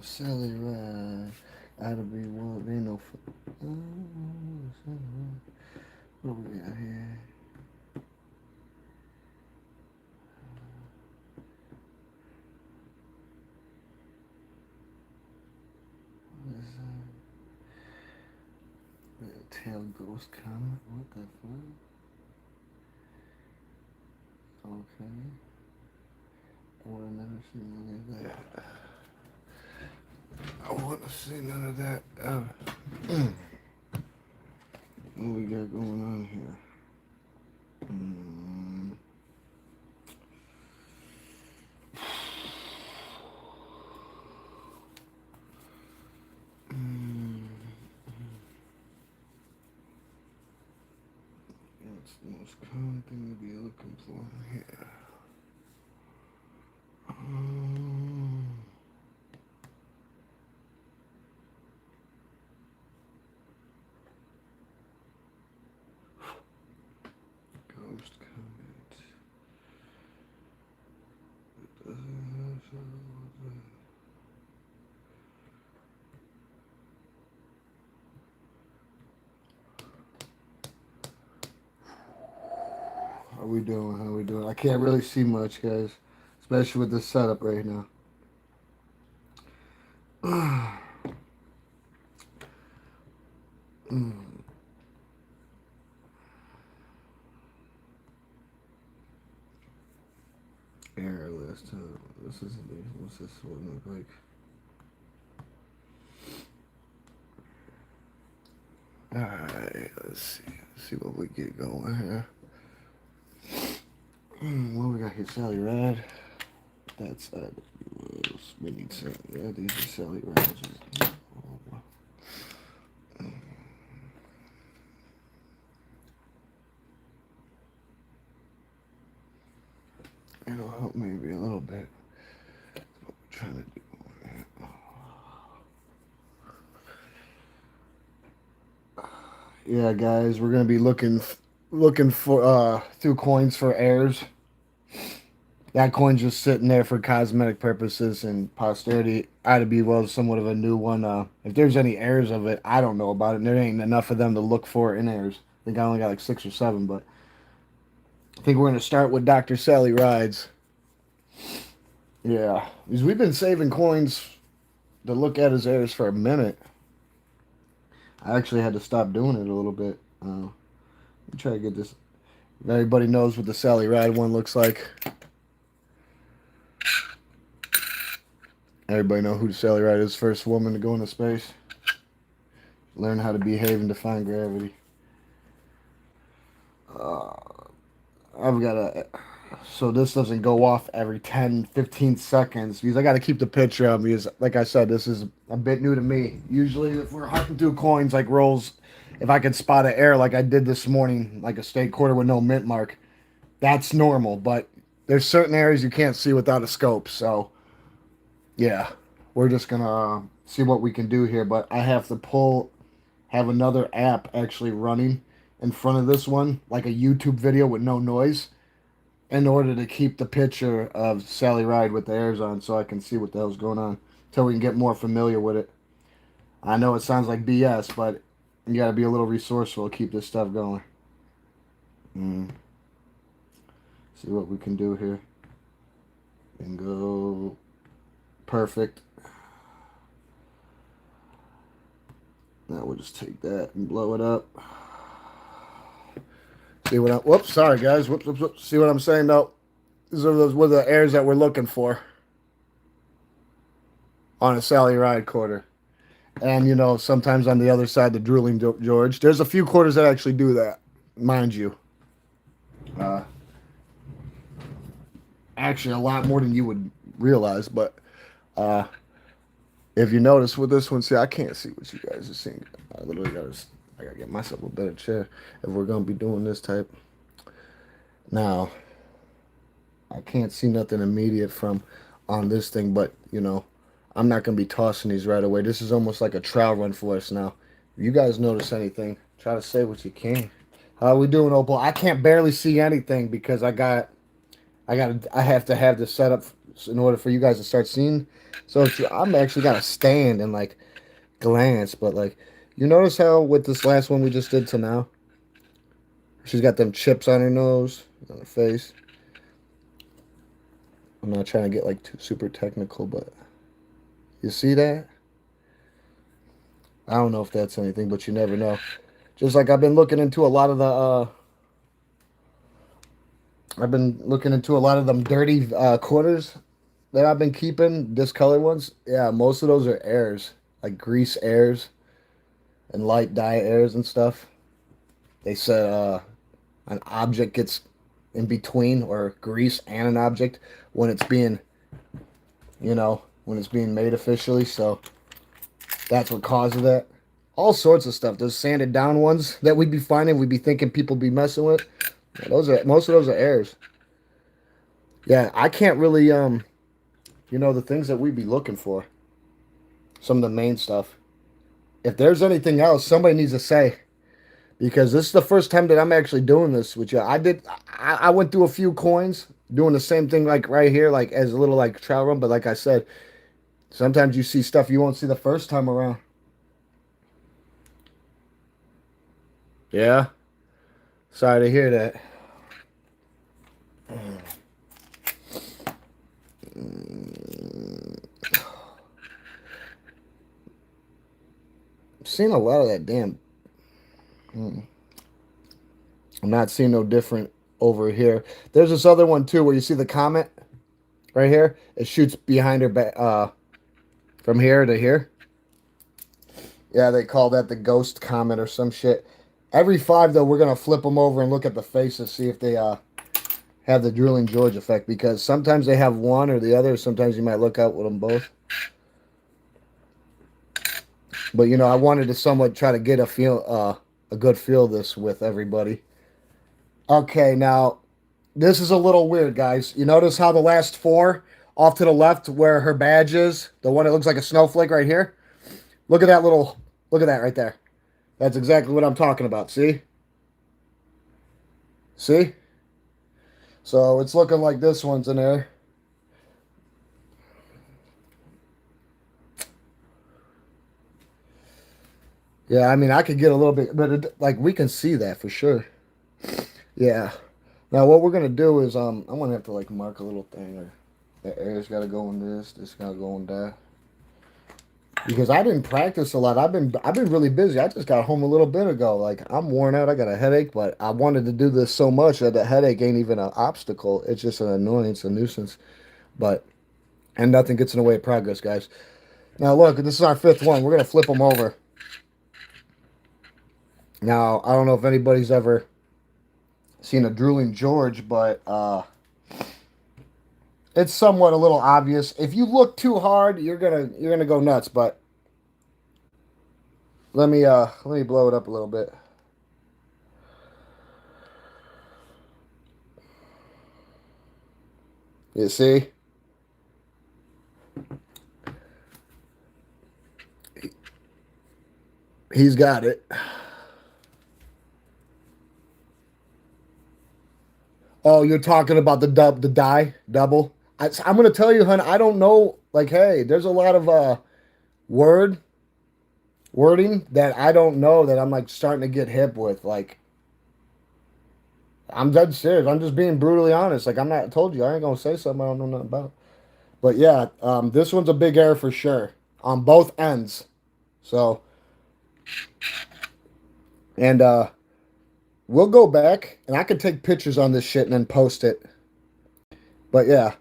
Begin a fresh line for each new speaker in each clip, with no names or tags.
Sally Ride. Gotta be one. Ain't no. What we got here? Tail ghost comet. What the fuck? Okay. I would have never seen any of that. I wouldn't have seen none of that ever. What we got going on here? What's the most common thing to be looking for here? Ghost comet. How we doing? How we doing? I can't really see much, guys, especially with this setup right now. Air list. This is what's this one look like? All right, let's see. Let's see what we get going here. What we got here? Sally Ride. That's we need some. Yeah, these are Sally Rides. It'll help maybe a little bit. That's what we're trying to do. Yeah, guys, we're gonna be looking for through coins for heirs. That coin's just sitting there for cosmetic purposes and posterity. I'd be well somewhat of a new one. If there's any heirs of it, I don't know about it. And there ain't enough of them to look for in heirs. I think I only got like 6 or 7, but I think we're gonna start with Dr. Sally Rides. Yeah, because we've been saving coins to look at as heirs for a minute. I actually had to stop doing it a little bit. Let me try to get this. Everybody knows what the Sally Ride one looks like. Everybody know who the Sally Ride is. First woman to go into space. Learn how to behave and define gravity. I've got a... So this doesn't go off every 10, 15 seconds because I got to keep the picture of because, like I said, this is a bit new to me. Usually if we're hunting through coins like rolls, if I could spot an error like I did this morning, like a state quarter with no mint mark, that's normal. But there's certain areas you can't see without a scope. So, yeah, we're just going to see what we can do here. But I have to have another app actually running in front of this one, like a YouTube video with no noise, in order to keep the picture of Sally Ride with the airs on so I can see what the hell's going on until we can get more familiar with it. I know it sounds like BS, but you got to be a little resourceful to keep this stuff going. See what we can do here. Bingo. Perfect. Now we'll just take that and blow it up. See what I'm... Whoops, sorry, guys. Whoops. See what I'm saying? No. These are those were the airs that we're looking for on a Sally Ride quarter. And, you know, sometimes on the other side, the Drooling George. There's a few quarters that actually do that, mind you. Actually, a lot more than you would realize. But if you notice with this one, see, I can't see what you guys are seeing. I literally got to... I gotta get myself a better chair if we're gonna be doing this type. Now, I can't see nothing immediate from on this thing, but you know, I'm not gonna be tossing these right away. This is almost like a trial run for us now. If you guys notice anything, try to say what you can. How are we doing, Opal? I can't barely see anything because I have to have this set up in order for you guys to start seeing. So I'm actually got to stand and like glance, but like you notice how with this last one we just did till now, she's got them chips on her nose, on her face. I'm not trying to get like too super technical, but you see that? I don't know if that's anything, but you never know. Just like I've been looking into a lot of the I've been looking into a lot of them dirty quarters that I've been keeping, discolored ones. Yeah, most of those are airs, like grease airs and light dye airs and stuff. They said an object gets in between, or grease and an object, when it's being, when it's being made officially. So that's what causes that. All sorts of stuff. Those sanded down ones that we'd be finding, we'd be thinking people be messing with. Yeah, those are most of those are airs. Yeah, I can't really the things that we'd be looking for. Some of the main stuff. If there's anything else, somebody needs to say, because this is the first time that I'm actually doing this with you. I went through a few coins doing the same thing like right here, like as a little like trial run. But like I said, sometimes you see stuff you won't see the first time around. Yeah, sorry to hear that. I'm seeing a lot of that damn. I'm not seeing no different over here. There's this other one too where you see the comment right here. It shoots behind her back from here to here. Yeah, they call that the ghost comment or some shit. Every five though, we're gonna flip them over and look at the faces, see if they have the Drooling George effect, because sometimes they have one or the other. Sometimes you might look out with them both. But I wanted to somewhat try to get a good feel this with everybody. Okay, now this is a little weird, guys. You notice how the last four off to the left, where her badge is, the one that looks like a snowflake right here. Look at that look at that right there. That's exactly what I'm talking about. See? See? So it's looking like this one's in there. Yeah, I mean, I could get a little bit, but like we can see that for sure. Yeah. Now what we're gonna do is I'm gonna have to like mark a little thing, or the air's gotta go in this gotta go in that. Because I didn't practice a lot. I've been really busy. I just got home a little bit ago. Like I'm worn out. I got a headache, but I wanted to do this so much that the headache ain't even an obstacle. It's just an annoyance, a nuisance. But and nothing gets in the way of progress, guys. Now look, this is our fifth one. We're gonna flip them over. Now I don't know if anybody's ever seen a Drooling George, but it's somewhat a little obvious. If you look too hard, you're gonna go nuts. But let me blow it up a little bit. You see? He's got it. Oh, you're talking about the die double. I'm gonna tell you, hun. I don't know. Like, hey, there's a lot of word wording that I don't know that I'm like starting to get hip with. Like, I'm dead serious. I'm just being brutally honest. Like, I'm not. I told you I ain't gonna say something I don't know nothing about. But yeah, this one's a big error for sure on both ends. So, and we'll go back and I can take pictures on this shit and then post it. But yeah,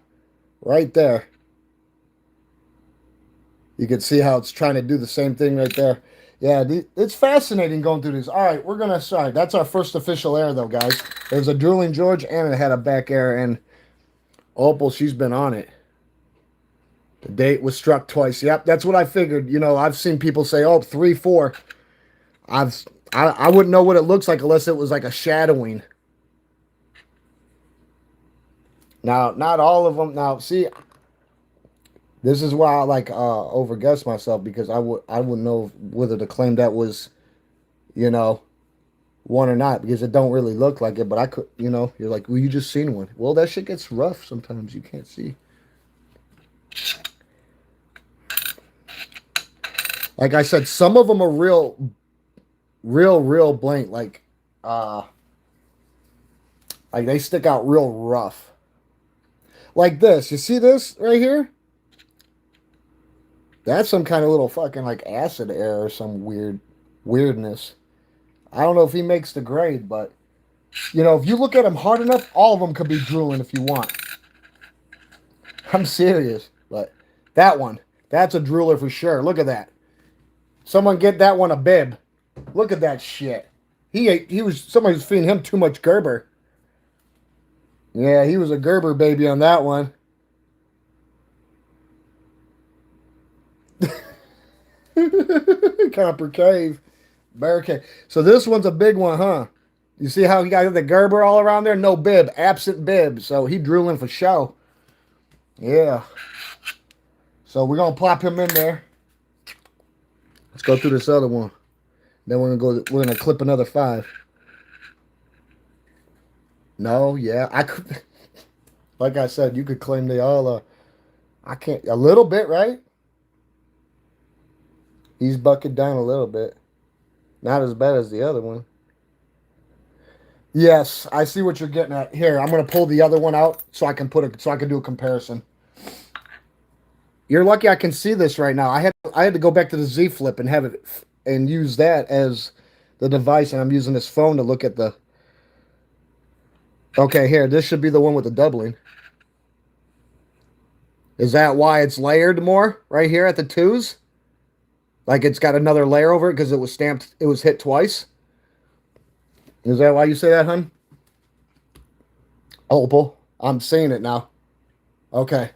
right there. You can see how it's trying to do the same thing right there. Yeah, it's fascinating going through these. All right, sorry, that's our first official air though, guys. There's a Drooling George and it had a back air, and Opal, she's been on it. The date was struck twice. Yep, that's what I figured. I've seen people say, oh, 3, 4. I wouldn't know what it looks like unless it was like a shadowing. Now, not all of them. Now, see, this is why I like overguess myself, because I wouldn't know whether to claim that was, you know, one or not, because it don't really look like it. But I could, you're like, well, you just seen one. Well, that shit gets rough sometimes. You can't see. Like I said, some of them are real blank. Uh, like they stick out real rough. Like this. You see this right here? That's some kind of little fucking like acid air or some weirdness. I don't know if he makes the grade, but you know, if you look at him hard enough, all of them could be drooling if you want. I'm serious. But that one, that's a drooler for sure. Look at that. Someone get that one a bib. Look at that shit. Somebody was feeding him too much Gerber. Yeah, he was a Gerber baby on that one. Copper Cave. Barricade. So this one's a big one, huh? You see how he got the Gerber all around there? No bib. Absent bib. So he drooling for show. Yeah. So we're gonna plop him in there. Let's go through this other one. Then we're gonna clip another 5. No, yeah. I could like I said, you could claim they all I can't a little bit, right? He's bucking down a little bit. Not as bad as the other one. Yes, I see what you're getting at. Here, I'm gonna pull the other one out so I can do a comparison. You're lucky I can see this right now. I had to go back to the Z Flip and have it and use that as the device, and I'm using this phone to look at the. Okay, here, this should be the one with the doubling. Is that why it's layered more right here at the 2s? Like it's got another layer over it because it was stamped, it was hit twice? Is that why you say that, hun? Opal. I'm seeing it now. Okay.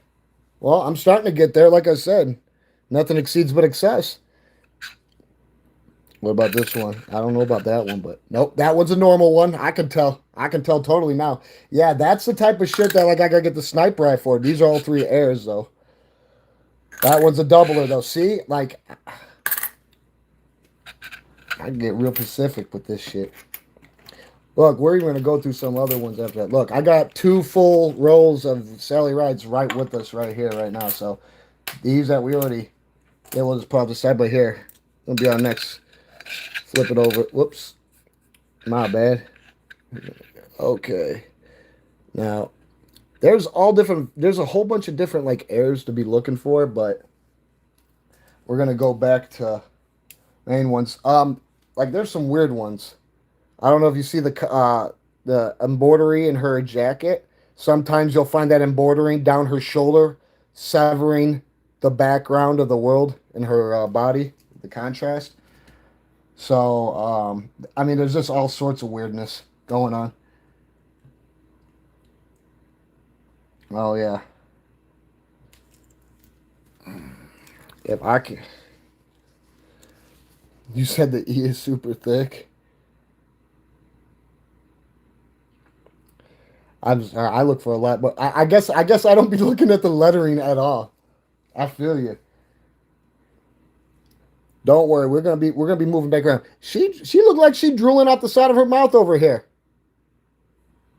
Well, I'm starting to get there. Like I said, nothing exceeds but excess. What about this one? I don't know about that one, but nope, that one's a normal one. I can tell. I can tell totally now. Yeah, that's the type of shit that like I gotta get the sniper rifle for. These are all 3 airs though. That one's a doubler though. See, like I can get real specific with this shit. Look, we're even going to go through some other ones after that. Look, I got 2 full rolls of Sally Rides right with us right here, right now. So these that we already, they will just put up the side, but here, it'll be our next. Flip it over. Whoops. My bad. Okay. Now, there's a whole bunch of different like airs to be looking for, but we're going to go back to main ones. Like there's some weird ones. I don't know if you see the embroidery in her jacket. Sometimes you'll find that embroidering down her shoulder, severing the background of the world in her body, the contrast. So, I mean, there's just all sorts of weirdness going on. Oh, yeah. If I can. You said the E is super thick. I look for a lot, but I guess I don't be looking at the lettering at all. I feel you. Don't worry, we're gonna be moving back around. She looked like she drooling out the side of her mouth over here.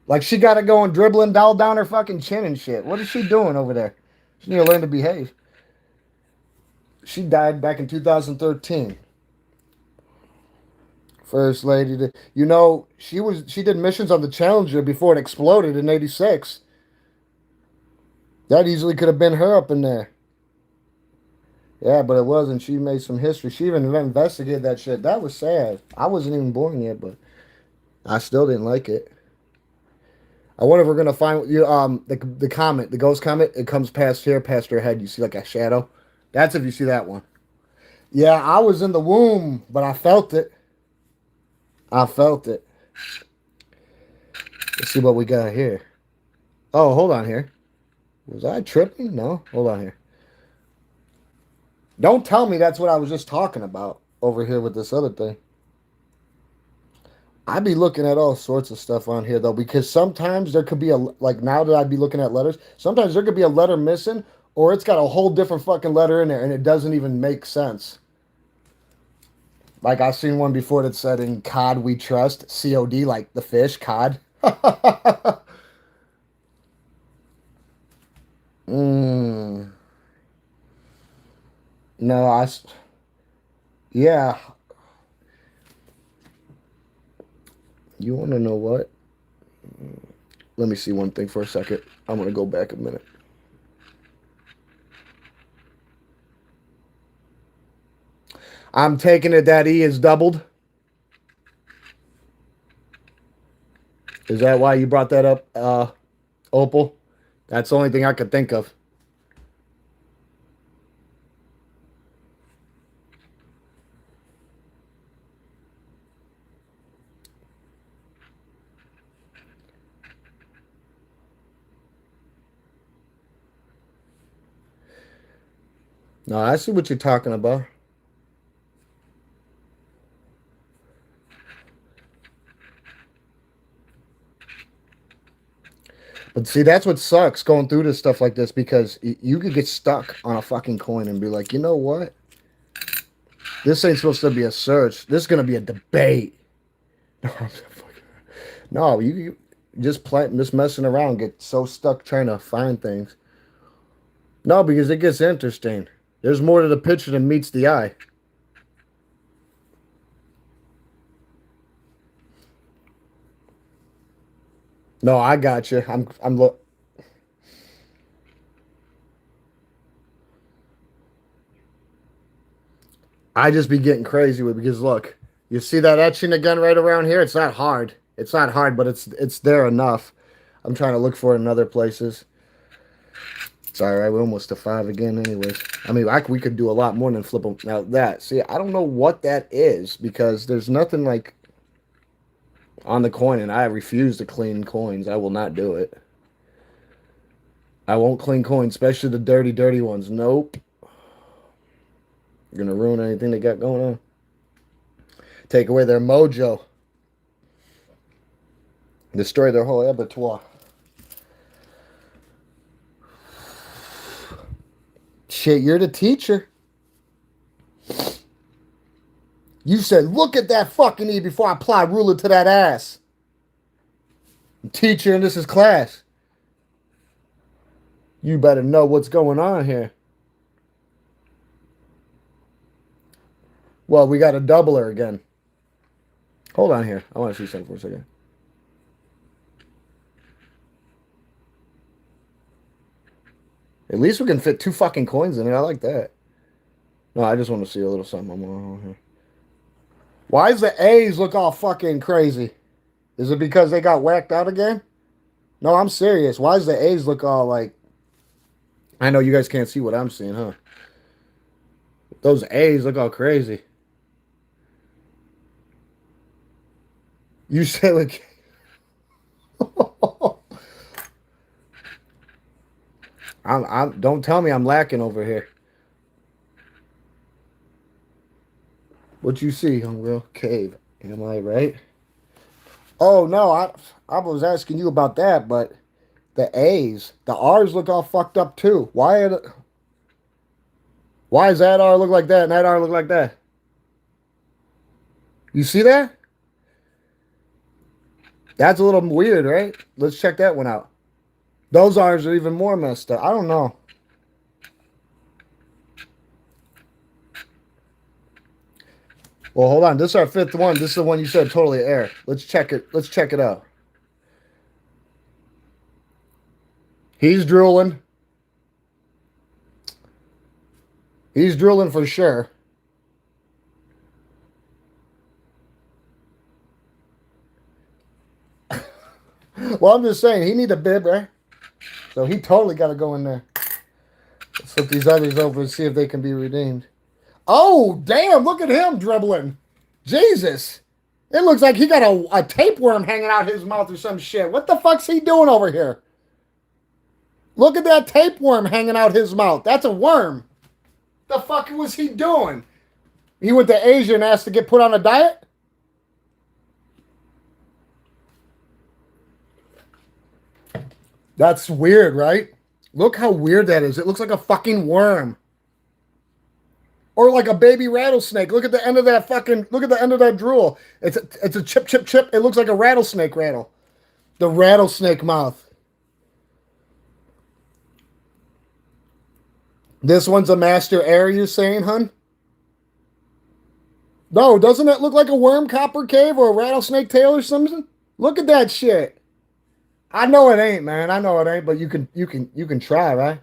Like she got it going, dribbling down her fucking chin and shit. What is she doing over there? She need to learn to behave. She died back in 2013. First lady, you know, she did missions on the Challenger before it exploded in '86. That easily could have been her up in there. Yeah, but it wasn't. She made some history. She even investigated that shit. That was sad. I wasn't even born yet, but I still didn't like it. I wonder if we're gonna find you the comet, the ghost comet. It comes past here, past her head. You see like a shadow. That's if you see that one. Yeah, I was in the womb, but I felt it. I felt it. Let's see what we got here. Oh, hold on here. Was I tripping? No. Hold on here. Don't tell me that's what I was just talking about over here with this other thing. I'd be looking at all sorts of stuff on here though, because sometimes there could be like now that I'd be looking at letters, sometimes there could be a letter missing, or it's got a whole different fucking letter in there and it doesn't even make sense. Like I've seen one before that said in COD we trust, COD, like the fish, COD. mm. No, yeah. You want to know what? Let me see one thing for a second. I'm going to go back a minute. I'm taking it that E is doubled. Is that why you brought that up, Opal? That's the only thing I could think of. No, I see what you're talking about. But see, that's what sucks going through this stuff like this because you could get stuck on a fucking coin and be like, you know what? This ain't supposed to be a search. This is gonna be a debate. No, you just messing around, get so stuck trying to find things. No, because it gets interesting. There's more to the picture than meets the eye. No, I got you. I'm look. I just be getting crazy with because look, you see that etching again right around here? It's not hard. It's not hard, but it's there enough. I'm trying to look for it in other places. It's all right. We're almost to 5 again, anyways. I mean, we could do a lot more than flip them. Now that, see, I don't know what that is because there's nothing like on the coin, and I refuse to clean coins. I will not do it. I won't clean coins, especially the dirty, dirty ones. Nope. You're gonna ruin anything they got going on. Take away their mojo. Destroy their whole abattoir. Shit, you're the teacher. You said, look at that fucking E before I apply ruler to that ass. I'm teacher, and this is class. You better know what's going on here. Well, we got a doubler again. Hold on here. I want to see something for a second. At least we can fit 2 fucking coins in it. I like that. No, I just want to see a little something on here. Why does the A's look all fucking crazy? Is it because they got whacked out again? No, I'm serious. Why does the A's look all like... I know you guys can't see what I'm seeing, huh? Those A's look all crazy. You said like... don't tell me I'm lacking over here. What you see, Hungreal? Cave. Am I right? Oh no, I was asking you about that, but the A's, the R's look all fucked up too. Why does that R look like that and that R look like that? You see that? That's a little weird, right? Let's check that one out. Those R's are even more messed up. I don't know. Well, hold on. This is our 5th one. This is the one you said totally air. Let's check it. Let's check it out. He's drooling. He's drooling for sure. Well, I'm just saying, he need a bib, right? So he totally got to go in there. Let's flip these others over and see if they can be redeemed. Oh, damn. Look at him dribbling. Jesus. It looks like he got a tapeworm hanging out his mouth or some shit. What the fuck's he doing over here? Look at that tapeworm hanging out his mouth. That's a worm. The fuck was he doing? He went to Asia and asked to get put on a diet? That's weird, right? Look how weird that is. It looks like a fucking worm. Or like a baby rattlesnake. Look at the end of that fucking, look at the end of that drool. It's a chip, chip, chip. It looks like a rattlesnake rattle. The rattlesnake mouth. This one's a master air, you're saying, hun? No, doesn't it look like a worm copper cave or a rattlesnake tail or something? Look at that shit. I know it ain't, man. I know it ain't, but you can try, right?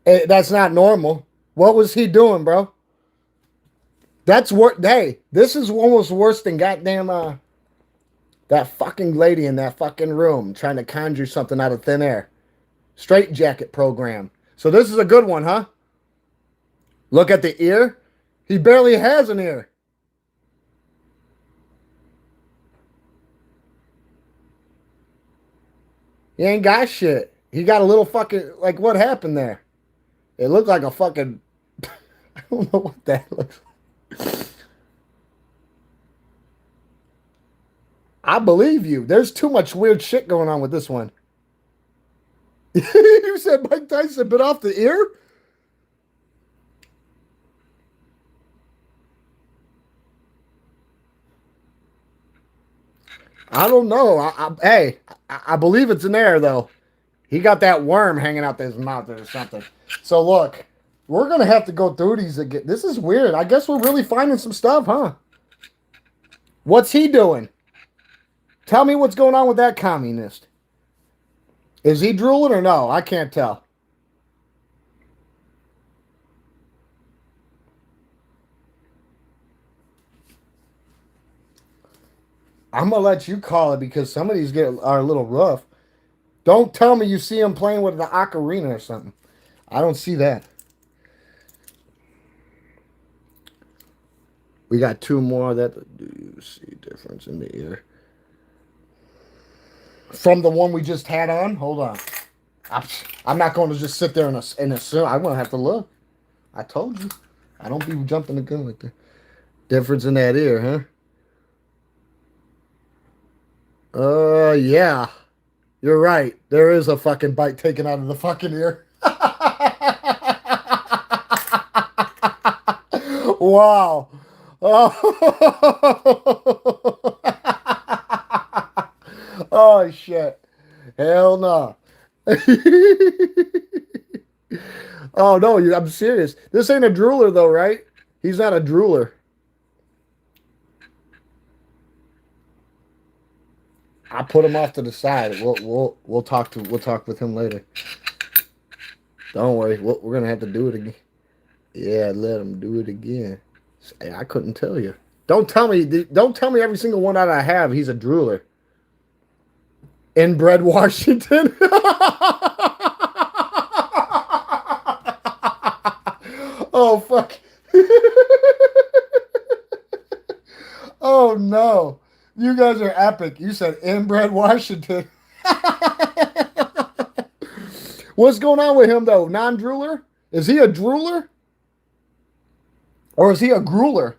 That's not normal. What was he doing, bro? That's what. Hey, this is almost worse than goddamn that fucking lady in that fucking room trying to conjure something out of thin air. Straight jacket program. So this is a good one, huh? Look at the ear. He barely has an ear. He ain't got shit. He got a little fucking like what happened there? It looked like a fucking I don't know what that looks like. I believe you. There's too much weird shit going on with this one. You said Mike Tyson bit off the ear? I don't know. I believe it's in there though. He got that worm hanging out his mouth or something. So look, we're gonna have to go through these again. This is weird. I guess we're really finding some stuff, huh? What's he doing? Tell me what's going on with that communist. Is he drooling or no? I can't tell. I'm gonna let you call it because some of these are a little rough. Don't tell me you see him playing with the ocarina or something. I don't see that. We got two more. That do you see difference in the ear from the one we just had on? Hold on. I'm not going to just sit there and assume. I'm going to have to look. I told you. I don't be jumping the gun like that. Difference in that ear, huh? Yeah. You're right. There is a fucking bite taken out of the fucking ear. Wow. Oh. Oh shit. Hell no. Oh no, I'm serious. This ain't a drooler though, right? He's not a drooler. I put him off to the side. We'll talk with him later. Don't worry. We're gonna have to do it again. Yeah, let him do it again. Hey, I couldn't tell you. Don't tell me. Don't tell me every single one that I have. He's a drooler. Inbred Washington. Oh fuck. Oh no. You guys are epic. You said inbred Washington. What's going on with him though? Non-drooler? Is he a drooler? Or is he a grueler?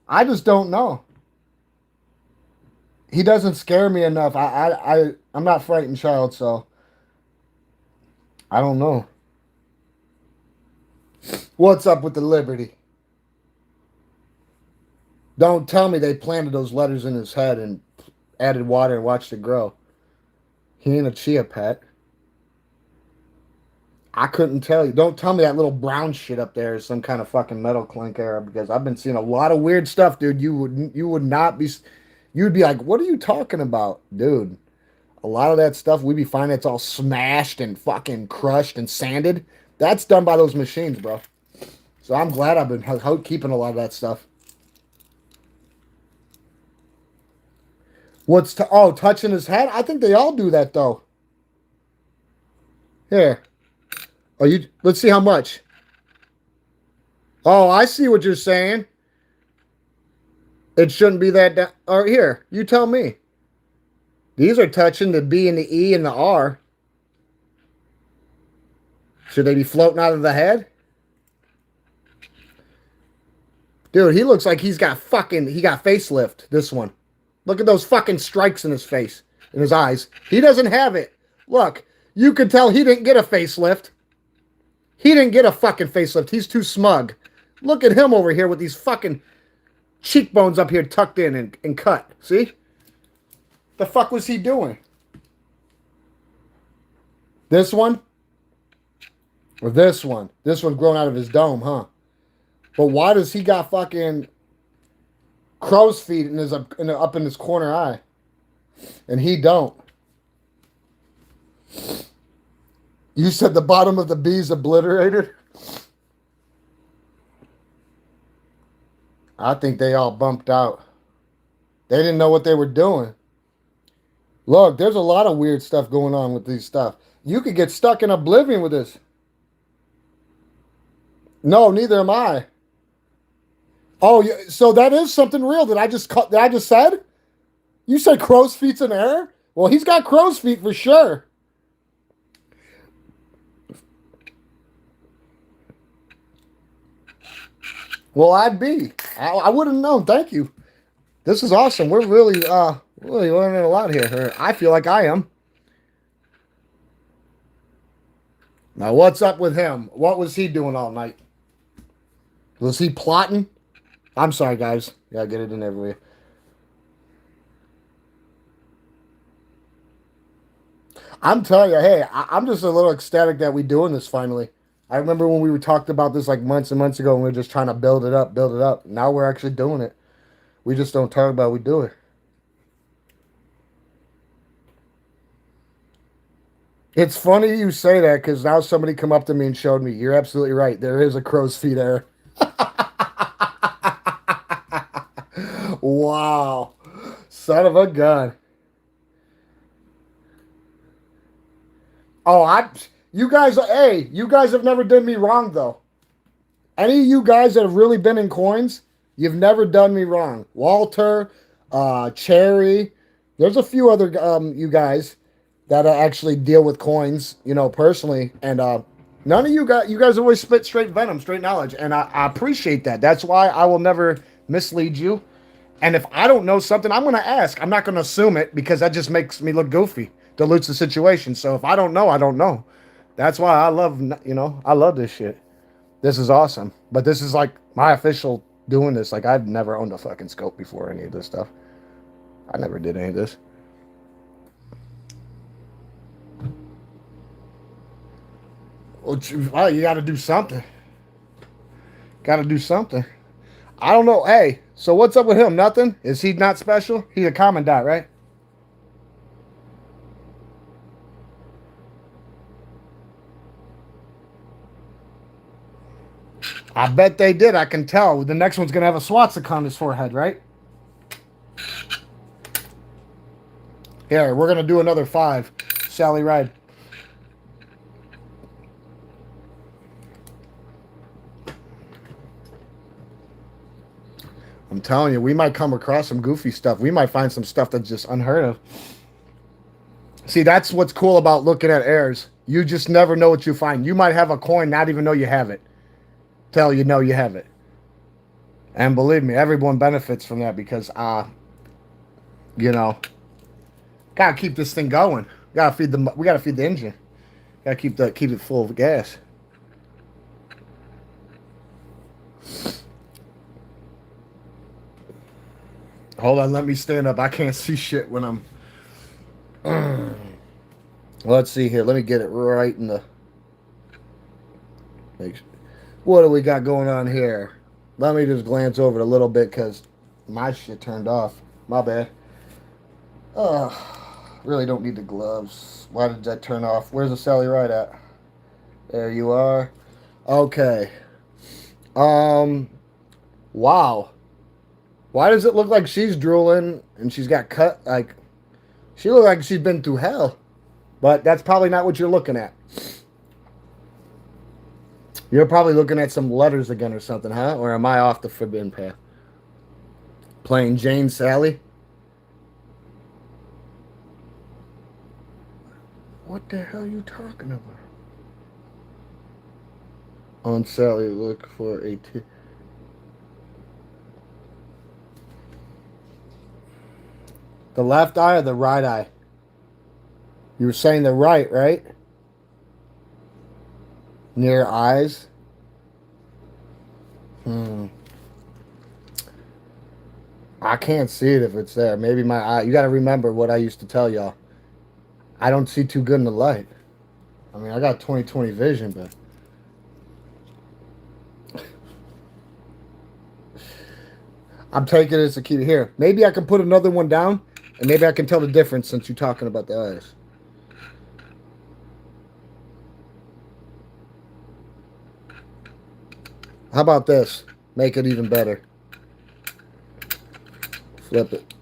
I just don't know. He doesn't scare me enough. I'm not frightened child, so I don't know. What's up with the Liberty? Don't tell me they planted those letters in his head and added water and watched it grow. He ain't a chia pet. I couldn't tell you. Don't tell me that little brown shit up there is some kind of fucking metal clink era because I've been seeing a lot of weird stuff, dude. You would not be you'd be like, "What are you talking about?" Dude. A lot of that stuff we be finding it's all smashed and fucking crushed and sanded. That's done by those machines, bro. So I'm glad I've been keeping a lot of that stuff. Touching his head? I think they all do that though. Here. Let's see how much. Oh, I see what you're saying. It shouldn't be that or here, you tell me. These are touching the B and the E and the R. Should they be floating out of the head? Dude, he looks like he got facelift, this one. Look at those fucking strikes in his face, in his eyes. He doesn't have it. Look, you can tell he didn't get a facelift. He didn't get a fucking facelift. He's too smug. Look at him over here with these fucking cheekbones up here tucked in and cut. See? The fuck was he doing? This one? Or this one. This one's grown out of his dome, huh? But why does he got fucking crow's feet in his up in his corner eye, and he don't? You said the bottom of the B's obliterated. I think they all bumped out. They didn't know what they were doing. Look, there's a lot of weird stuff going on with these stuff. You could get stuck in oblivion with this. No, neither am I. Oh, so that is something real that I just said. You said crow's feet's in air. Well, he's got crow's feet for sure. Well, I'd be. I would have known. Thank you. This is awesome. We're really learning a lot here. I feel like I am. Now, what's up with him? What was he doing all night? Was he plotting? I'm sorry, guys. Yeah, get it in everywhere. I'm telling you, hey, I'm just a little ecstatic that we're doing this finally. I remember when we were talked about this like months and months ago, and we were just trying to build it up, build it up. Now we're actually doing it. We just don't talk about it, we do it. It's funny you say that because now somebody come up to me and showed me. You're absolutely right. There is a crow's feet error. Wow. Son of a gun. Oh, you guys have never done me wrong though. Any of you guys that have really been in coins, you've never done me wrong. Walter, Cherry, there's a few other you guys that actually deal with coins, personally, and none of you guys always spit straight venom, straight knowledge, and I appreciate that. That's why I will never mislead you. And if I don't know something, I'm going to ask. I'm not going to assume it because that just makes me look goofy, dilutes the situation. So if I don't know, I don't know. That's why I love this shit. This is awesome. But this is like my official doing this. Like I've never owned a fucking scope before any of this stuff. I never did any of this. Well, you got to do something. Got to do something. I don't know. Hey, so what's up with him? Nothing? Is he not special? He's a commandant, right? I bet they did. I can tell. The next one's going to have a swastika on his forehead, right? Here, we're going to do another 5. Sally Ride. I'm telling you, we might come across some goofy stuff. We might find some stuff that's just unheard of. See, that's what's cool about looking at airs. You just never know what you find. You might have a coin, not even know you have it. Till you know you have it. And believe me, everyone benefits from that because, you know, gotta keep this thing going. We gotta feed the engine. Gotta keep it full of gas. Hold on, let me stand up. I can't see shit when I'm. Let's see here. Let me get it right in the. What do we got going on here? Let me just glance over it a little bit because my shit turned off. My bad. Really don't need the gloves. Why did that turn off? Where's the Sally Ride at? There you are. Okay. Wow. Why does it look like she's drooling and she's got cut? Like, she looks like she's been through hell. But that's probably not what you're looking at. You're probably looking at some letters again or something, huh? Or am I off the forbidden path? Playing Jane Sally? What the hell are you talking about? On Sally, look for a the left eye or the right eye? You were saying the right? Near eyes? I can't see it if it's there. Maybe my eye. You got to remember what I used to tell y'all. I don't see too good in the light. I mean, I got 20/20 vision, but I'm taking it as a key to here. Maybe I can put another one down, and maybe I can tell the difference since you're talking about the eyes. How about this? Make it even better. Flip it.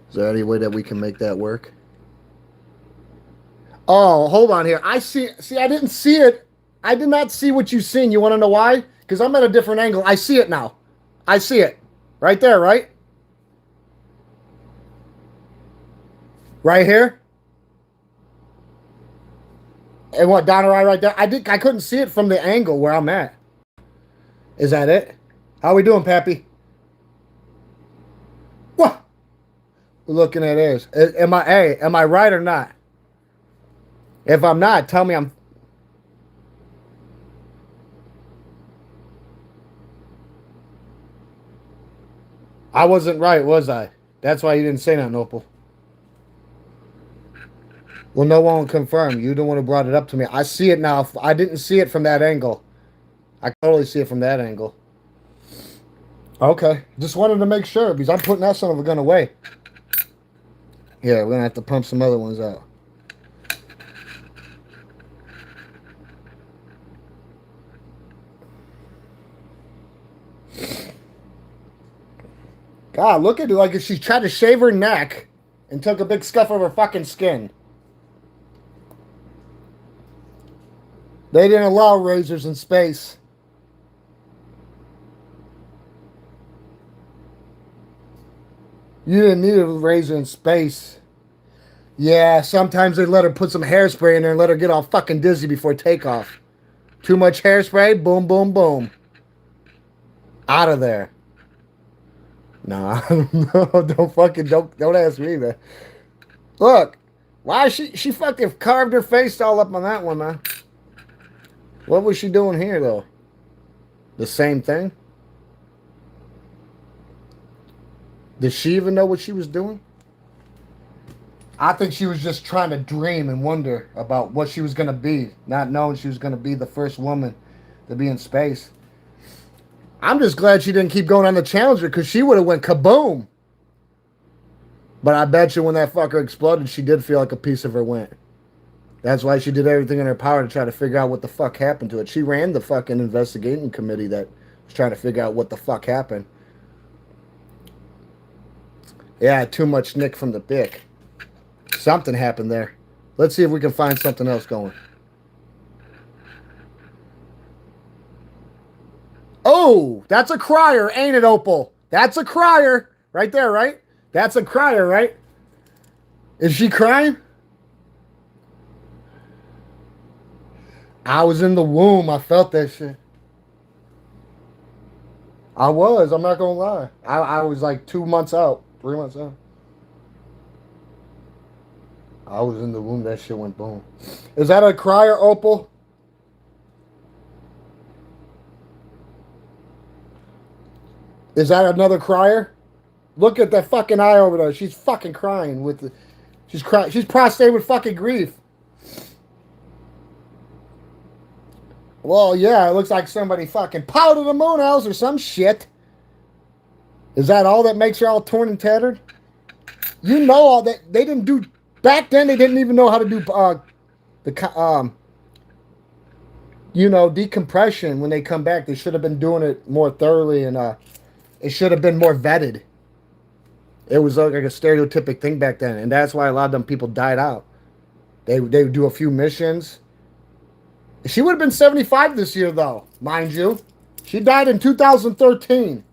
Is there any way that we can make that work? Oh, hold on here. I see. See, I didn't see it. I did not see what you seen. You want to know why? Because I'm at a different angle. I see it now. I see it. Right there, right? Right here? And what, down right there? I couldn't see it from the angle where I'm at. Is that it? How we doing, Pappy? What? We're looking at this. Am I right or not? If I'm not, tell me I'm. I wasn't right, was I? That's why you didn't say nothing, Opal. Well, no one will confirm. You the one who brought it up to me. I see it now. I didn't see it from that angle. I totally see it from that angle. Okay. Just wanted to make sure because I'm putting that son of a gun away. Yeah, we're going to have to pump some other ones out. God, look at it like if she tried to shave her neck and took a big scuff of her fucking skin. They didn't allow razors in space. You didn't need a razor in space. Yeah, sometimes they let her put some hairspray in there and let her get all fucking dizzy before takeoff. Too much hairspray, boom, boom, boom. Out of there. Nah, no, don't ask me, man. Look, why she fucking carved her face all up on that one, man. What was she doing here, though? The same thing? Did she even know what she was doing? I think she was just trying to dream and wonder about what she was going to be, not knowing she was going to be the first woman to be in space. I'm just glad she didn't keep going on the Challenger because she would have went kaboom. But I bet you when that fucker exploded, she did feel like a piece of her went. That's why she did everything in her power to try to figure out what the fuck happened to it. She ran the fucking investigating committee that was trying to figure out what the fuck happened. Yeah, too much Nick from the Bic. Something happened there. Let's see if we can find something else going. Oh, that's a crier, ain't it, Opal? That's a crier. Right there, right? That's a crier, right? Is she crying? I was in the womb. I felt that shit. I was. I'm not going to lie. I was like 2 months out. 3 months out. I was in the womb. That shit went boom. Is that a crier, Opal? Is that another crier? Look at that fucking eye over there. She's fucking crying with the. She's crying. She's prostrate with fucking grief. Well, yeah, it looks like somebody fucking powdered the moon house or some shit. Is that all that makes her all torn and tattered? You know all that they didn't do back then. They didn't even know how to do decompression when they come back. They should have been doing it more thoroughly and it should have been more vetted. It was like a stereotypic thing back then, and that's why a lot of them people died out. They would do a few missions. She would have been 75 this year, though, mind you. She died in 2013.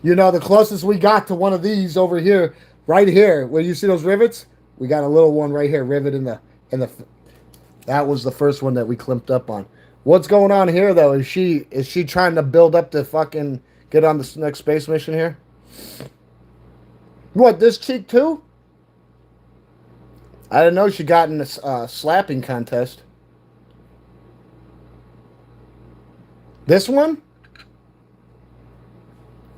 You know, the closest we got to one of these over here, right here, where you see those rivets, we got a little one right here, rivet in the. That was the first one that we climped up on. What's going on here, though? Is she trying to build up to fucking get on this next space mission here? What, this cheek too? I didn't know she got in a slapping contest. This one?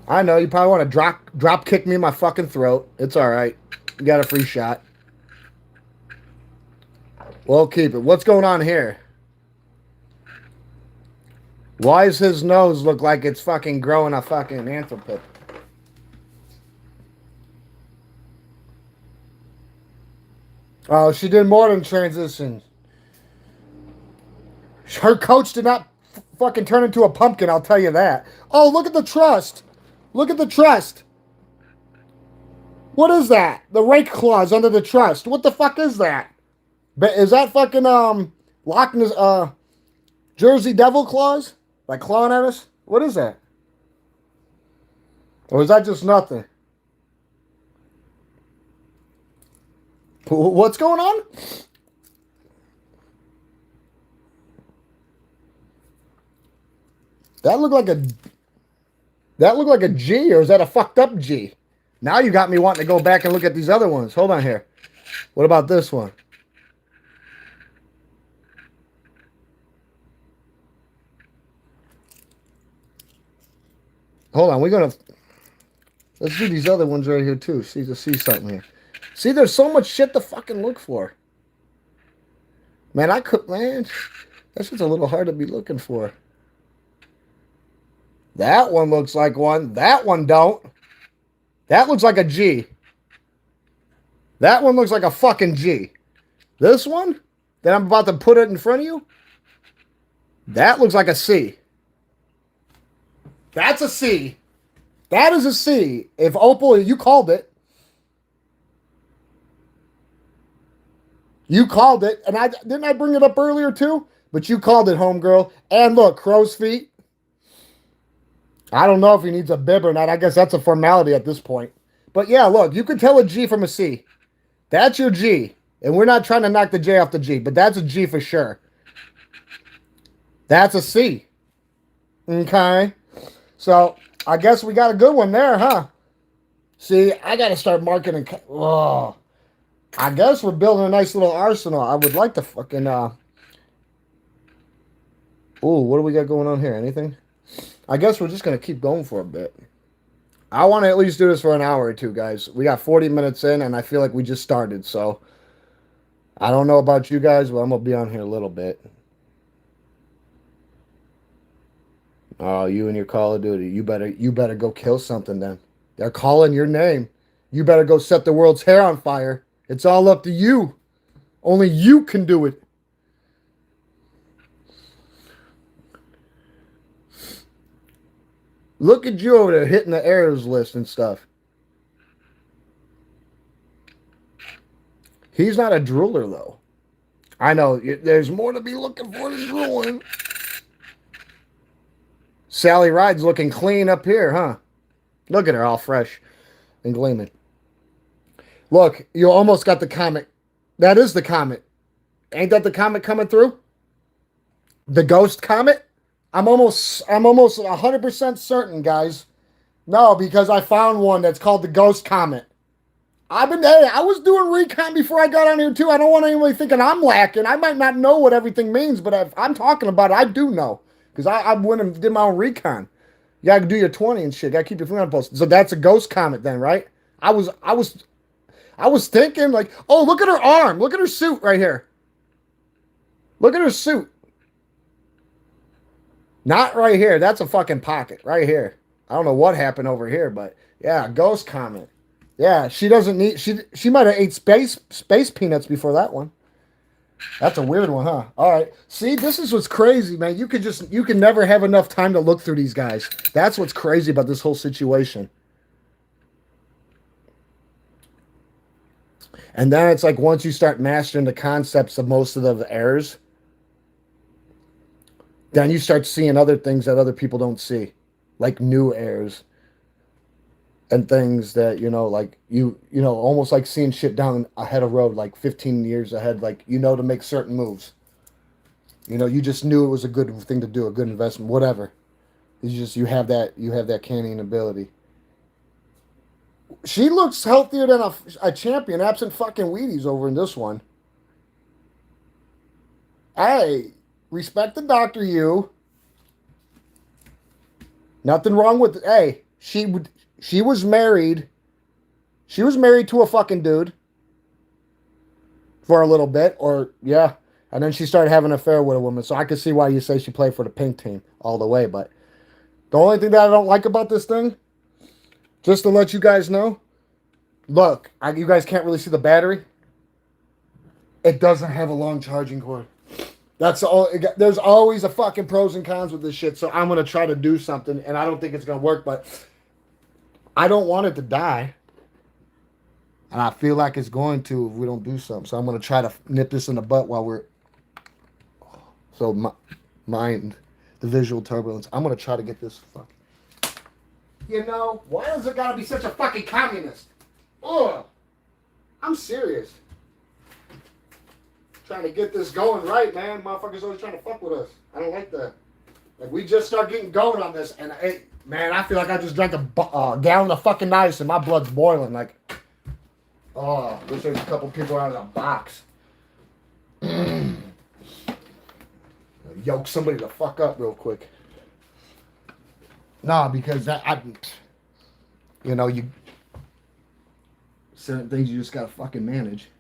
I know, you probably want to drop kick me in my fucking throat. It's alright. You got a free shot. We'll keep it. What's going on here? Why does his nose look like it's fucking growing a fucking anthropid? Oh, she did more than transition. Her coach did not fucking turn into a pumpkin, I'll tell you that. Oh, look at the trust. Look at the trust. What is that? The rake claws under the trust. What the fuck is that? But is that fucking Loch Ness Jersey Devil claws? Like clawing at us? What is that? Or is that just nothing? What's going on? That looked like a G, or is that a fucked up G? Now you got me wanting to go back and look at these other ones. Hold on here. What about this one? Hold on, let's do these other ones right here too. See something here. See, there's so much shit to fucking look for. Man, that's just a little hard to be looking for. That one looks like one. That one don't. That looks like a G. That one looks like a fucking G. This one that I'm about to put it in front of you, that looks like a C. That's a C. That is a C. If Opal, you called it. You called it. And didn't I bring it up earlier too? But you called it, homegirl. And look, crow's feet. I don't know if he needs a bib or not. I guess that's a formality at this point. But yeah, look, you can tell a G from a C. That's your G. And we're not trying to knock the J off the G, but that's a G for sure. That's a C. Okay. So I guess we got a good one there, huh? See, I got to start marketing. Oh, I guess we're building a nice little arsenal. I would like to fucking. Oh, what do we got going on here? Anything? I guess we're just going to keep going for a bit. I want to at least do this for an hour or two, guys. We got 40 minutes in, and I feel like we just started. So I don't know about you guys, but I'm going to be on here a little bit. Oh, you and your Call of Duty. You better go kill something then. They're calling your name. You better go set the world's hair on fire. It's all up to you. Only you can do it. Look at you over there hitting the errors list and stuff. He's not a drooler, though. I know. There's more to be looking for than drooling. Sally Ride's looking clean up here, huh? Look at her, all fresh and gleaming. Look, you almost got the comet. That is the comet. Ain't that the comet coming through? The ghost comet? I'm almost 100% certain, guys. No, because I found one that's called the Ghost Comet. I was doing recon before I got on here too. I don't want anybody thinking I'm lacking. I might not know what everything means, but if I'm talking about it, I do know. Because I went and did my own recon. You gotta do your 20 and shit. You gotta keep your finger on pulse. So that's a Ghost Comet then, right? I was thinking like, oh, look at her arm. Look at her suit right here. Look at her suit. Not right here. That's a fucking pocket right here. I don't know what happened over here, but yeah, Ghost Comet. Yeah, she doesn't need. She might have ate space peanuts before that one. That's a weird one, huh? All right. See, this is what's crazy, man. You can never have enough time to look through these guys. That's what's crazy about this whole situation. And then it's like once you start mastering the concepts of most of the errors, then you start seeing other things that other people don't see, like new errors and things that like almost like seeing shit down ahead of road, like 15 years ahead, like to make certain moves. You just knew it was a good thing to do, a good investment, whatever. You have that canning ability. She looks healthier than a champion, absent fucking Wheaties over in this one. Hey, respect the doctor, you. Nothing wrong with. Hey, she was married. She was married to a fucking dude for a little bit, or yeah, And then she started having an affair with a woman. So I can see why you say she played for the pink team all the way. But the only thing that I don't like about this thing, just to let you guys know, look, you guys can't really see the battery. It doesn't have a long charging cord. That's all. There's always a fucking pros and cons with this shit. So I'm gonna try to do something, and I don't think it's gonna work, but I don't want it to die, and I feel like it's going to if we don't do something. So I'm gonna try to nip this in the butt while we're. So mind the visual turbulence. I'm gonna try to get this fucking. You know why does it gotta be such a fucking communist? Ugh. I'm serious. Trying to get this going right, man. Motherfuckers always trying to fuck with us. I don't like that. Like, we just start getting going on this, and man, I feel like I just drank a gallon of fucking ice, and my blood's boiling. Like, oh, wish there's a couple people out of the box. Yoke somebody to fuck up real quick. Nah, because certain things you just gotta fucking manage.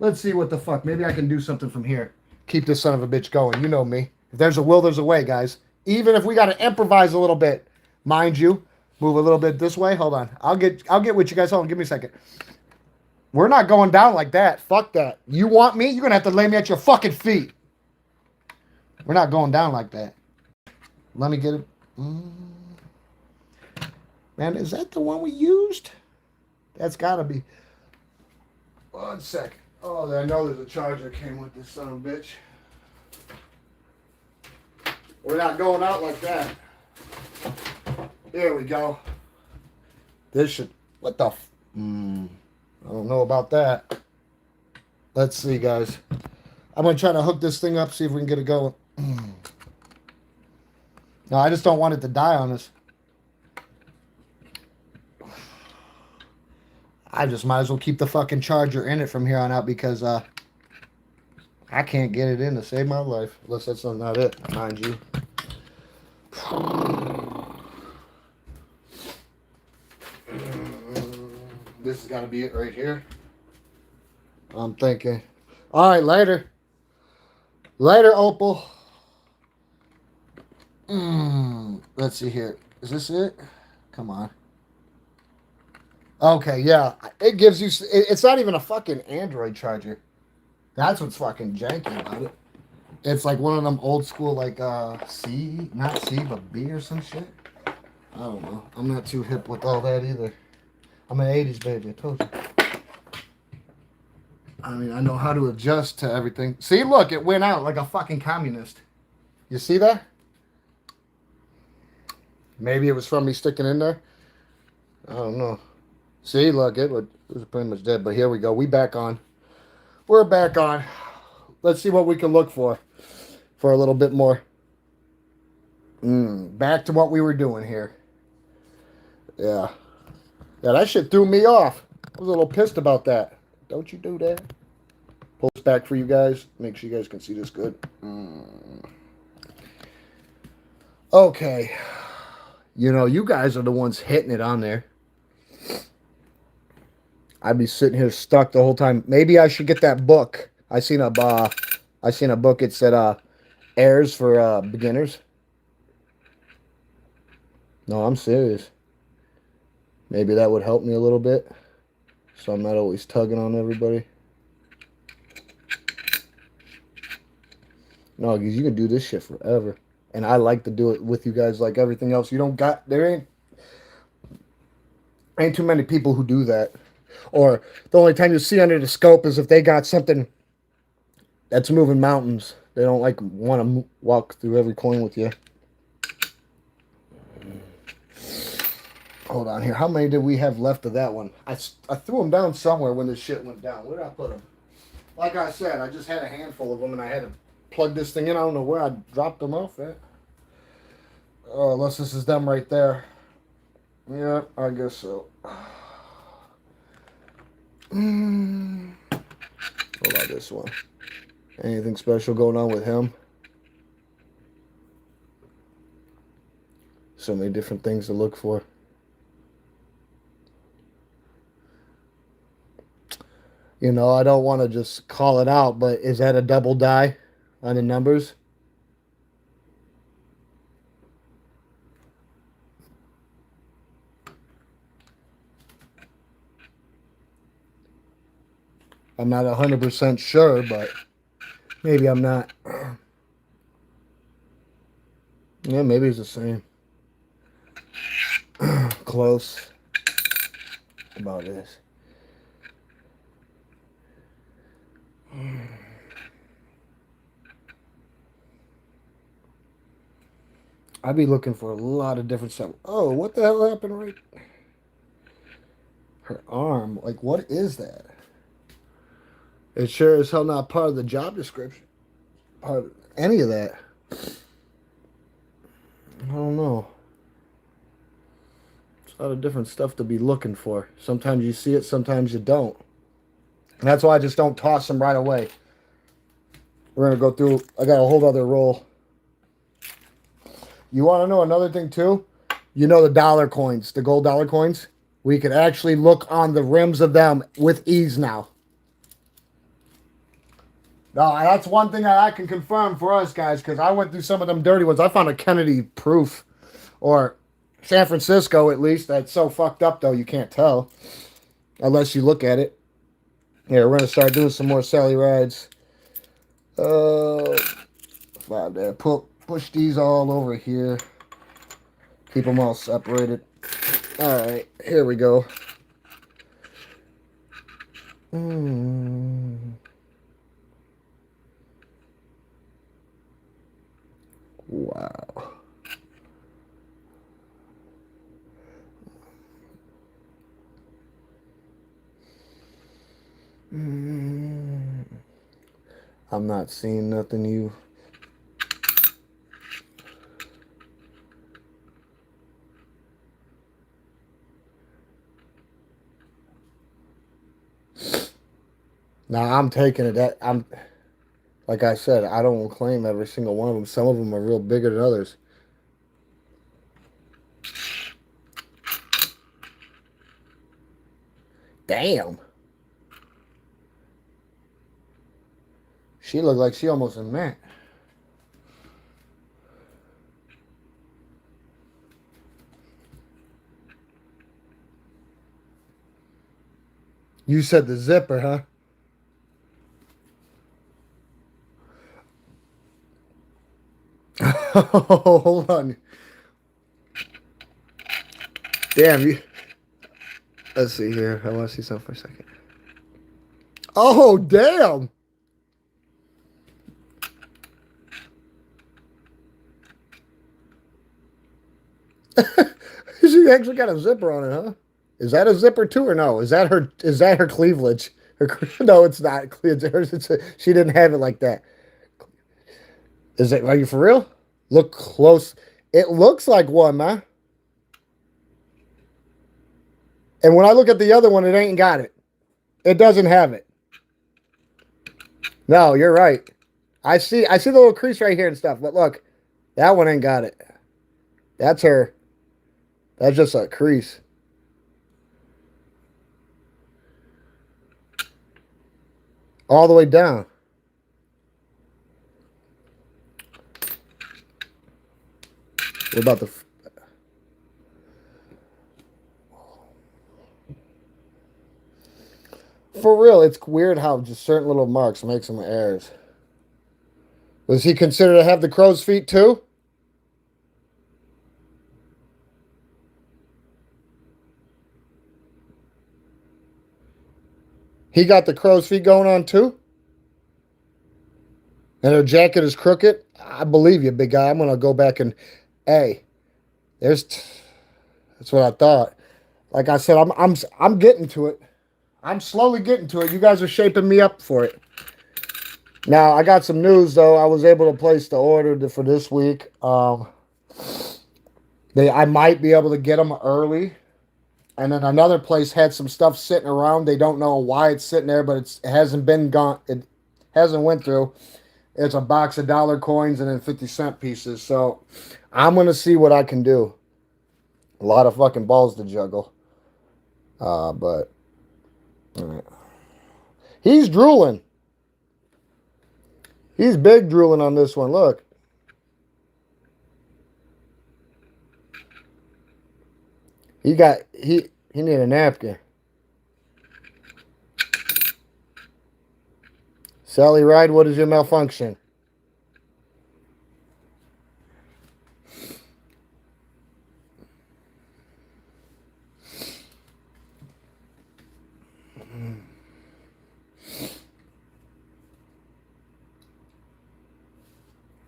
Let's see what the fuck. Maybe I can do something from here. Keep this son of a bitch going. You know me. If there's a will, there's a way, guys. Even if we got to improvise a little bit, mind you, move a little bit this way. Hold on. I'll get with you guys. Hold on. Give me a second. We're not going down like that. Fuck that. You want me? You're going to have to lay me at your fucking feet. We're not going down like that. Let me get it. Man, is that the one we used? That's got to be. 1 second. Oh, I know there's a charger came with this son of a bitch. We're not going out like that. There we go. This should... What the... I don't know about that. Let's see, guys. I'm going to try to hook this thing up, see if we can get it going. No, I just don't want it to die on us. I just might as well keep the fucking charger in it from here on out because I can't get it in to save my life. Unless that's not it, mind you. This has got to be it right here. I'm thinking. All right, later. Later, Opal. Let's see here. Is this it? Come on. Okay, yeah. It gives you... It's not even a fucking Android charger. That's what's fucking janky about it. It's like one of them old school, like, C, not C, but B or some shit. I don't know. I'm not too hip with all that either. I'm an 80s baby, I told you. I mean, I know how to adjust to everything. See, look, it went out like a fucking communist. You see that? Maybe it was from me sticking in there. I don't know. See, look, it was pretty much dead. But here we go. We back on. We're back on. Let's see what we can look for a little bit more. Back to what we were doing here. Yeah. Yeah, that shit threw me off. I was a little pissed about that. Don't you do that? Pull this back for you guys. Make sure you guys can see this good. Okay. You know, you guys are the ones hitting it on there. I'd be sitting here stuck the whole time. Maybe I should get that book. I seen a book. It said airs for beginners. No, I'm serious. Maybe that would help me a little bit, so I'm not always tugging on everybody. No, because you can do this shit forever, and I like to do it with you guys like everything else. There ain't too many people who do that. Or the only time you see under the scope is if they got something that's moving mountains. They don't like want to walk through every coin with you. Hold on here. How many did we have left of that one? I threw them down somewhere when this shit went down. Where did I put them? Like I said, I just had a handful of them and I had to plug this thing in. I don't know where I dropped them off at. Oh, unless this is them right there. Yeah, I guess so. What about this one? Anything special going on with him? So many different things to look for. You know, I don't want to just call it out, but is that a double die on the numbers? I'm not 100% sure, but maybe I'm not. Yeah, maybe it's the same. Close. About this. I'd be looking for a lot of different stuff. Oh, what the hell happened right? Her arm. Like, what is that? It's sure as hell not part of the job description. Part of any of that. I don't know. It's a lot of different stuff to be looking for. Sometimes you see it, sometimes you don't. And that's why I just don't toss them right away. We're gonna go through. I got a whole other roll. You want to know another thing too? You know the dollar coins, the gold dollar coins. We can actually look on the rims of them with ease now. No, that's one thing that I can confirm for us guys because I went through some of them dirty ones. I found a Kennedy proof, or San Francisco at least. That's so fucked up though you can't tell unless you look at it. Here we're gonna start doing some more Sally rides. Uh, Wow, there. Push these all over here. Keep them all separated. All right, here we go. Mm. Wow. Mm. I'm not seeing nothing you. Now I'm taking it that I'm like I said, I don't claim every single one of them. Some of them are real bigger than others. Damn. She looked like she almost in Matt. You said the zipper, huh? Hold on. Damn you. Let's see here. I want to see something for a second. Oh damn. She actually got a zipper on it, huh? Is that a zipper too, or no? Is that her? Is that her cleavage? Her, no, it's not cleavage. She didn't have it like that. Is it? Are you for real? Look close. It looks like one, man. And when I look at the other one, it ain't got it. It doesn't have it. No, you're right. I see the little crease right here and stuff. But look, that one ain't got it. That's her. That's just a crease. All the way down. What about the? For real, it's weird how just certain little marks make some errors. Was he considered to have the crow's feet too? He got the crow's feet going on too? And her jacket is crooked? I believe you, big guy. I'm gonna go back and hey, there's that's what I thought. Like I said, I'm getting to it. I'm slowly getting to it. You guys are shaping me up for it. Now I got some news though. I was able to place the order for this week. I might be able to get them early. And then another place had some stuff sitting around. They don't know why it's sitting there, but it hasn't been gone. It hasn't went through. It's a box of dollar coins and then 50-cent pieces. So I'm gonna see what I can do. A lot of fucking balls to juggle. But all right. He's drooling. He's big drooling on this one. Look. He need a napkin. Sally Ride, what is your malfunction?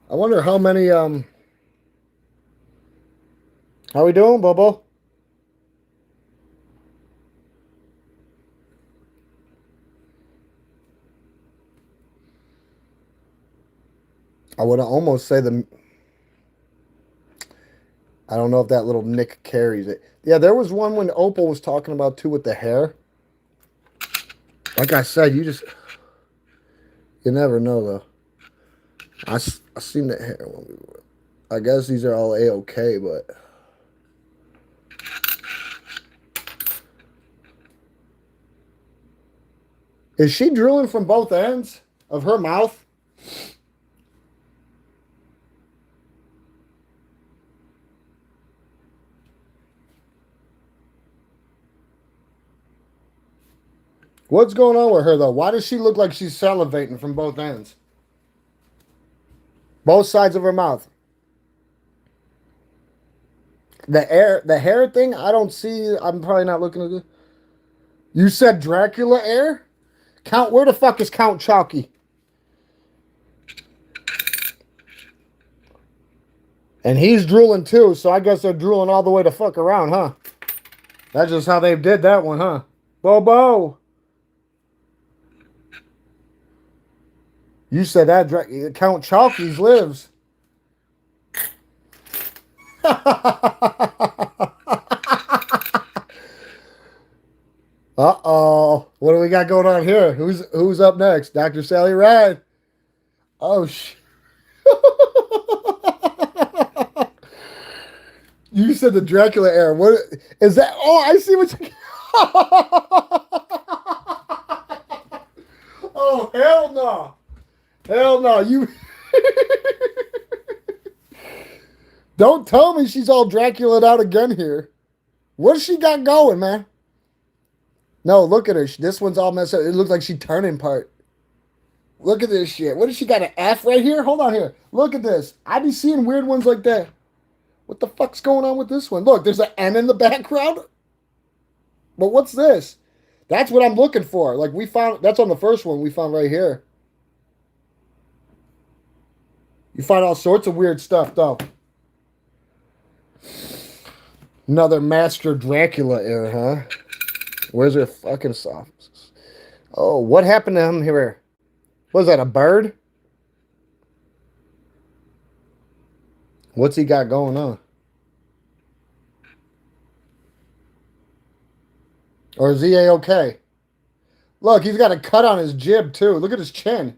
I wonder how many how we doing, Bobo? I would almost say I don't know if that little Nick carries it. Yeah, there was one when Opal was talking about too with the hair. Like I said, you never know though. I seen the hair. I guess these are all A-okay, but is she drilling from both ends of her mouth? What's going on with her though? Why does she look like she's salivating from both ends? Both sides of her mouth. The hair thing, I don't see. I'm probably not looking at it. You said Dracula air? Count, where the fuck is Count Chalky? And he's drooling too, so I guess they're drooling all the way to fuck around, huh? That's just how they did that one, huh? Bobo! You said that Count Chalky's lives. Uh-oh. What do we got going on here? Who's up next? Dr. Sally Ride. Oh, You said the Dracula era. What is that? Oh, I see what you. Oh, hell no. Hell no. You. Don't tell me she's all Dracula out again here. What's she got going, man? No, look at her. This one's all messed up. It looks like she turning part. Look at this shit. What does she got, an F right here? Hold on here. Look at this. I be seeing weird ones like that. What the fuck's going on with this one? Look, there's an N in the background. But what's this? That's what I'm looking for. Like we found, that's on the first one we found right here. You find all sorts of weird stuff, though. Another Master Dracula era, huh? Where's her fucking socks? Oh, what happened to him here? Was that a bird? What's he got going on? Or is he A-okay? Look, he's got a cut on his jib, too. Look at his chin.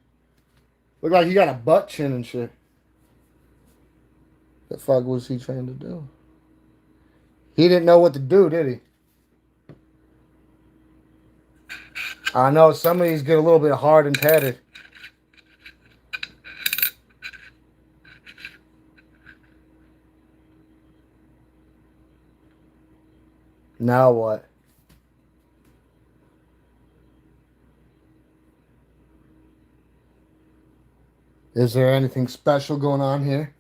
Look like he got a butt chin and shit. The fuck was he trying to do? He didn't know what to do, did he? I know some of these get a little bit hard and tatted. Now what? Is there anything special going on here?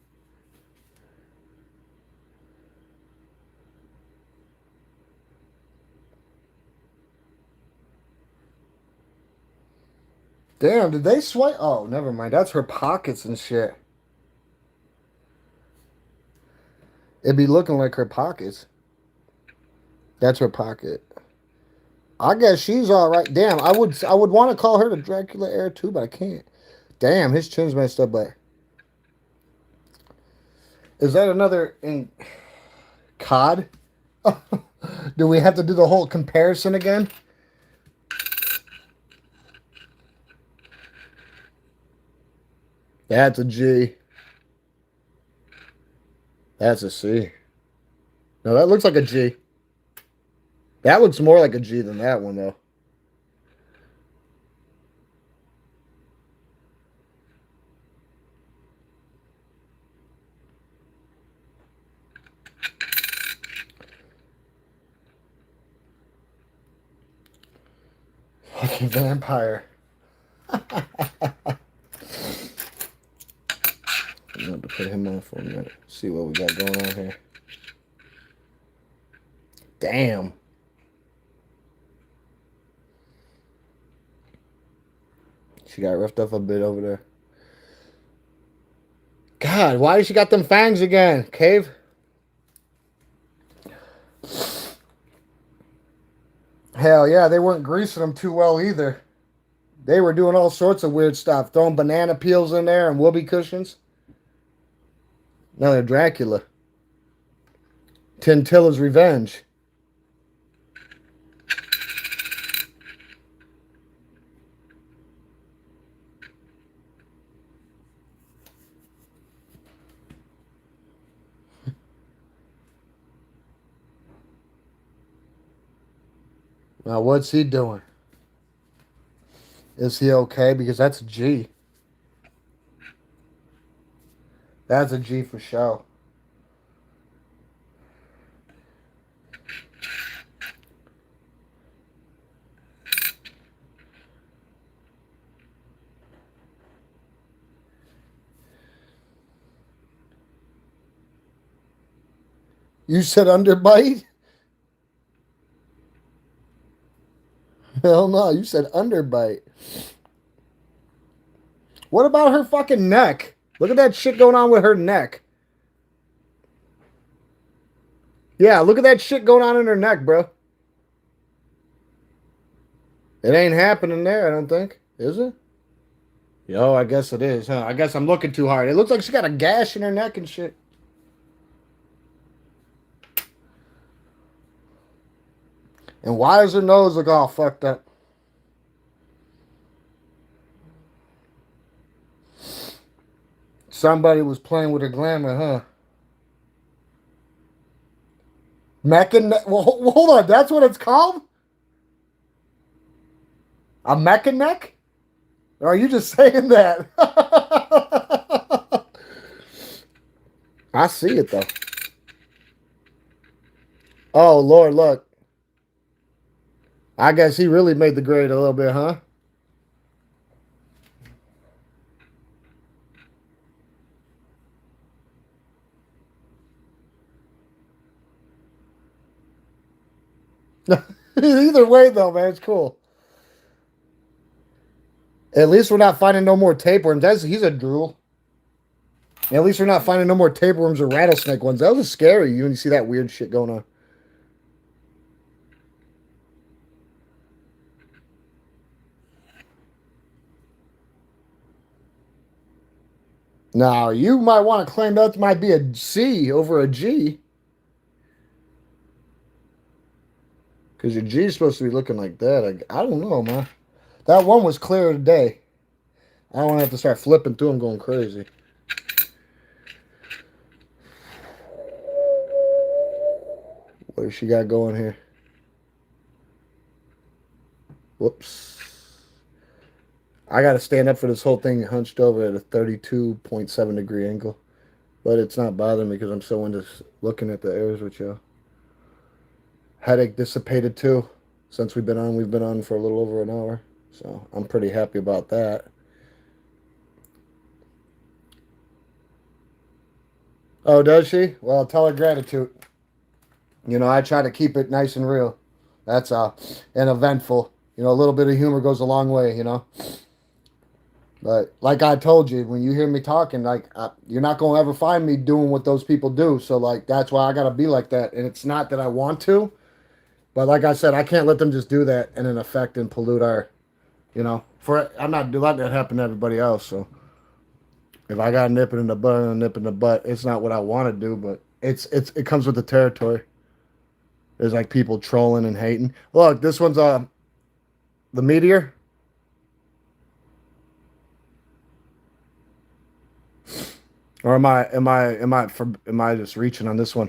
Damn, did they swipe? Oh, never mind. That's her pockets and shit. It'd be looking like her pockets. That's her pocket. I guess she's all right. Damn, I would want to call her the Dracula heir too, but I can't. Damn, his chin's messed up. But is that another in COD? Do we have to do the whole comparison again? That's a G. That's a C. No, that looks like a G. That looks more like a G than that one, though. Like a vampire. I'm going to put him on for a minute. See what we got going on here. Damn. She got roughed up a bit over there. God, why she got them fangs again? Cave? Hell yeah, they weren't greasing them too well either. They were doing all sorts of weird stuff. Throwing banana peels in there and whoopee cushions. Now they're Dracula. Tintilla's Revenge. Now what's he doing? Is he okay? Because that's a G. That's a G for sure. You said underbite? Hell no, you said underbite. What about her fucking neck? Look at that shit going on with her neck. Yeah, look at that shit going on in her neck, bro. It ain't happening there, I don't think. Is it? Yo, I guess it is, huh? I guess I'm looking too hard. It looks like she got a gash in her neck and shit. And why does her nose look all fucked up? Somebody was playing with her glamour, huh? Mechan... Well, hold on. That's what it's called? A mecha neck? Or are you just saying that? I see it, though. Oh, Lord, look. I guess he really made the grade a little bit, huh? Either way, though, man, it's cool. At least we're not finding no more tapeworms. He's a drool. At least we're not finding no more tapeworms or rattlesnake ones. That was scary. You see that weird shit going on. Now, you might want to claim that might be a C over a G. Because your G is supposed to be looking like that. I don't know, man. That one was clear today. I don't want to have to start flipping through them going crazy. What does she got going here? Whoops. I got to stand up for this whole thing hunched over at a 32.7 degree angle. But it's not bothering me because I'm so into looking at the airs with you. Headache dissipated too. Since we've been on for a little over an hour. So I'm pretty happy about that. Oh, does she? Well, tell her gratitude. You know, I try to keep it nice and real. That's and eventful. You know, a little bit of humor goes a long way, you know. But like I told you, when you hear me talking, like you're not gonna ever find me doing what those people do. So like that's why I gotta be like that. And it's not that I want to, but like I said, I can't let them just do that and then affect and pollute our, you know. I'm not letting that happen to everybody else. So if I got nip it in the butt and nip in the butt, it's not what I want to do, but it comes with the territory. There's like people trolling and hating. Look, this one's the meteor. Or am I just reaching on this one?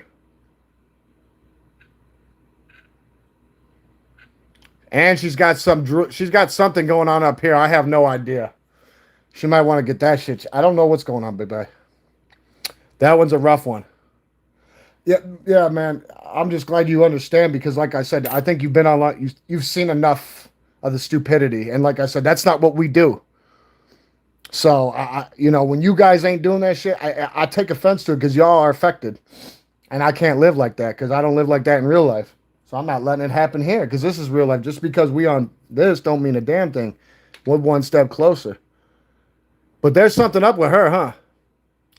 And she's got something going on up here. I have no idea. She might want to get that shit. I don't know what's going on, baby. That one's a rough one. Yeah, man. I'm just glad you understand because, like I said, I think you've been on. You've seen enough of the stupidity. And like I said, that's not what we do. So when you guys ain't doing that shit, I take offense to it because y'all are affected, and I can't live like that because I don't live like that in real life. So I'm not letting it happen here because this is real life. Just because we on this don't mean a damn thing. We're one step closer. But there's something up with her, huh?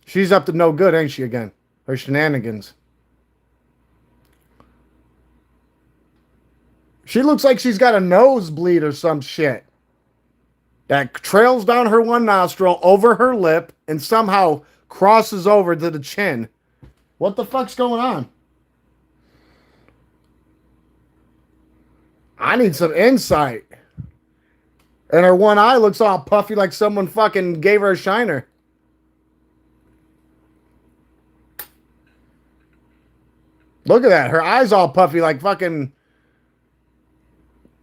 She's up to no good, ain't she, again? Her shenanigans. She looks like she's got a nosebleed or some shit that trails down her one nostril over her lip and somehow crosses over to the chin. What the fuck's going on? I need some insight. And her one eye looks all puffy like someone fucking gave her a shiner. Look at that. Her eyes all puffy like fucking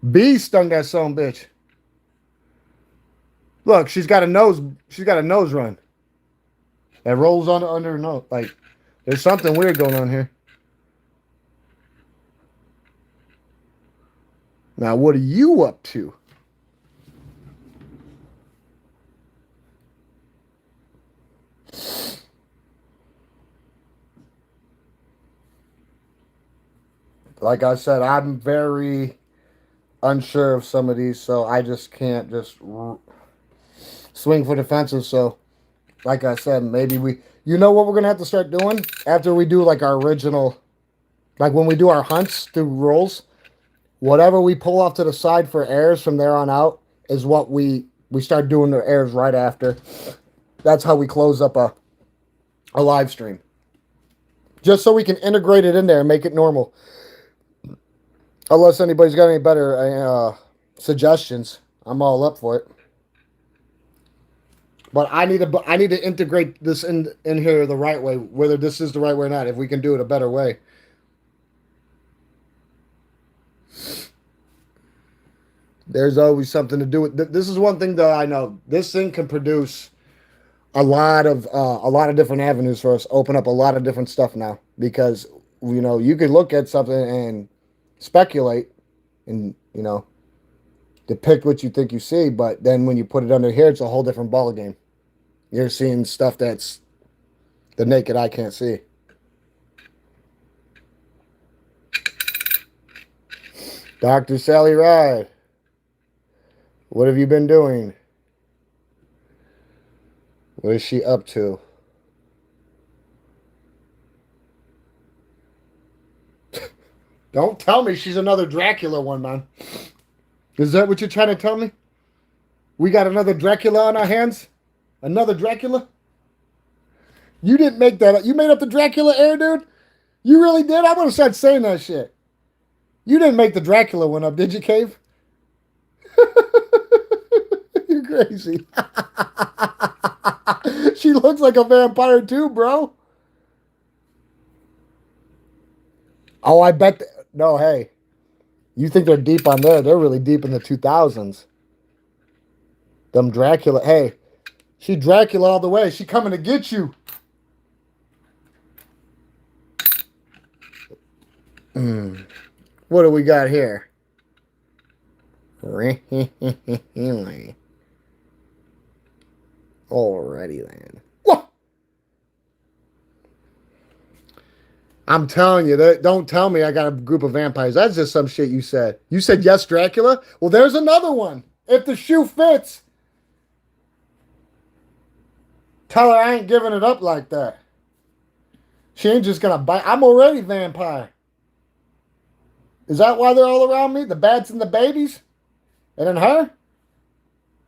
bee stung that son bitch. Look, she's got a nose run. That rolls on under her nose. Like, there's something weird going on here. Now, what are you up to? Like I said, I'm very unsure of some of these, so I just can't just swing for the fences. So, like I said, maybe you know what we're gonna have to start doing after we do like our original, like when we do our hunts through rolls. Whatever we pull off to the side for airs from there on out is what we start doing the airs right after. That's how we close up a live stream. Just so we can integrate it in there and make it normal. Unless anybody's got any better suggestions, I'm all up for it. But I need to integrate this in here the right way, whether this is the right way or not. If we can do it a better way. There's always something to do with. This is one thing that I know. This thing can produce a lot of different avenues for us. Open up a lot of different stuff now because you could look at something and speculate and depict what you think you see, but then when you put it under here, it's a whole different ball game. You're seeing stuff that's the naked eye can't see. Dr. Sally Ride, what have you been doing? What is she up to? Don't tell me she's another Dracula one, man. Is that what you're trying to tell me? We got another Dracula on our hands? Another Dracula? You didn't make that up. You made up the Dracula air, dude? You really did? I would have started saying that shit. You didn't make the Dracula one up, did you, Cave? You're crazy. She looks like a vampire too, bro. Oh, I bet. No, hey. You think they're deep on there. They're really deep in the 2000s. Them Dracula. Hey, she Dracula all the way. She coming to get you. What do we got here? Alrighty then. What? I'm telling you, don't tell me I got a group of vampires. That's just some shit you said. You said yes, Dracula? Well, there's another one. If the shoe fits. Tell her I ain't giving it up like that. She ain't just gonna bite. I'm already vampire. Is that why they're all around me? The bats and the babies? And then her?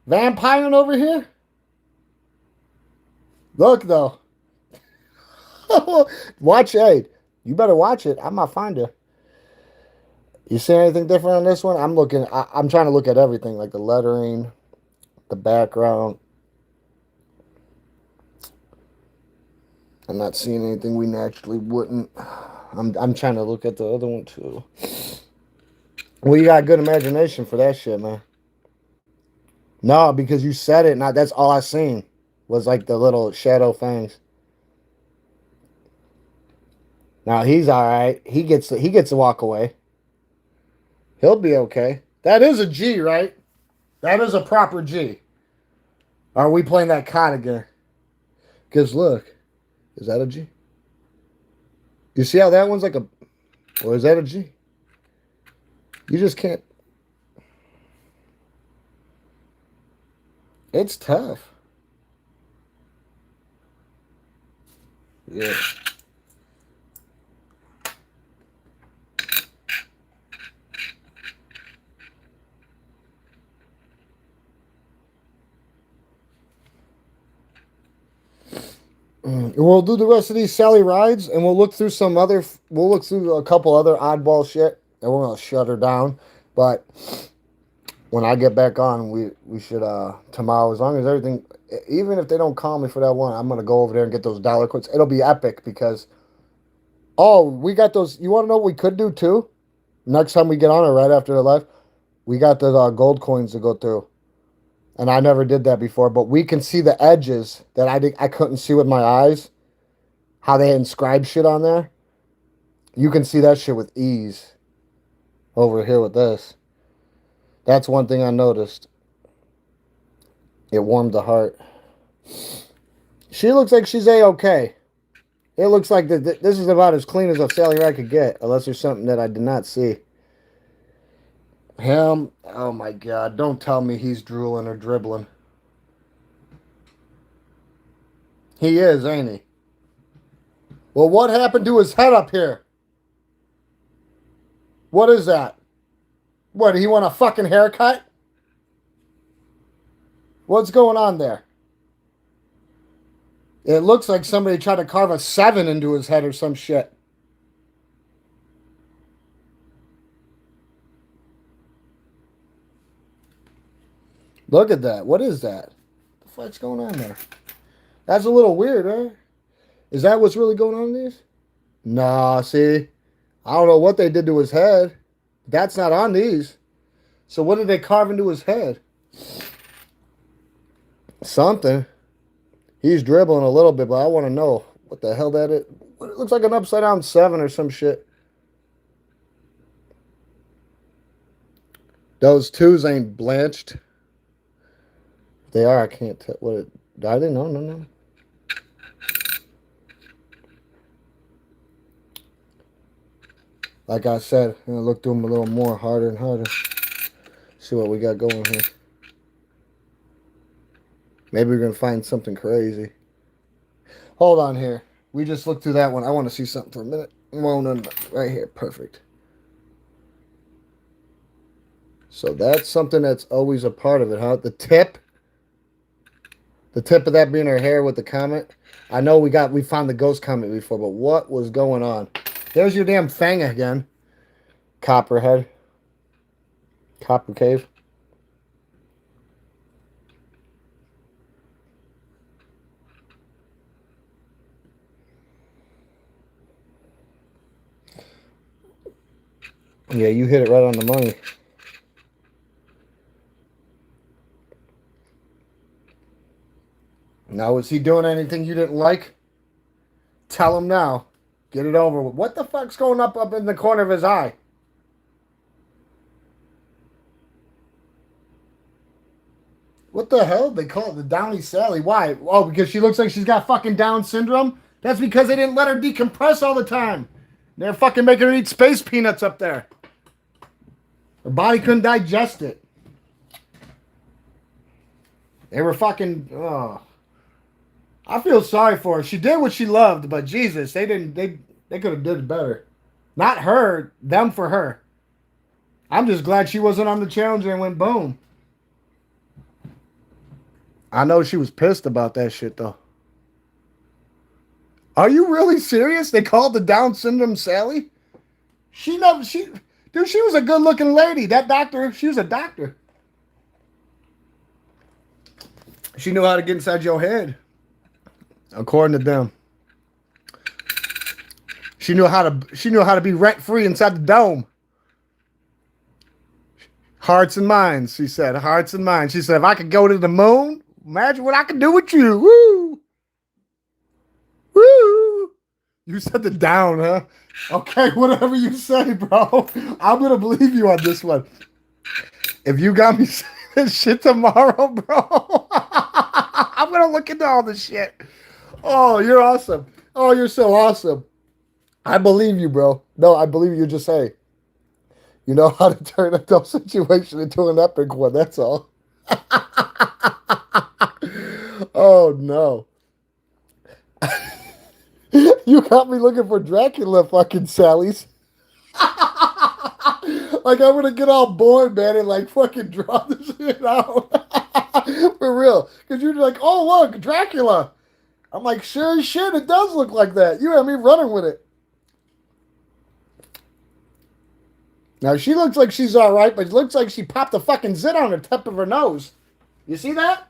Vampiring over here? Look, though. Watch it. You better watch it. I might find her. You see anything different on this one? I'm trying to look at everything, like the lettering, the background. I'm not seeing anything we naturally wouldn't. I'm trying to look at the other one too. Well, you got good imagination for that shit, man. No, because you said it, and that's all I seen was like the little shadow fangs. Now he's all right. He gets to walk away. He'll be okay. That is a G, right? That is a proper G. Are we playing that card again? Because look, is that a G? You see how that one's like a, or is that a G? You just can't. It's tough. Yeah. We'll do the rest of these Sally rides, and we'll look through some other. We'll look through a couple other oddball shit, and we're gonna shut her down. But when I get back on, we should tomorrow, as long as everything, even if they don't call me for that one, I'm gonna go over there and get those dollar quotes. It'll be epic because we got those. You want to know what we could do too? Next time we get on it, right after the live, we got the gold coins to go through. And I never did that before, but we can see the edges that I couldn't see with my eyes. How they inscribe shit on there. You can see that shit with ease over here with this. That's one thing I noticed. It warmed the heart. She looks like she's A-okay. It looks like this is about as clean as a Sally ride could get, unless there's something that I did not see. Him, oh my God, don't tell me he's drooling or dribbling. He is, ain't he? Well, what happened to his head up here? What is that? What, did he want a fucking haircut? What's going on there? It looks like somebody tried to carve a 7 into his head or some shit. Look at that. What is that? What the fuck's going on there? That's a little weird, right? Is that what's really going on in these? Nah, see? I don't know what they did to his head. That's not on these. So what did they carve into his head? Something. He's dribbling a little bit, but I want to know what the hell that is. It looks like an upside down 7 or some shit. Those 2s ain't blanched. They are. I can't tell. What? Are they? No, no, no. Like I said, I'm gonna look through them a little more, harder and harder. See what we got going here. Maybe we're gonna find something crazy. Hold on here. We just looked through that one. I want to see something for a minute. Well, no, right here. Perfect. So that's something that's always a part of it, huh? The tip. The tip of that being her hair with the comet. I know we found the ghost comet before, but what was going on? There's your damn fang again. Copperhead. Copper cave. Yeah, you hit it right on the money. Now, is he doing anything you didn't like? Tell him now. Get it over with. What the fuck's going up in the corner of his eye? What the hell? They call it the Downy Sally. Why? Oh, because she looks like she's got fucking Down syndrome? That's because they didn't let her decompress all the time. They're fucking making her eat space peanuts up there. Her body couldn't digest it. They were fucking. Oh. I feel sorry for her. She did what she loved, but Jesus, they didn't. They could have did better. Not her, them for her. I'm just glad she wasn't on the Challenger and went boom. I know she was pissed about that shit though. Are you really serious? They called the Down syndrome Sally? Dude, she was a good looking lady. That doctor, she was a doctor. She knew how to get inside your head. According to them. She knew how to be rent free inside the dome. Hearts and minds, she said. Hearts and minds. She said, if I could go to the moon, imagine what I could do with you. Woo! Woo! You said the down, huh? Okay, whatever you say, bro. I'm gonna believe you on this one. If you got me saying this shit tomorrow, bro, I'm gonna look into all this shit. Oh, you're awesome. Oh, you're so awesome. I believe you, bro. No, I believe you. Just say you know how to turn a tough situation into an epic one. That's all. Oh no. You got me looking for Dracula fucking Sally's. Like I'm gonna get all bored, man, and like fucking draw this shit out. For real. Cause you're like, oh look, Dracula. I'm like, sure as shit, it does look like that. You have me running with it. Now she looks like she's alright, but it looks like she popped a fucking zit on the tip of her nose. You see that?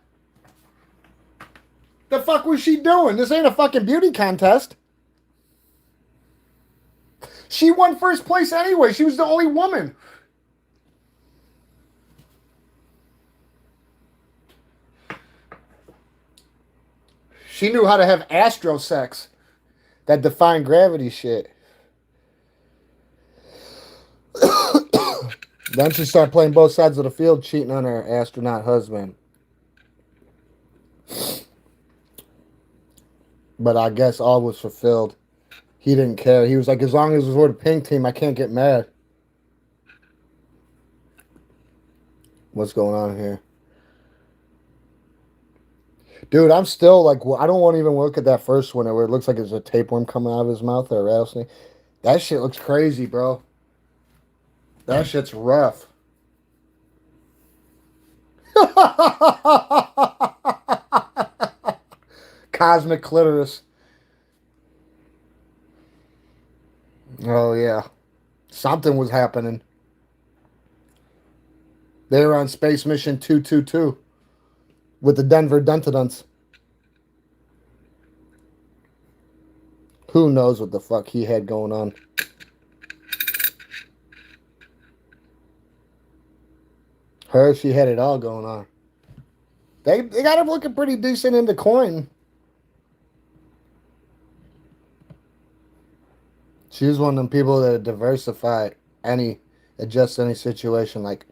The fuck was she doing? This ain't a fucking beauty contest. She won first place anyway. She was the only woman. She knew how to have astro sex. That defying gravity shit. Then she started playing both sides of the field, cheating on her astronaut husband. But I guess all was fulfilled. He didn't care. He was like, as long as it was for the pink team, I can't get mad. What's going on here? Dude, I'm still like, I don't want to even look at that first one where it looks like there's a tapeworm coming out of his mouth or a rattlesnake. That shit looks crazy, bro. That shit's rough. Cosmic clitoris. Oh, yeah. Something was happening. They were on Space Mission 222 with the Denver Duntadunts. Who knows what the fuck he had going on. Her, she had it all going on. They got him looking pretty decent in the coin. She was one of them people that diversify adjust any situation. Like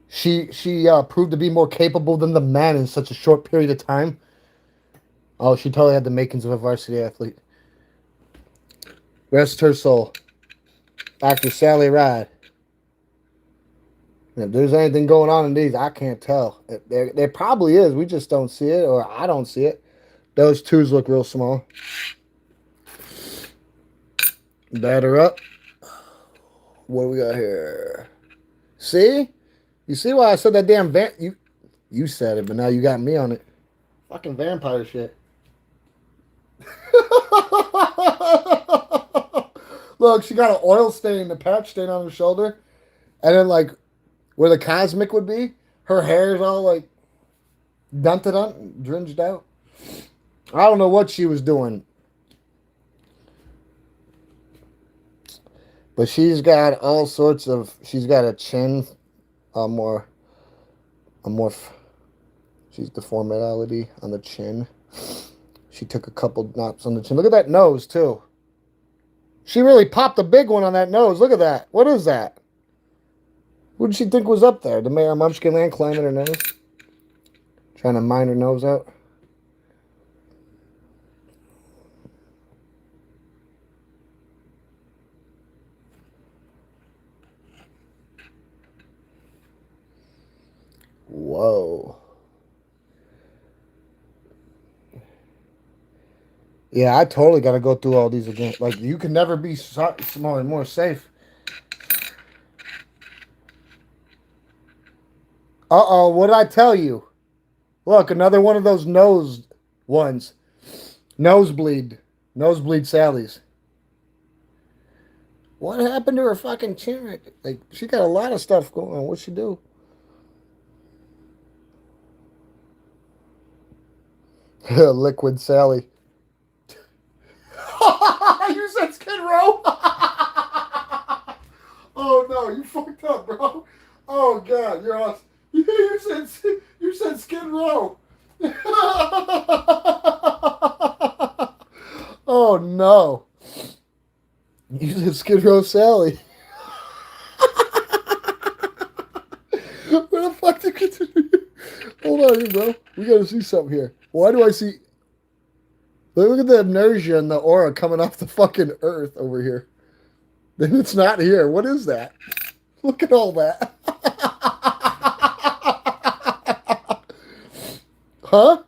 she proved to be more capable than the men in such a short period of time. Oh, she totally had the makings of a varsity athlete. Rest her soul. Dr. Sally Ride. If there's anything going on in these, I can't tell. There probably is. We just don't see it, or I don't see it. Those twos look real small. Batter up. What do we got here? See? You see why I said that damn you said it, but now you got me on it. Fucking vampire shit. Look, she got an oil stain, a patch stain on her shoulder. And then like where the cosmic would be, her hair is all like dunted, drenched out. I don't know what she was doing. But she's got all sorts of. She's got a chin, a more. She's deformality on the chin. She took a couple knots on the chin. Look at that nose too. She really popped a big one on that nose. Look at that. What is that? What did she think was up there? The Mayor Munchkin Land climbing her nose, trying to mine her nose out. Whoa. Yeah, I totally got to go through all these again. Like, you can never be smaller and more safe. Uh-oh, what did I tell you? Look, another one of those nose ones. Nosebleed. Nosebleed Sally's. What happened to her fucking chin? Like, she got a lot of stuff going on. What'd she do? Liquid Sally. You said Skid Row? Oh no, you fucked up, bro. Oh god, you're awesome. You said Skid Row. Oh no. You said Skid Row Sally. hold on here, bro. We gotta see something here. Why do I see? Look at the inertia and the aura coming off the fucking earth over here. Then it's not here. What is that? Look at all that. Huh?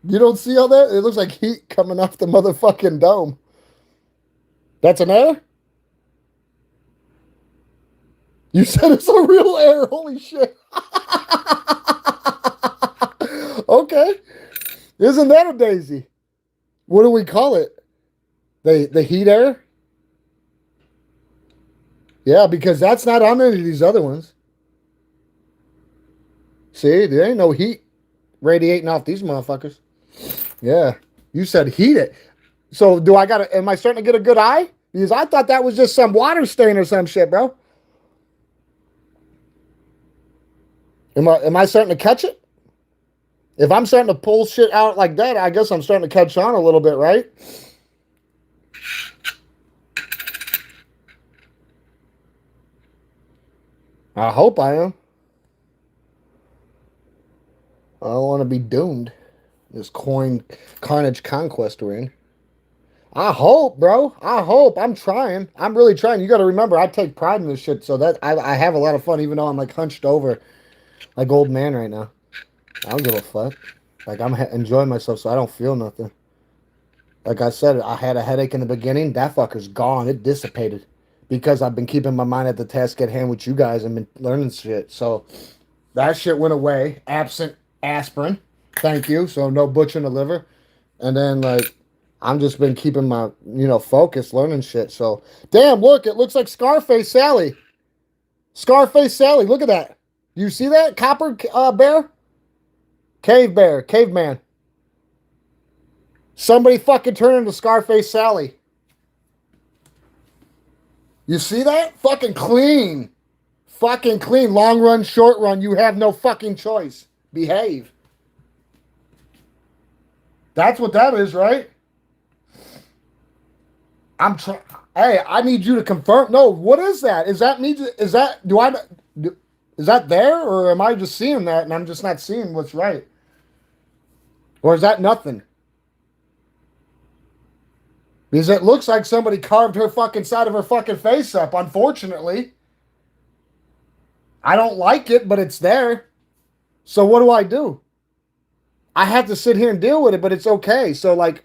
You don't see all that? It looks like heat coming off the motherfucking dome. That's an air? You said it's a real air. Holy shit. Okay. Isn't that a daisy? What do we call it? The heat air? Yeah, because that's not on any of these other ones. See, there ain't no heat radiating off these motherfuckers. Yeah. You said heat it. So am I starting to get a good eye? Because I thought that was just some water stain or some shit, bro. Am I starting to catch it? If I'm starting to pull shit out like that, I guess I'm starting to catch on a little bit, right? I hope I am. I don't want to be doomed. This Carnage Conquest we're in. I hope, bro. I hope. I'm trying. I'm really trying. You got to remember, I take pride in this shit, so that I have a lot of fun, even though I'm like hunched over like old man right now. I don't give a fuck. Like I'm enjoying myself, so I don't feel nothing. Like I said, I had a headache in the beginning. That fucker's gone. It dissipated because I've been keeping my mind at the task at hand with you guys and been learning shit. So that shit went away. Absent aspirin. Thank you. So no butchering the liver. And then like I'm just been keeping my focus, learning shit. So damn, look, it looks like Scarface Sally. Scarface Sally. Look at that. You see that copper bear? Cave bear, caveman. Somebody fucking turn into Scarface Sally. You see that? Fucking clean. Fucking clean. Long run, short run. You have no fucking choice. Behave. That's what that is, right? I'm trying. Hey, I need you to confirm. No, what is that? Is that me? Is that is that there, or am I just seeing that and I'm just not seeing what's right? Or is that nothing? Because it looks like somebody carved her fucking side of her fucking face up, unfortunately. I don't like it, but it's there. So what do I do? I have to sit here and deal with it, but it's okay. So like,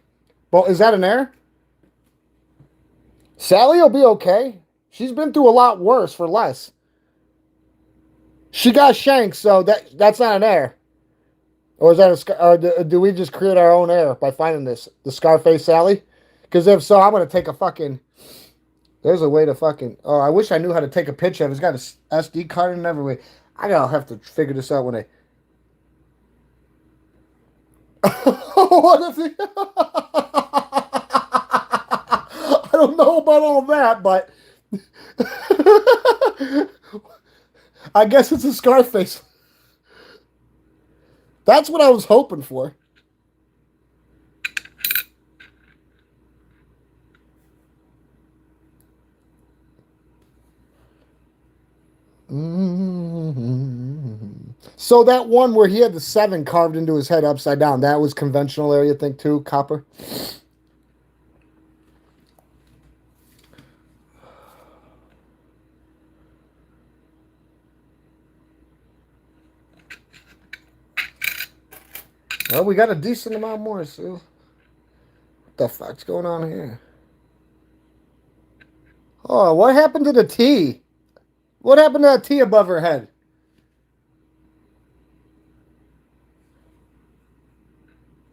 well, is that an error? Sally will be okay. She's been through a lot worse for less. She got shanked, so that's not an error. Or is that or do we just create our own error by finding this? The Scarface Sally? Because if so, I'm going to take a fucking... There's a way to fucking... Oh, I wish I knew how to take a picture of it. It's got a SD card in every way. I gotta have to figure this out when I... What if I don't know about all that, but... I guess it's a Scarface. That's what I was hoping for. So that one where he had the 7 carved into his head upside down, that was conventional area, I think, too, copper? Well, we got a decent amount more, so... What the fuck's going on here? Oh, what happened to the T? What happened to that T above her head?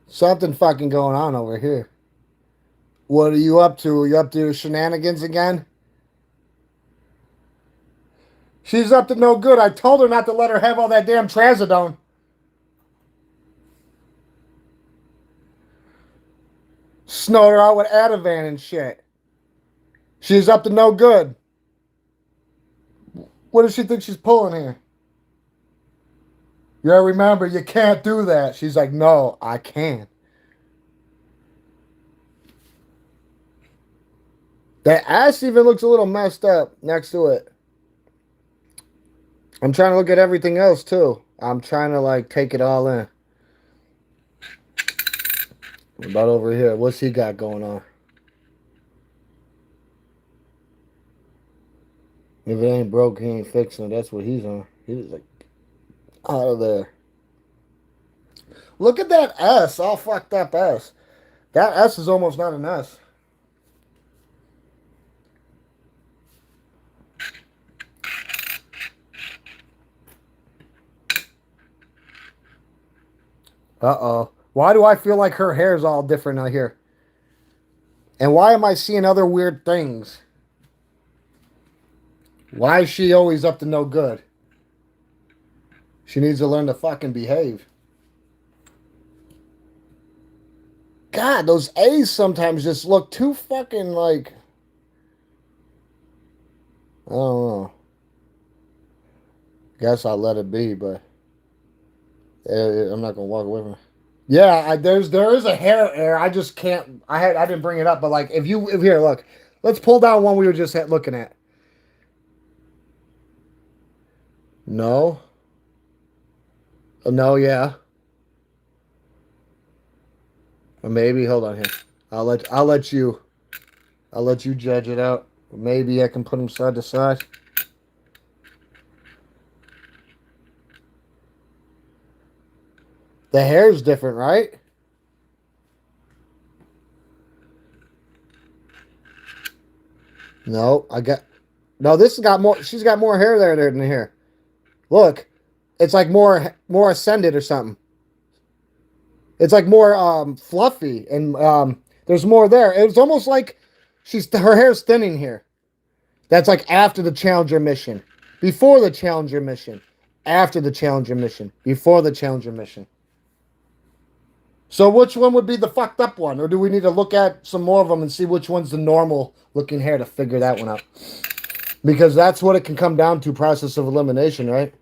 Something fucking going on over here. What are you up to? Are you up to shenanigans again? She's up to no good. I told her not to let her have all that damn trazodone. Snowed her out with Ativan and shit. She's up to no good. What does she think she's pulling here? Yeah, remember, you can't do that. She's like, no, I can. That ass even looks a little messed up next to it. I'm trying to look at everything else too. I'm trying to like take it all in. What about over here? What's he got going on? If it ain't broke, he ain't fixing it. That's what he's on. He's like out of there. Look at that S. All fucked up S. That S is almost not an S. Uh-oh. Why do I feel like her hair is all different out here? And why am I seeing other weird things? Why is she always up to no good? She needs to learn to fucking behave. God, those A's sometimes just look too fucking like... I don't know. Guess I'll let it be, but... I'm not gonna walk away from it. Yeah, there is a hair error. I just can't. I didn't bring it up, but like if here look, let's pull down one we were just looking at. No, no, yeah, or maybe hold on here. I'll let you judge it out. Maybe I can put them side to side. The hair's different, right? No, I got. No, this has got more. She's got more hair there than here. Look, it's like more ascended or something. It's like more fluffy and there's more there. It's almost like her hair's thinning here. That's like after the Challenger mission, before the Challenger mission, after the Challenger mission, before the Challenger mission. So which one would be the fucked up one, or do we need to look at some more of them and see which one's the normal looking hair to figure that one out? Because that's what it can come down to, process of elimination, right?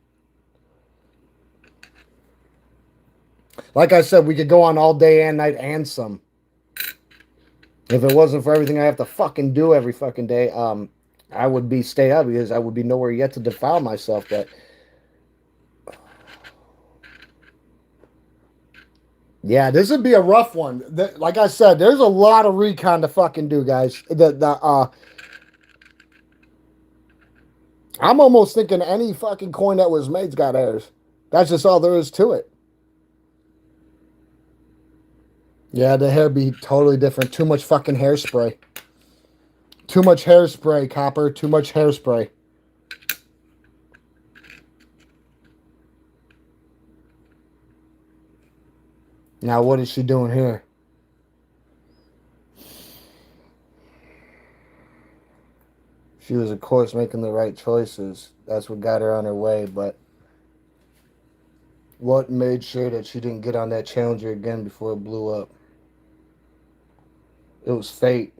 Like I said, we could go on all day and night and some. If it wasn't for everything I have to fucking do every fucking day, I would be stay up because I would be nowhere yet to defile myself. But yeah, this would be a rough one. Like I said, there's a lot of recon to fucking do, guys. I'm almost thinking any fucking coin that was made's got errors. That's just all there is to it. Yeah, the hair be totally different. Too much fucking hairspray. Too much hairspray, Copper. Too much hairspray. Now, what is she doing here? She was, of course, making the right choices. That's what got her on her way, but what made sure that she didn't get on that Challenger again before it blew up? It was fate.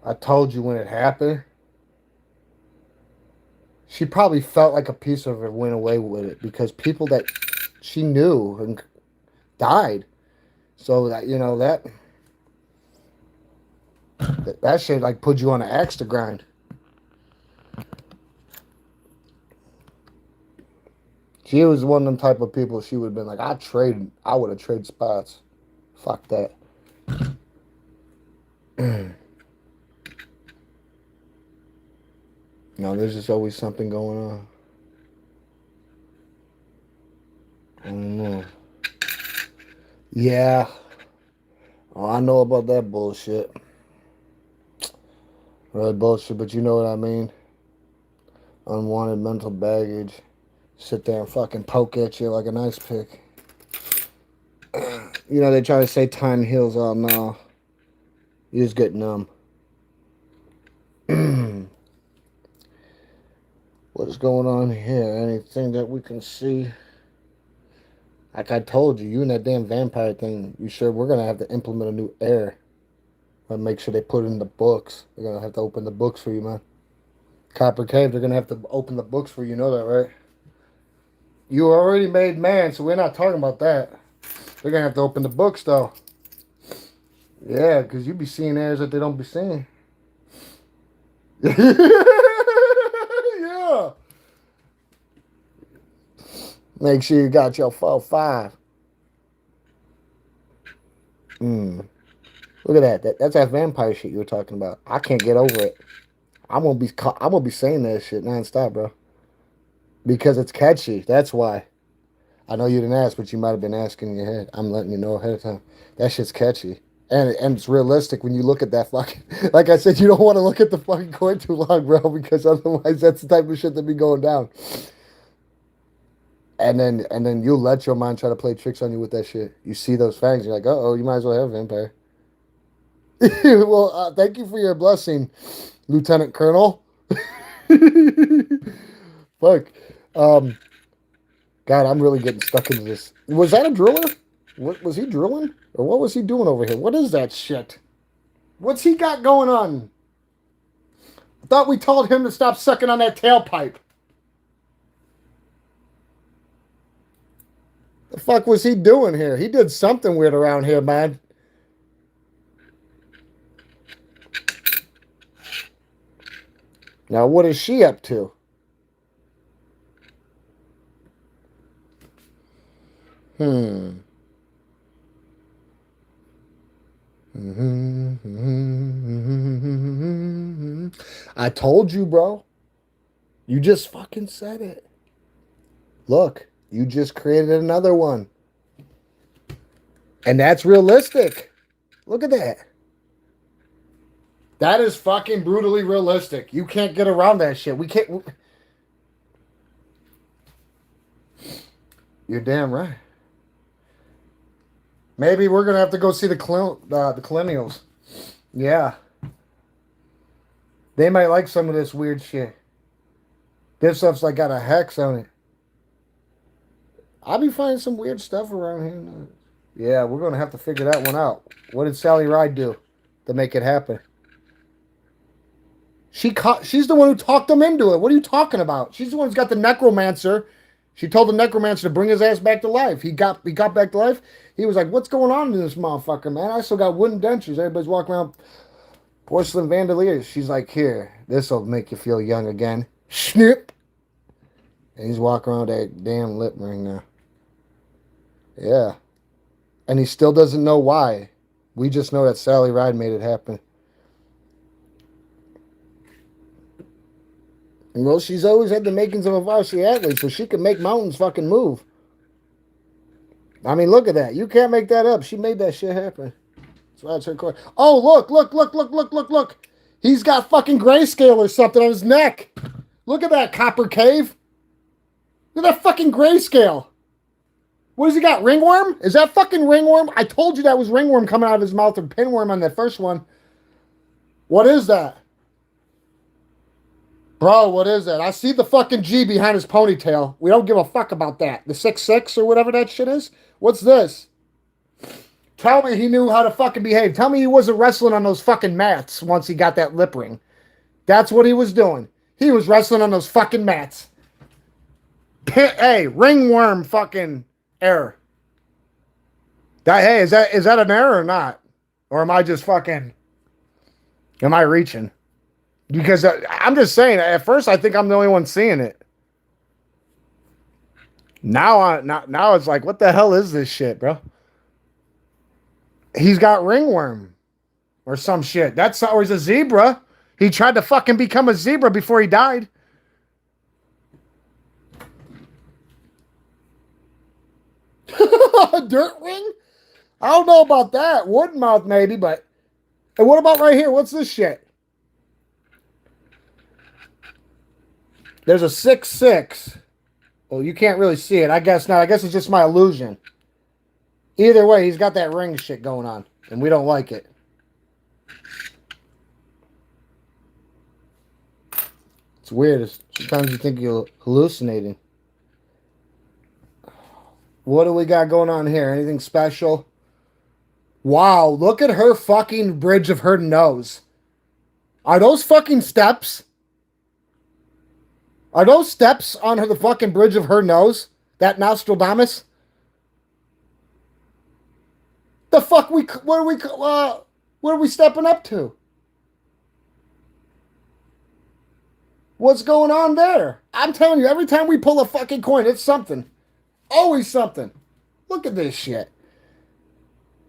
I told you when it happened. She probably felt like a piece of her went away with it because people that she knew and died. So that that shit like put you on an axe to grind. She was one of them type of people. She would have been like, I would have traded spots. Fuck that. No, there's just always something going on. I don't know. Yeah. Oh, I know about that bullshit. Really bullshit, but you know what I mean. Unwanted mental baggage. Sit there and fucking poke at you like an ice pick. You know, they try to say time heals all. No. You just get numb. What is going on here? Anything that we can see? Like I told you, you and that damn vampire thing, you sure we're going to have to implement a new heir. And make sure they put it in the books. They're going to have to open the books for you, man. Copper Cave, they're going to have to open the books for you. You know that, right? You were already made man, so we're not talking about that. They're going to have to open the books, though. Yeah, because you be seeing heirs that they don't be seeing. Yeah. Make sure you got your 4-5. Mm. Look at that's that vampire shit you were talking about. I can't get over it. I'm gonna be saying that shit nonstop, bro. Because it's catchy. That's why. I know you didn't ask, but you might have been asking in your head. I'm letting you know ahead of time. That shit's catchy. And it's realistic when you look at that fucking like I said, you don't want to look at the fucking coin too long, bro, because otherwise that's the type of shit that be going down. And then you let your mind try to play tricks on you with that shit. You see those fangs, you're like, oh, you might as well have a vampire. Well, thank you for your blessing, Lieutenant Colonel. Fuck. Um, God, I'm really getting stuck into this. Was that a driller? What was he drilling? Or what was he doing over here? What is that shit? What's he got going on? I thought we told him to stop sucking on that tailpipe. The fuck was he doing here? He did something weird around here, man. Now, what is she up to? Hmm. I told you, bro. You just fucking said it. Look, you just created another one. And that's realistic. Look at that. That is fucking brutally realistic. You can't get around that shit. We can't. You're damn right. Maybe we're gonna have to go see the Colonials. Yeah, they might like some of this weird shit. This stuff's like got a hex on it. I'll be finding some weird stuff around here. Yeah, we're gonna have to figure that one out. What did Sally Ride do to make it happen? She's the one who talked them into it. What are you talking about? She's the one who's got the necromancer. She told the necromancer to bring his ass back to life. He got back to life. He was like, "What's going on in this motherfucker, man? I still got wooden dentures. Everybody's walking around porcelain vandaliers." She's like, "Here, this'll make you feel young again." Snip. And he's walking around with that damn lip ring now. Yeah. And he still doesn't know why. We just know that Sally Ride made it happen. And well, she's always had the makings of a varsity athlete, so she can make mountains fucking move. I mean, look at that. You can't make that up. She made that shit happen. That's why it's her core. Oh, look. He's got fucking grayscale or something on his neck. Look at that, Copper Cave. Look at that fucking grayscale. What has he got? Ringworm? Is that fucking ringworm? I told you that was ringworm coming out of his mouth or pinworm on that first one. What is that? Bro, what is that? I see the fucking G behind his ponytail. We don't give a fuck about that. The 6'6" or whatever that shit is? What's this? Tell me he knew how to fucking behave. Tell me he wasn't wrestling on those fucking mats once he got that lip ring. That's what he was doing. He was wrestling on those fucking mats. Hey, ringworm fucking error. Hey, is that an error or not? Or am I just fucking... Am I reaching? Because I'm just saying, at first I think I'm the only one seeing it. Now it's like, what the hell is this shit, bro? He's got ringworm or some shit. Or he's a zebra. He tried to fucking become a zebra before he died. A dirt ring? I don't know about that. Wooden mouth maybe, but... And what about right here? What's this shit? There's a 6'6". Well, you can't really see it. I guess not. I guess it's just my illusion. Either way, he's got that ring shit going on, and we don't like it. It's weird. Sometimes you think you're hallucinating. What do we got going on here? Anything special? Wow, look at her fucking bridge of her nose. Are those fucking steps? Are those steps on the fucking bridge of her nose? That Nostradamus? The fuck what are we stepping up to? What's going on there? I'm telling you, every time we pull a fucking coin, it's something. Always something. Look at this shit.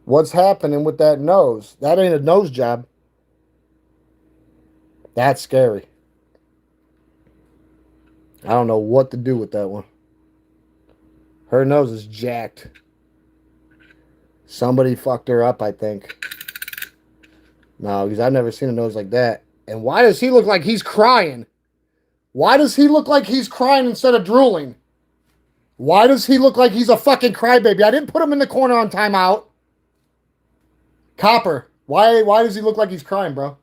What's happening with that nose? That ain't a nose job. That's scary. I don't know what to do with that one. Her nose is jacked. Somebody fucked her up, I think. No, because I've never seen a nose like that. And why does he look like he's crying? Why does he look like he's crying instead of drooling? Why does he look like he's a fucking crybaby? I didn't put him in the corner on timeout. Copper, why does he look like he's crying, bro?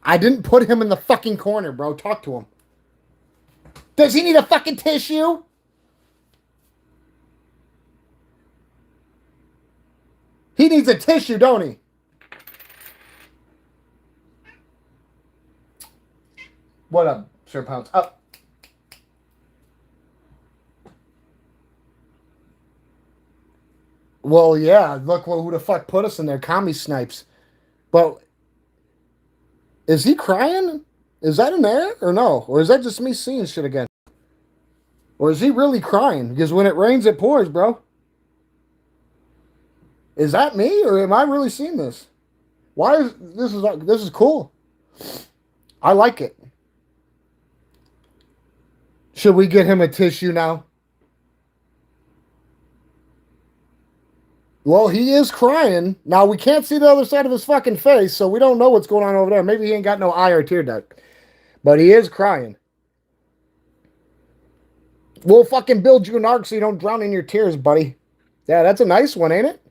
I didn't put him in the fucking corner, bro. Talk to him. Does he need a fucking tissue? He needs a tissue, don't he? What up, Sir Pounce? Up. Well, yeah. Look, well, who the fuck put us in there? Commie snipes. But is he crying? Is that an error or no? Or is that just me seeing shit again? Or is he really crying? Because when it rains, it pours, bro. Is that me or am I really seeing this? Why is this is cool? I like it. Should we get him a tissue now? Well, he is crying. Now, we can't see the other side of his fucking face, so we don't know what's going on over there. Maybe he ain't got no eye or tear duct. But he is crying. We'll fucking build you an ark so you don't drown in your tears, buddy. Yeah, that's a nice one, ain't it?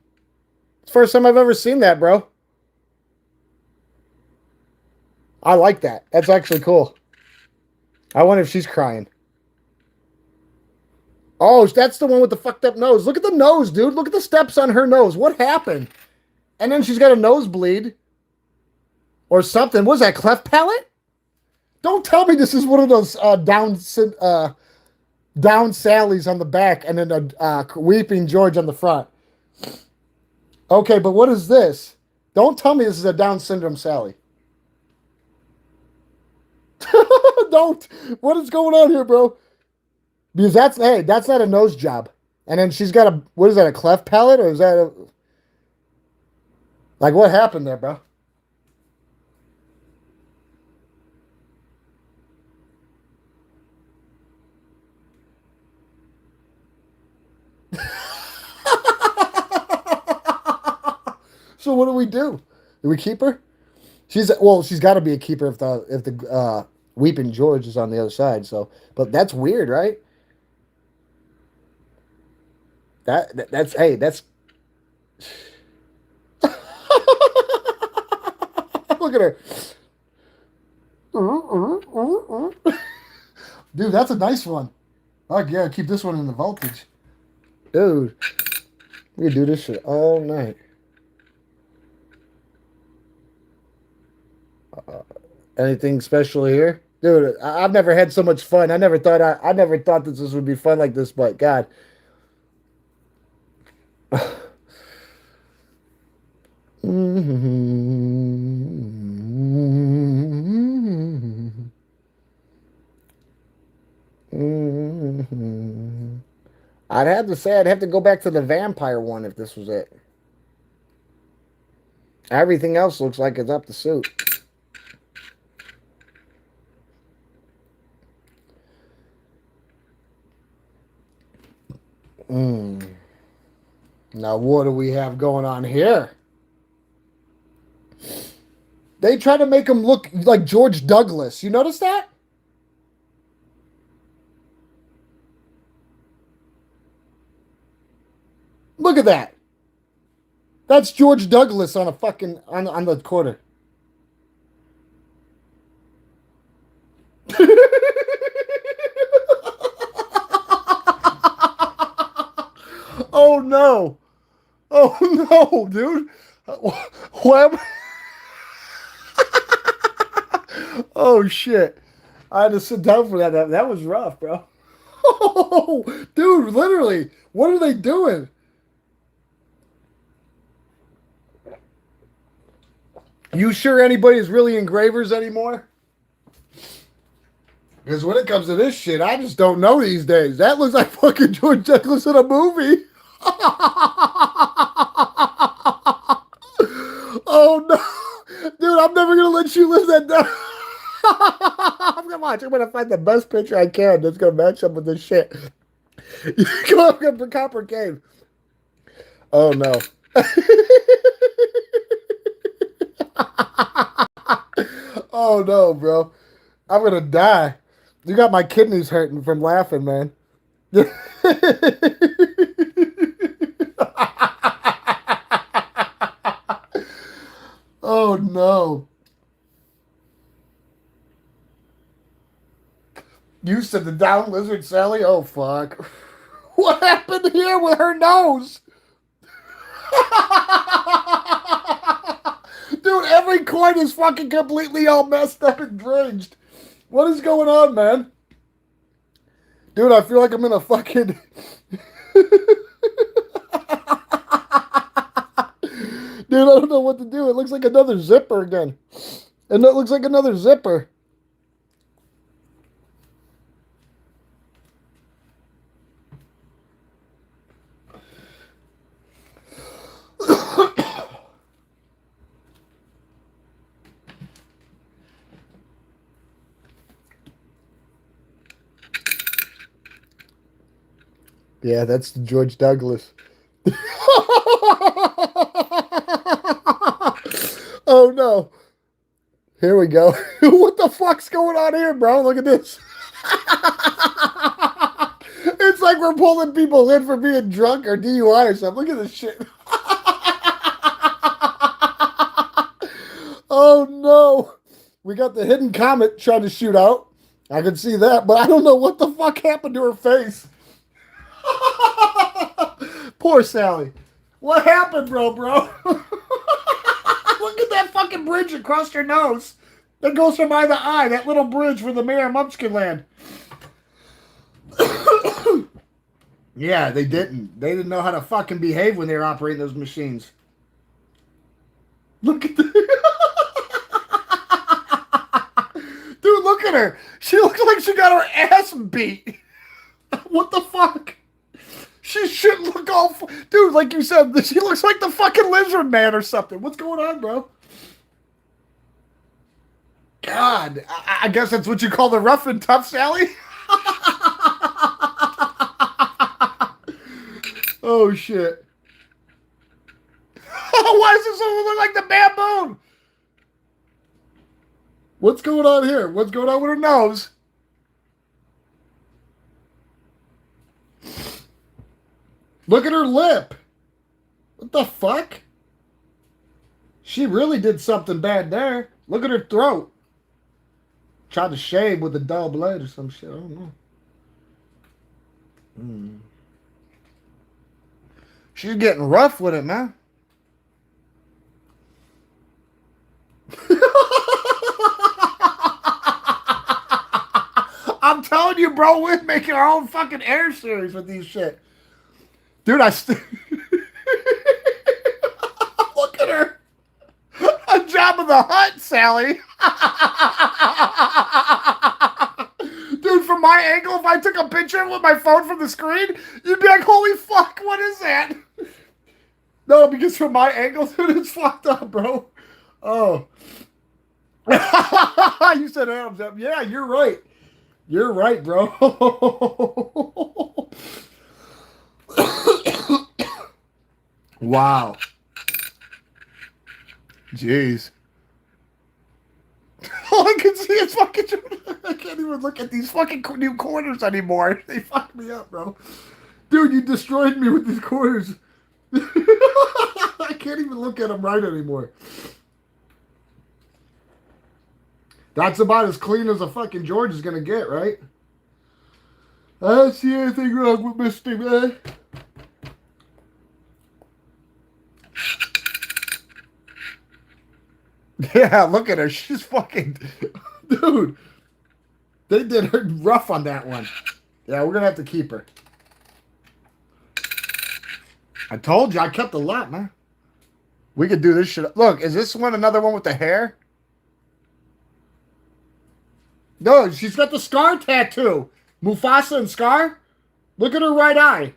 It's the first time I've ever seen that, bro. I like that. That's actually cool. I wonder if she's crying. Oh, that's the one with the fucked up nose. Look at the nose, dude. Look at the steps on her nose. What happened? And then she's got a nosebleed. Or something. What is that, cleft palate? Don't tell me this is one of those down Sally's on the back and then a weeping George on the front. Okay, but what is this? Don't tell me this is a Down syndrome Sally. Don't. What is going on here, bro? Because that's not a nose job. And then she's got a, what is that, a cleft palate? Or is that a, like, what happened there, bro? So what do we do? Do we keep her? She's got to be a keeper if the Weeping George is on the other side. So, but that's weird, right? That's hey, that's look at her. Dude, that's a nice one. Oh yeah, keep this one in the voltage. Dude, we could do this shit all night. Anything special here? Dude, I've never had so much fun. I never thought this would be fun like this, but God. I'd have to say I'd have to go back to the vampire one if this was it. Everything else looks like it's up to suit. Now, what do we have going on here? They try to make him look like George Douglas. You notice that? Look at that. That's George Douglas on a fucking on the quarter. Oh no. Oh no, dude. What? Oh shit. I had to sit down for that. That was rough, bro. Oh, dude, literally. What are they doing? You sure anybody is really engravers anymore? Because when it comes to this shit, I just don't know these days. That looks like fucking George Douglas in a movie. Oh no, dude! I'm never gonna let you live that down. I'm gonna watch. I'm gonna find the best picture I can that's gonna match up with this shit. Come on, for Copper Cave. Oh no. Oh no, bro. I'm gonna die. You got my kidneys hurting from laughing, man. Oh no. You said the down lizard, Sally? Oh fuck. What happened here with her nose? Dude, every coin is fucking completely all messed up and drenched. What is going on, man? Dude, I feel like I'm in a fucking. Dude, I don't know what to do. It looks like another zipper again. And it looks like another zipper. Yeah, that's George Douglas. Oh no. Here we go. What the fuck's going on here, bro? Look at this. It's like we're pulling people in for being drunk or DUI or something. Look at this shit. Oh no. We got the hidden comet trying to shoot out. I can see that, but I don't know what the fuck happened to her face. Poor Sally. What happened, bro? Look at that fucking bridge across your nose. That goes from eye to eye. That little bridge for the mayor of Munchkin Land. Yeah, they didn't. They didn't know how to fucking behave when they were operating those machines. Look at the... Dude, look at her. She looks like she got her ass beat. What the fuck? She shouldn't look all... Dude, like you said, she looks like the fucking lizard man or something. What's going on, bro? God, I guess that's what you call the rough and tough, Sally? Oh, shit. Why does this look like the baboon? What's going on here? What's going on with her nose? Look at her lip. What the fuck? She really did something bad there. Look at her throat. Tried to shave with a dull blade or some shit. I don't know. Hmm. She's getting rough with it, man. I'm telling you, bro, we're making our own fucking air series with these shit. Dude, look at her. A job of the Hutt, Sally. Dude, from my angle, if I took a picture with my phone from the screen, you'd be like, holy fuck, what is that? No, because from my angle, dude, it's fucked up, bro. Oh. You said arms up. Yeah, you're right. You're right, bro. Wow. Jeez. All I can see is fucking. I can't even look at these fucking new corners anymore. They fucked me up, bro. Dude, you destroyed me with these corners. I can't even look at them right anymore. That's about as clean as a fucking George is gonna get, right? I don't see anything wrong with Misty, man. Yeah, look at her. She's fucking... Dude. They did her rough on that one. Yeah, we're gonna have to keep her. I told you, I kept a lot, man. We could do this shit. Look, is this one another one with the hair? No, she's got the Scar tattoo. Mufasa and Scar. Look at her right eye.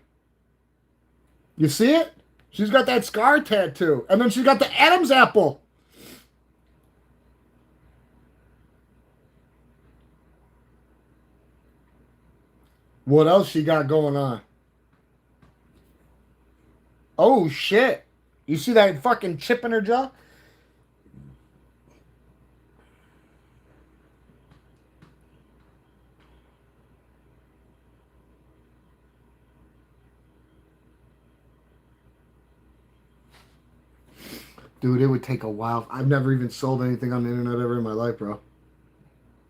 You see it? She's got that Scar tattoo. And then she's got the Adam's apple. What else she got going on? Oh, shit. You see that fucking chip in her jaw? Dude, it would take a while. I've never even sold anything on the internet ever in my life, bro.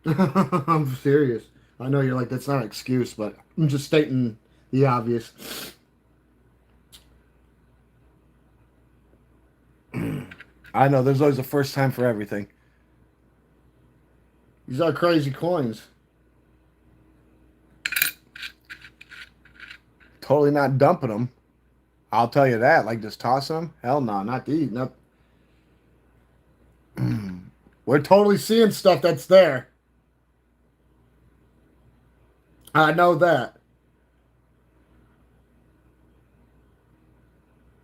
I'm serious. I know you're like, that's not an excuse, but I'm just stating the obvious. I know, there's always a first time for everything. These are crazy coins. Totally not dumping them. I'll tell you that. Like just tossing them? Hell no, not these. Not. We're totally seeing stuff that's there. I know that.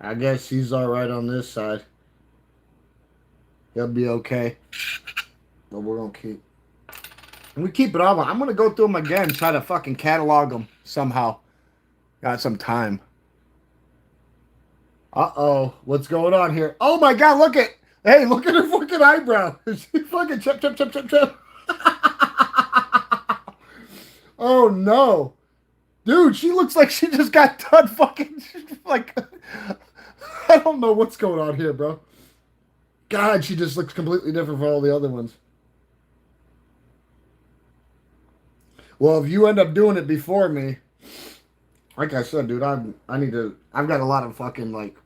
I guess he's all right on this side. He'll be okay. But we're gonna keep. And we keep it all. I'm gonna go through them again, try to fucking catalog them somehow. Got some time. Uh-oh. What's going on here? Oh my god, look at. Hey, look at her fucking eyebrow. She fucking chip, chip, chip, chip, chip. Oh no. Dude, she looks like she just got done fucking like I don't know what's going on here, bro. God, she just looks completely different from all the other ones. Well, if you end up doing it before me, like I said, dude, I need to. I've got a lot of fucking like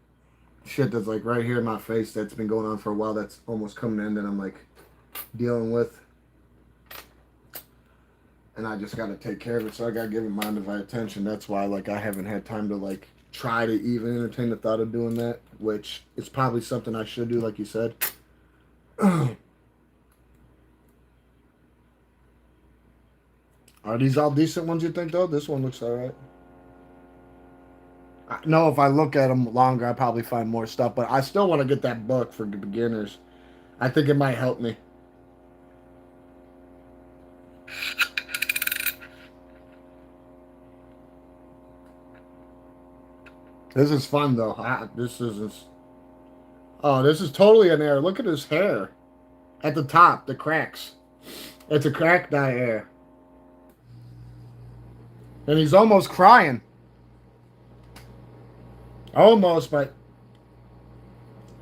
shit that's like right here in my face that's been going on for a while. That's almost coming in that I'm like dealing with, and I just got to take care of it. So I got to give it my undivided attention. That's why like I haven't had time to like try to even entertain the thought of doing that, which is probably something I should do, like you said. Are these all decent ones you think though? This one looks alright. I know if I look at them longer, I probably find more stuff, but I still want to get that book for beginners. I think it might help me. This is fun though. This isn't. Oh, this is totally an error. Look at his hair at the top, the cracks. It's a crack dye hair, and he's almost crying. Almost, but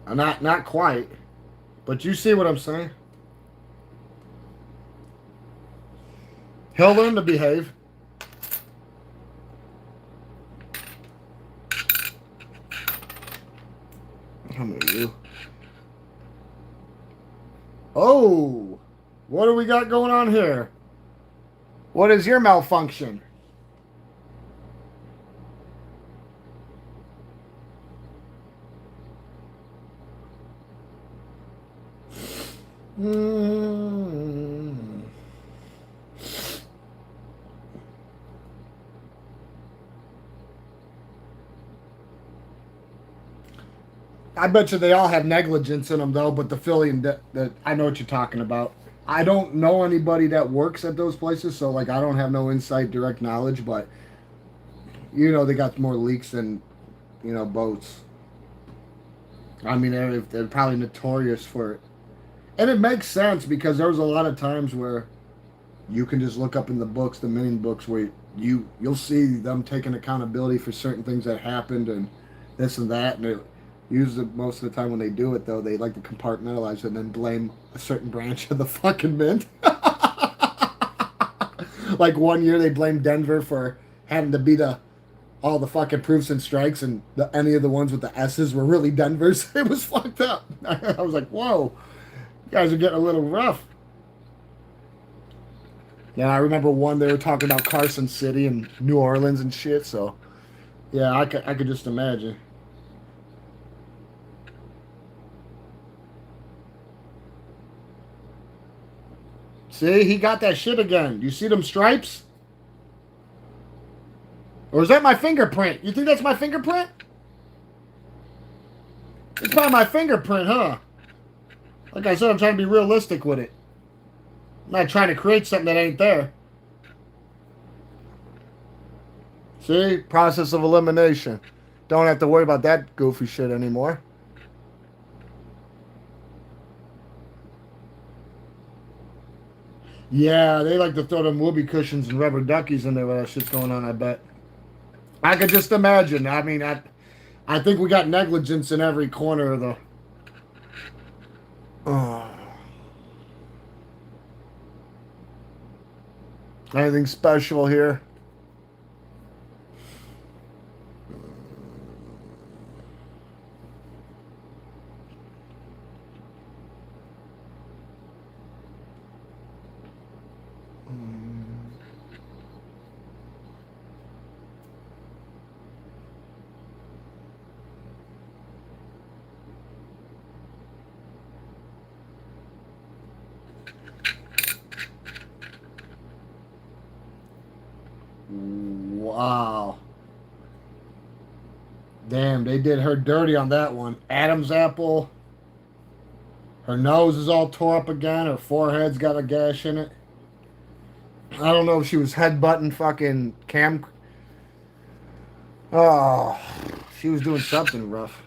not quite. But you see what I'm saying? He'll learn to behave. How many of you? Oh, what do we got going on here? What is your malfunction? Hmm. I bet you they all have negligence in them though, but the Philly and I know what you're talking about. I don't know anybody that works at those places, so like I don't have no inside direct knowledge, but you know they got more leaks than boats. I mean they're probably notorious for it, and it makes sense because there was a lot of times where you can just look up in the books, the mini books, where you'll see them taking accountability for certain things that happened and this and that, and it, usually most of the time when they do it though, they like to compartmentalize it and then blame a certain branch of the fucking mint. Like one year they blamed Denver for having to beat all the fucking proofs and strikes, and any of the ones with the S's were really Denver's. It was fucked up. I was like, whoa, you guys are getting a little rough. Yeah, I remember one they were talking about Carson City and New Orleans and shit. So yeah, I could just imagine. See, he got that shit again. You see them stripes? Or is that my fingerprint? You think that's my fingerprint? It's probably my fingerprint, huh? Like I said, I'm trying to be realistic with it. I'm not trying to create something that ain't there. See? Process of elimination. Don't have to worry about that goofy shit anymore. Yeah, they like to throw them whoopee cushions and rubber duckies in there while that shit's going on, I bet. I could just imagine. I mean, I think we got negligence in every corner of the... Oh. Anything special here? Wow. Damn, they did her dirty on that one. Adam's apple. Her nose is all tore up again. Her forehead's got a gash in it. I don't know if she was headbutting fucking Cam. Oh, she was doing something rough.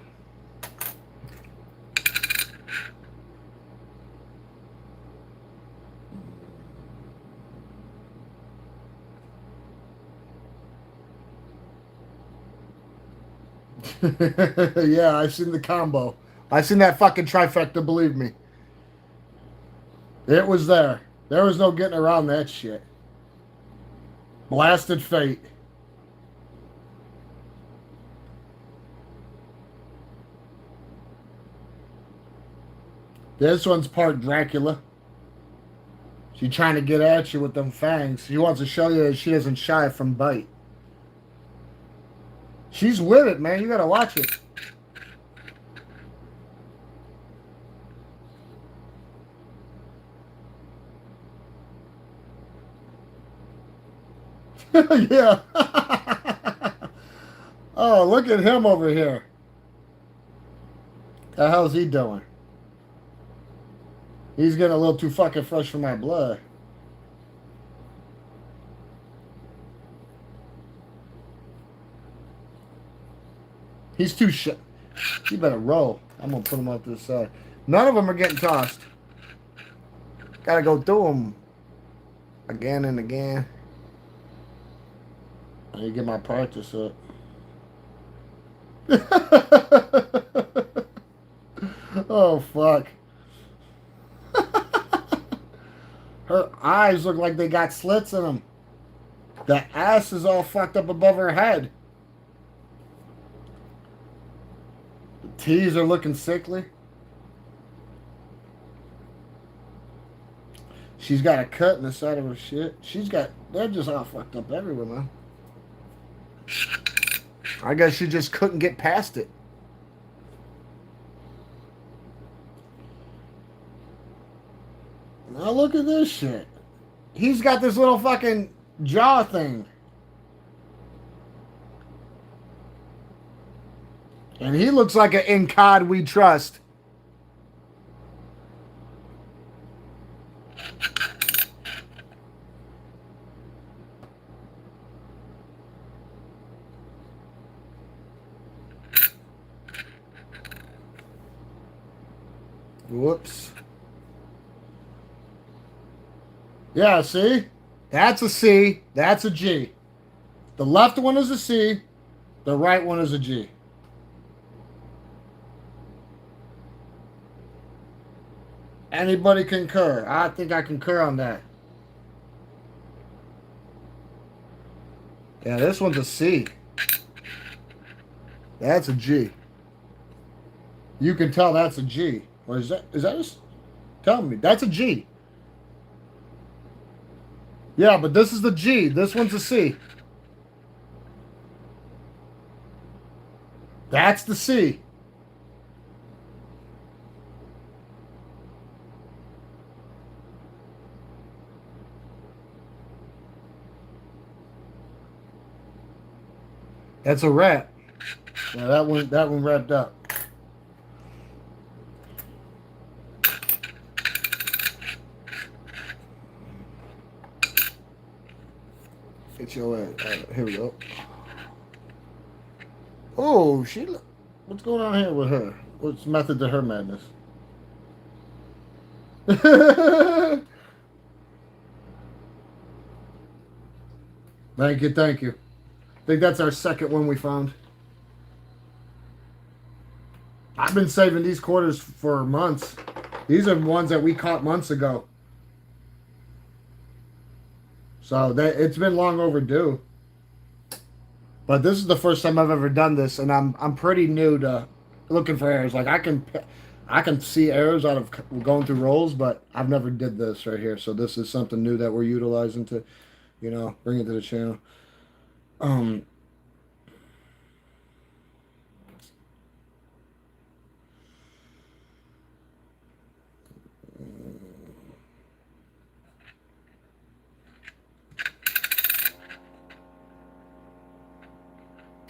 Yeah, I seen the combo. I seen that fucking trifecta, believe me. It was there. There was no getting around that shit. Blasted fate. This one's part Dracula. She's trying to get at you with them fangs. She wants to show you that she doesn't shy from bite. She's with it, man. You gotta watch it. Yeah. Oh, look at him over here. The hell's he doing? He's getting a little too fucking fresh for my blood. He's too shit. You better roll. I'm gonna put him off to the side. None of them are getting tossed. Gotta go through them again and again. I need to get my practice up. Oh, fuck. Her eyes look like they got slits in them. The ass is all fucked up above her head. The T's are looking sickly. She's got a cut in the side of her shit. They're just all fucked up everywhere, man. I guess she just couldn't get past it. Now look at this shit. He's got this little fucking jaw thing. And he looks like an Incod we trust. Whoops. Yeah, see? That's a C. That's a G. The left one is a C. The right one is a G. Anybody concur? I think I concur on that. Yeah, this one's a C. That's a G. You can tell that's a G. Or is that a... Tell me. That's a G. Yeah, but this is the G. This one's a C. That's the C. That's a wrap. Yeah, that one wrapped up. Get your ass. Here we go. Oh, what's going on here with her? What's method to her madness? Thank you, thank you. I think that's our second one we found. I've been saving these quarters for months. These are ones that we caught months ago. So it's been long overdue. But this is the first time I've ever done this, and I'm pretty new to looking for errors. Like I can see errors out of going through rolls, but I've never did this right here. So this is something new that we're utilizing to, bring it to the channel. Um,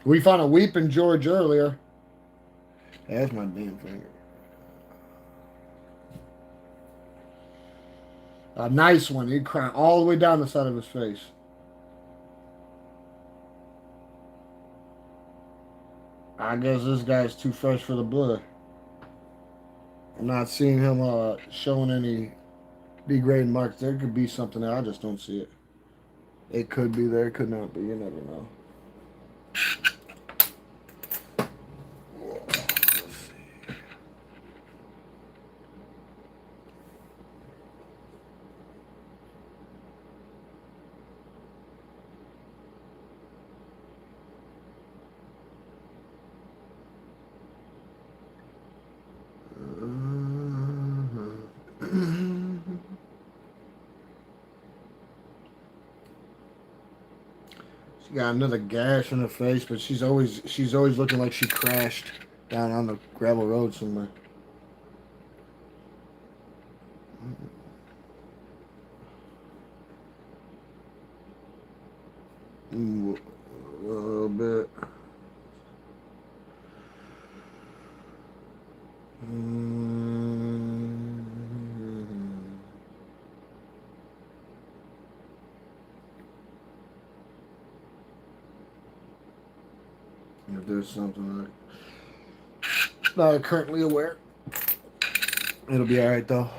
we found a Weeping George earlier. That's my damn finger. A nice one. He'd cry all the way down the side of his face. I guess this guy's too fresh for the blood. I'm not seeing him showing any degrading marks. There could be something there. I just don't see it. It could be there. It could not be. You never know. She got another gash in her face, but she's always looking like she crashed down on the gravel road somewhere. A little bit. If there's something not currently aware, it'll be all right though.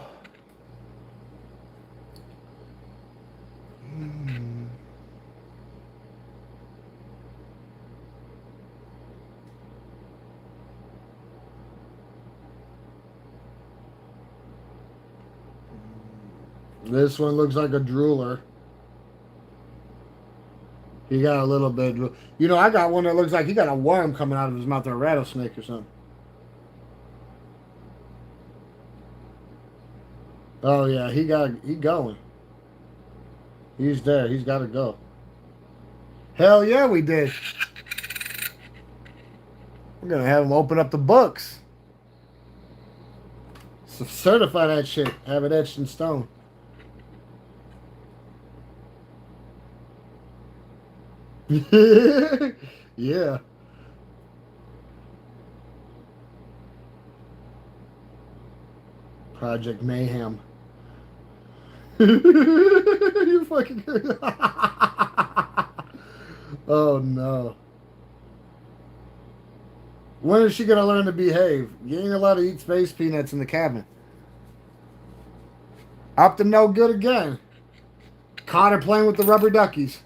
This one looks like a drooler. He got a little bit. I got one that looks like he got a worm coming out of his mouth or a rattlesnake or something. Oh yeah, he going. He's there. He's got to go. Hell yeah, we did. We're gonna have him open up the books. Certify that shit. Have it etched in stone. Yeah. Project Mayhem. You fucking. Oh no. When is she gonna learn to behave? You ain't allowed to eat space peanuts in the cabin. Up to no good again. Caught her playing with the rubber duckies.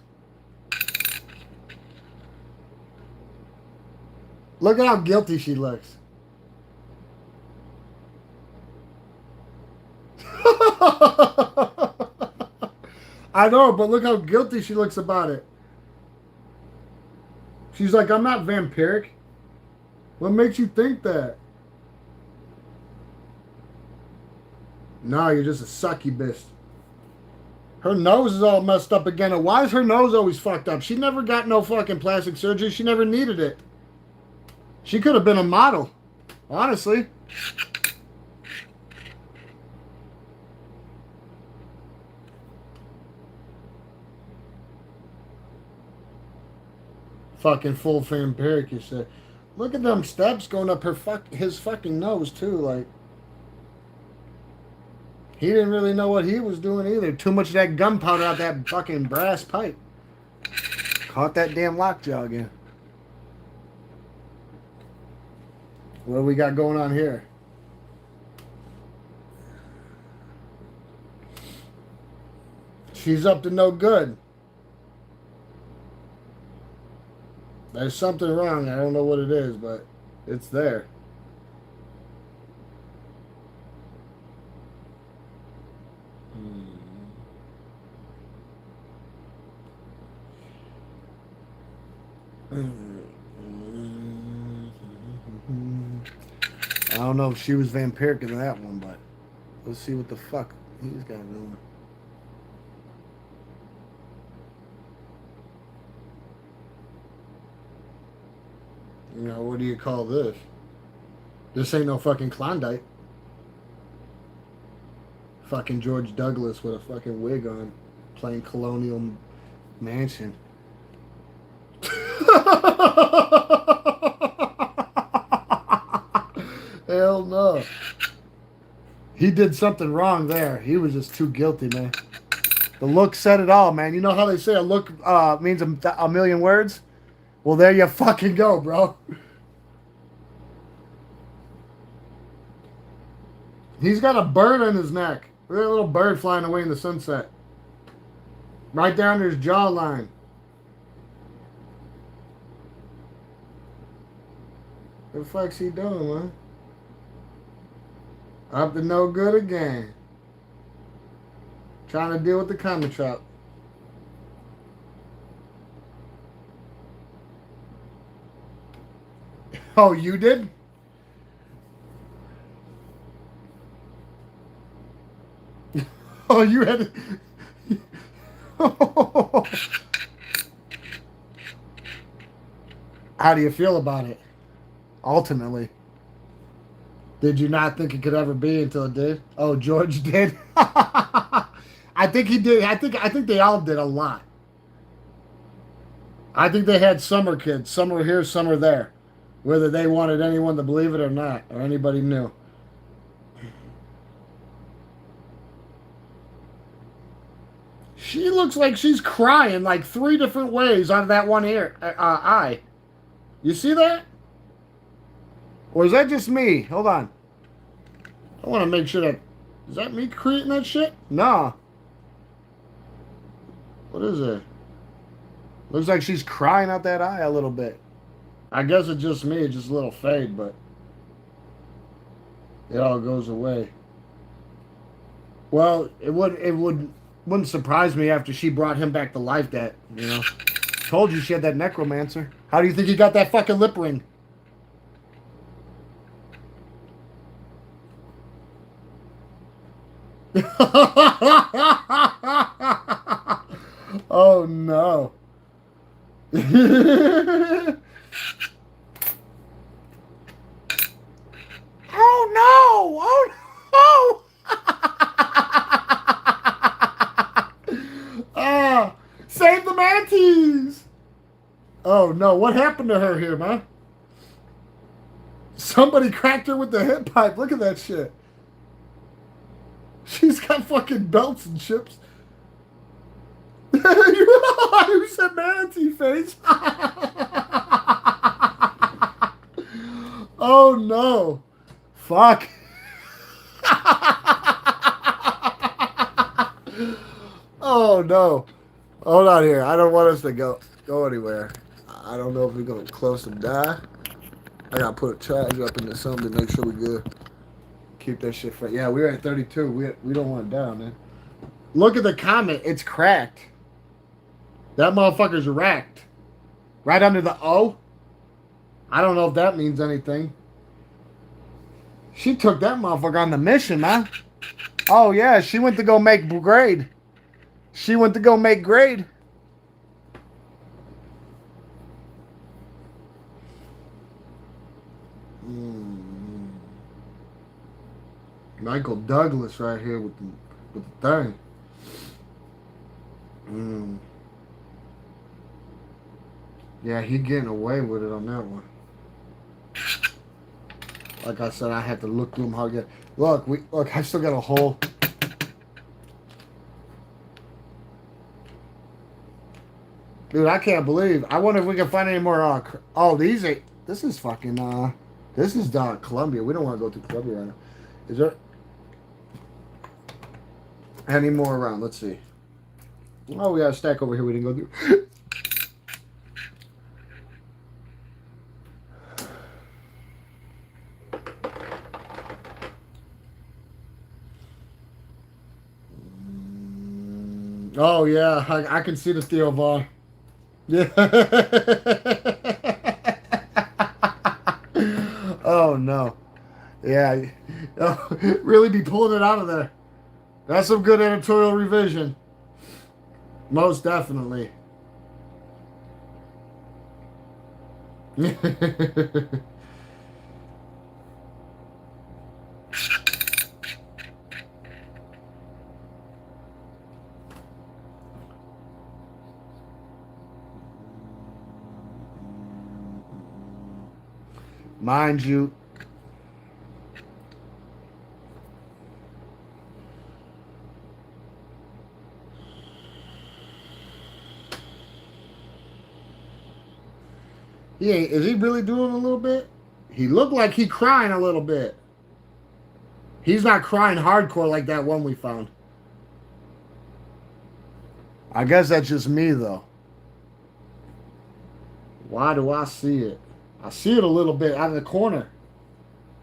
Look at how guilty she looks. I know, but look how guilty she looks about it. She's like, I'm not vampiric. What makes you think that? No, you're just a succubus. Her nose is all messed up again. And why is her nose always fucked up? She never got no fucking plastic surgery. She never needed it. She could have been a model. Honestly. Fucking full vampiric, you said. Look at them steps going up his fucking nose too. Like he didn't really know what he was doing either. Too much of that gunpowder out that fucking brass pipe. Caught that damn lockjaw again. What do we got going on here? She's up to no good. There's something wrong. I don't know what it is, but it's there. I don't know if she was vampiric in that one, but let's see what the fuck he's got going. You know, what do you call this? This ain't no fucking Klondike. Fucking George Douglas with a fucking wig on, playing Colonial Mansion. Hell no. He did something wrong there. He was just too guilty, man. The look said it all, man. You know how they say a look means a million words? Well, there you fucking go, bro. He's got a bird on his neck. Look at that little bird flying away in the sunset. Right down to his jawline. What the fuck's he doing, man? Up to no good again. Trying to deal with the comic trap. Oh, you did? Oh, you had How do you feel about it? Ultimately. Did you not think it could ever be until it did? Oh, George did? I think he did. I think they all did a lot. I think they had summer kids. Some were here, some were there. Whether they wanted anyone to believe it or not, or anybody knew. She looks like she's crying like 3 different ways out of that one ear, eye. You see that? Or is that just me? Hold on. I want to make sure that... Is that me creating that shit? Nah. What is it? Looks like she's crying out that eye a little bit. I guess it's just me. It's just a little fade, but... It all goes away. Well, it wouldn't surprise me after she brought him back to life that, you know. Told you she had that necromancer. How do you think he got that fucking lip ring? Oh no. Oh no! Oh no! Ah, save the mantis! Oh no, what happened to her here, man? Somebody cracked her with the hip pipe. Look at that shit. She's got fucking belts and chips. You said manatee face. Oh no. Fuck. Oh no. Hold on here. I don't want us to go anywhere. I don't know if we're gonna close to die. I gotta put a charge up into something to make sure we're good. Keep that shit fresh. Yeah, we're at 32. We don't want it down, man. Look at the comment. It's cracked. That motherfucker's racked. Right under the O. I don't know if that means anything. She took that motherfucker on the mission, man. Oh, yeah. She went to go make grade. She went to go make grade. Michael Douglas right here with the thing. Yeah, he getting away with it on that one. Like I said, I had to look through him hard. Yet. Look. I still got a hole. Dude, I can't believe. I wonder if we can find any more. Oh, these are. This is fucking. This is Columbia. We don't want to go to Columbia right now. Is there any more around? Let's see. Oh, we got a stack over here we didn't go through. Oh yeah, I can see the Theo Vaughn. Yeah. Oh no. Yeah. Oh, really be pulling it out of there. That's some good editorial revision. Most definitely. Mind you, is he really doing a little bit? He looked like he crying a little bit. He's not crying hardcore like that one we found. I guess that's just me though. Why do I see it? I see it a little bit out of the corner.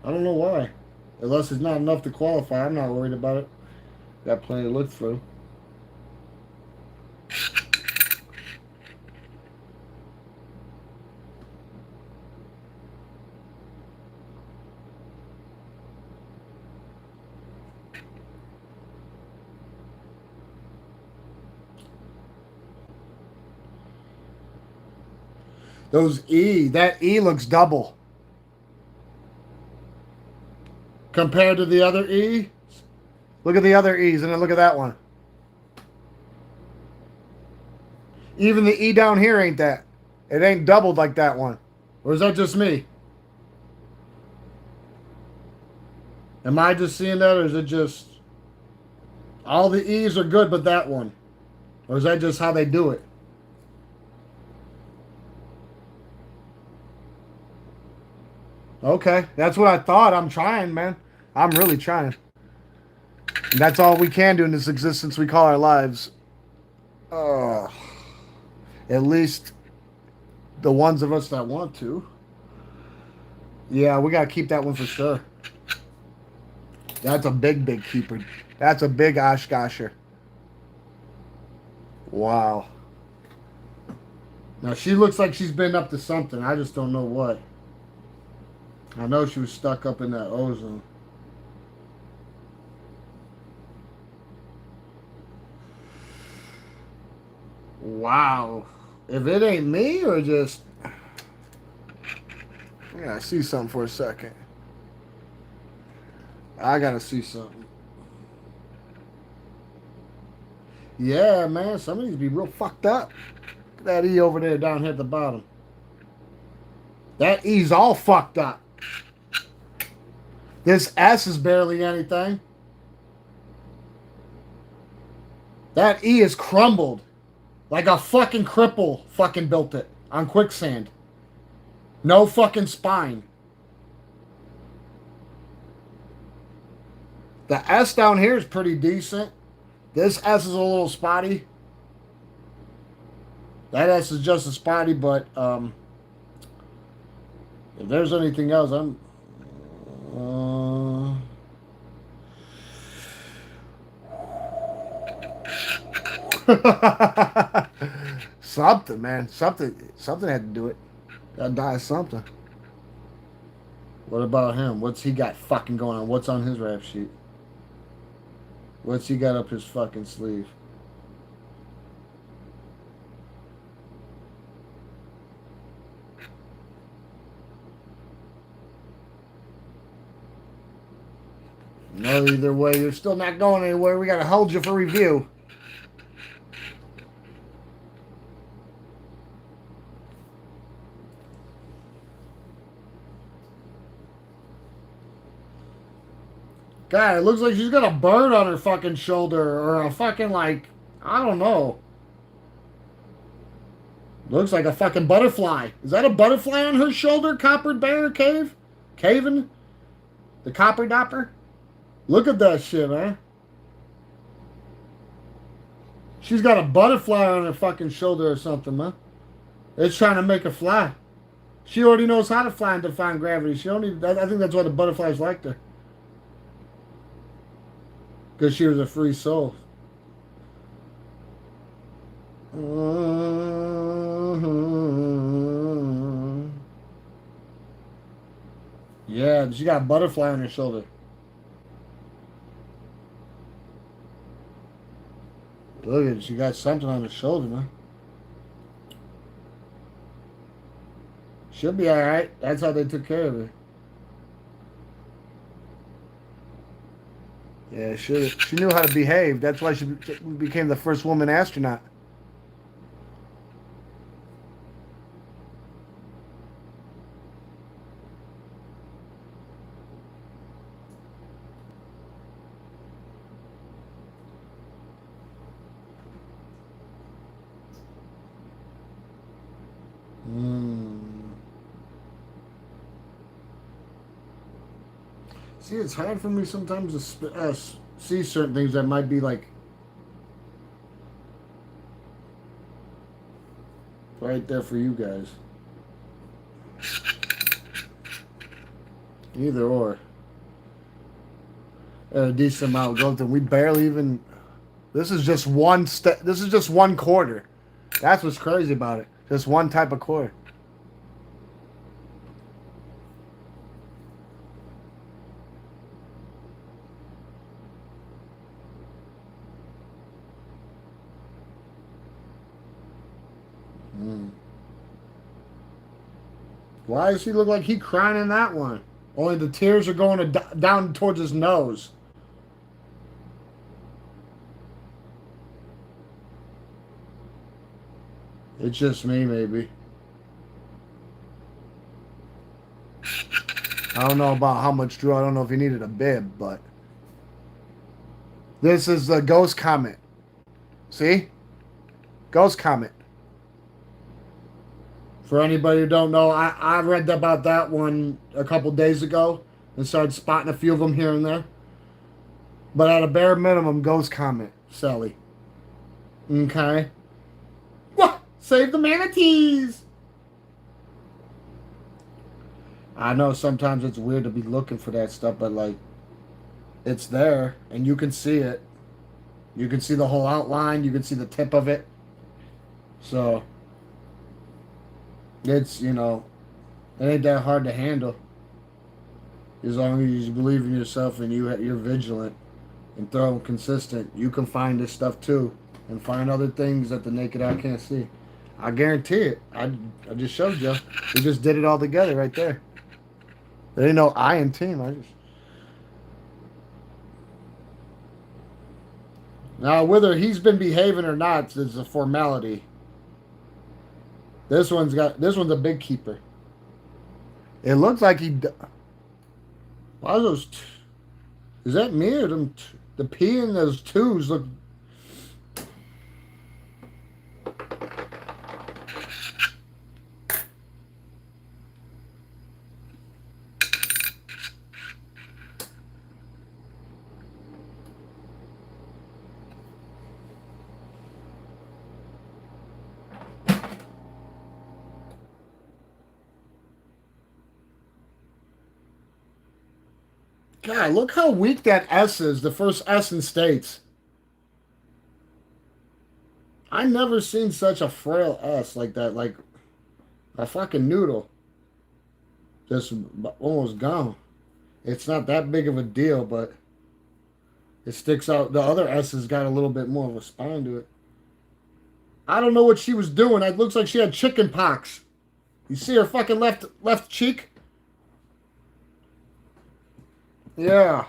I don't know why. Unless it's not enough to qualify, I'm not worried about it. Got plenty to look through. That E looks double. Compared to the other E, look at the other E's and then look at that one. Even the E down here ain't that. It ain't doubled like that one. Or is that just me? Am I just seeing that or is it just all the E's are good but that one? Or is that just how they do it? Okay, that's what I thought. I'm trying, man. I'm really trying. And that's all we can do in this existence we call our lives. Uh, at least the ones of us that want to. Yeah, we gotta keep that one for sure. That's a big keeper. That's a big Oshkosher. Wow. Now she looks like she's been up to something. I just don't know what. I know she was stuck up in that ozone. Wow. If it ain't me or just... I gotta see something for a second. I gotta see something. Yeah, man. Some of these be real fucked up. Look at that E over there down here at the bottom. That E's all fucked up. This S is barely anything. That E is crumbled. Like a fucking cripple fucking built it on quicksand. No fucking spine. The S down here is pretty decent. This S is a little spotty. That S is just as spotty, but if there's anything else, I'm... Something, man. Something had to do it. Gotta die something. What about him? What's he got fucking going on? What's on his rap sheet? What's he got up his fucking sleeve? No, either way, you're still not going anywhere. We gotta hold you for review. God, it looks like she's got a bird on her fucking shoulder or a fucking like I don't know. Looks like a fucking butterfly. Is that a butterfly on her shoulder? Copper Bear Cave? Caven? The Copper Dopper? Look at that shit, man. She's got a butterfly on her fucking shoulder or something, man. It's trying to make her fly. She already knows how to fly and defy gravity. She only. I think that's why the butterflies liked her. Because she was a free soul. Yeah, she got a butterfly on her shoulder. Look at it. She got something on her shoulder, man. She'll be alright. That's how they took care of her. Yeah, she knew how to behave. That's why she became the first woman astronaut. Mm. See, it's hard for me sometimes to see certain things that might be like right there for you guys. Either or. A decent amount of growth, and we barely even. This is just one step. This is just one quarter. That's what's crazy about it. Just one type of core. Mm. Why does he look like he crying in that one? Only the tears are going down towards his nose. It's just me, maybe. I don't know about how much Drew. I don't know if he needed a bib, but this is the Ghost Comet. See? Ghost Comet. For anybody who don't know, I read about that one a couple days ago and started spotting a few of them here and there. But at a bare minimum, Ghost Comet, Sally. Okay. What? Save the manatees! I know sometimes it's weird to be looking for that stuff, but like, it's there and you can see it. You can see the whole outline, you can see the tip of it. So, it's, it ain't that hard to handle. As long as you believe in yourself and you're vigilant and thorough and consistent, you can find this stuff too and find other things that the naked eye can't see. I guarantee it. I just showed you. We just did it all together right there. There ain't no I in team. Now, whether he's been behaving or not is a formality. This one's a big keeper. It looks like why are those? Is that me or them? The P in those twos look. God, look how weak that S is. The first S in states. I never seen such a frail S like that. Like a fucking noodle. Just almost gone. It's not that big of a deal, but it sticks out. The other S has got a little bit more of a spine to it. I don't know what she was doing. It looks like she had chicken pox. You see her fucking left cheek? Yeah.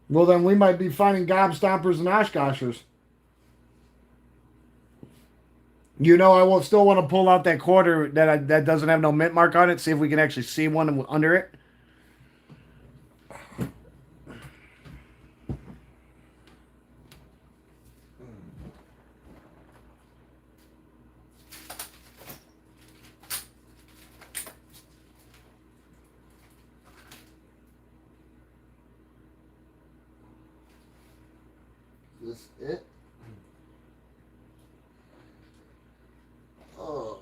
Well, then we might be finding gobstoppers and Oshkoshers. You know, I will still want to pull out that quarter that doesn't have no mint mark on it. See if we can actually see one under it. Is this it? Oh.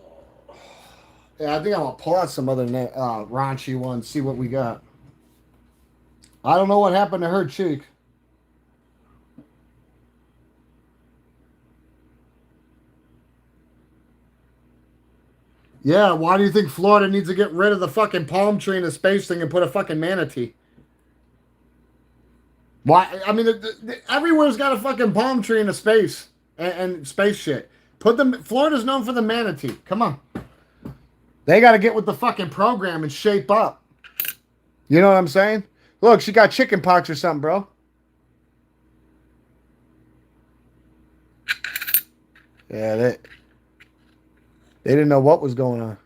Yeah, I think I'm gonna pull out some other raunchy ones. See what we got. I don't know what happened to her cheek. Yeah, why do you think Florida needs to get rid of the fucking palm tree and the space thing and put a fucking manatee? Why? I mean, everywhere's got a fucking palm tree and a space and space shit. Put them. Florida's known for the manatee. Come on, they got to get with the fucking program and shape up. You know what I'm saying? Look, she got chicken pox or something, bro. Yeah, they didn't know what was going on.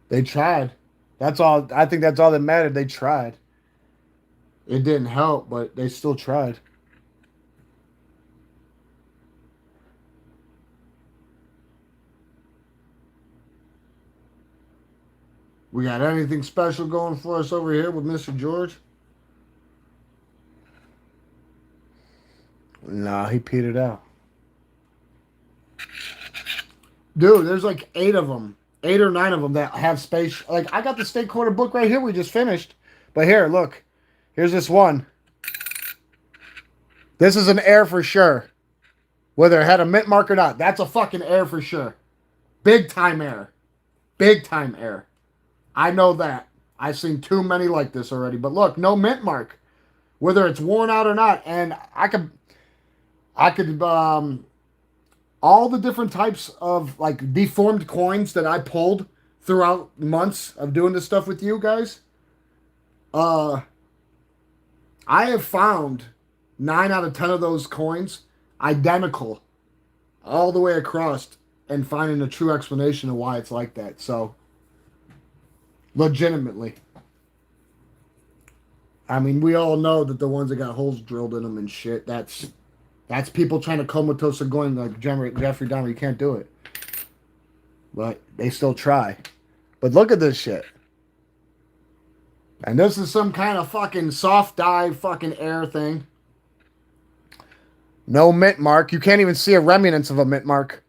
They tried. That's all. I think that's all that mattered. They tried. It didn't help, but they still tried. We got anything special going for us over here with Mr. George? Nah, he petered out. Dude, there's like 8 of them, 8 or 9 of them that have space. Like I got the state quarter book right here. We just finished, but here, look. Here's this one. This is an air for sure. Whether it had a mint mark or not, that's a fucking air for sure. Big time air. Big time air. I know that. I've seen too many like this already. But look, no mint mark. Whether it's worn out or not. And I could all the different types of like deformed coins that I pulled throughout months of doing this stuff with you guys. Uh I have found 9 out of 10 of those coins identical all the way across and finding a true explanation of why it's like that. So legitimately. I mean, we all know that the ones that got holes drilled in them and shit, that's people trying to comatose or going like Jeffrey Dahmer. You can't do it. But they still try. But look at this shit. And this is some kind of fucking soft dye fucking air thing. No mint mark. You can't even see a remnants of a mint mark.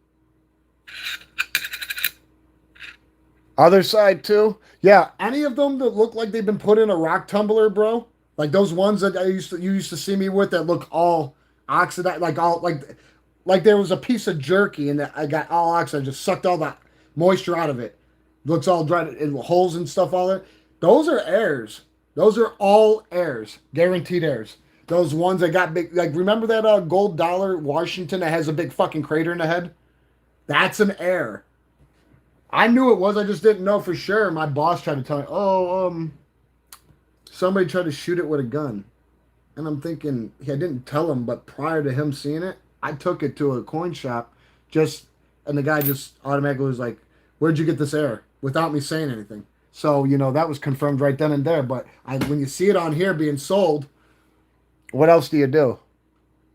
Other side too. Yeah, any of them that look like they've been put in a rock tumbler, bro. Like those ones that you used to see me with that look all oxidized, like there was a piece of jerky and that I got all oxidized, just sucked all that moisture out of it. Looks all dried and holes and stuff all that. Those are airs. Those are all airs, guaranteed airs. Those ones that got big, like remember that gold dollar Washington that has a big fucking crater in the head? That's an air. I knew it was. I just didn't know for sure. My boss tried to tell me, "Oh, somebody tried to shoot it with a gun," and I'm thinking, I didn't tell him, but prior to him seeing it, I took it to a coin shop, just, and the guy just automatically was like, "Where'd you get this air?" Without me saying anything. So that was confirmed right then and there. But when you see it on here being sold, what else do you do?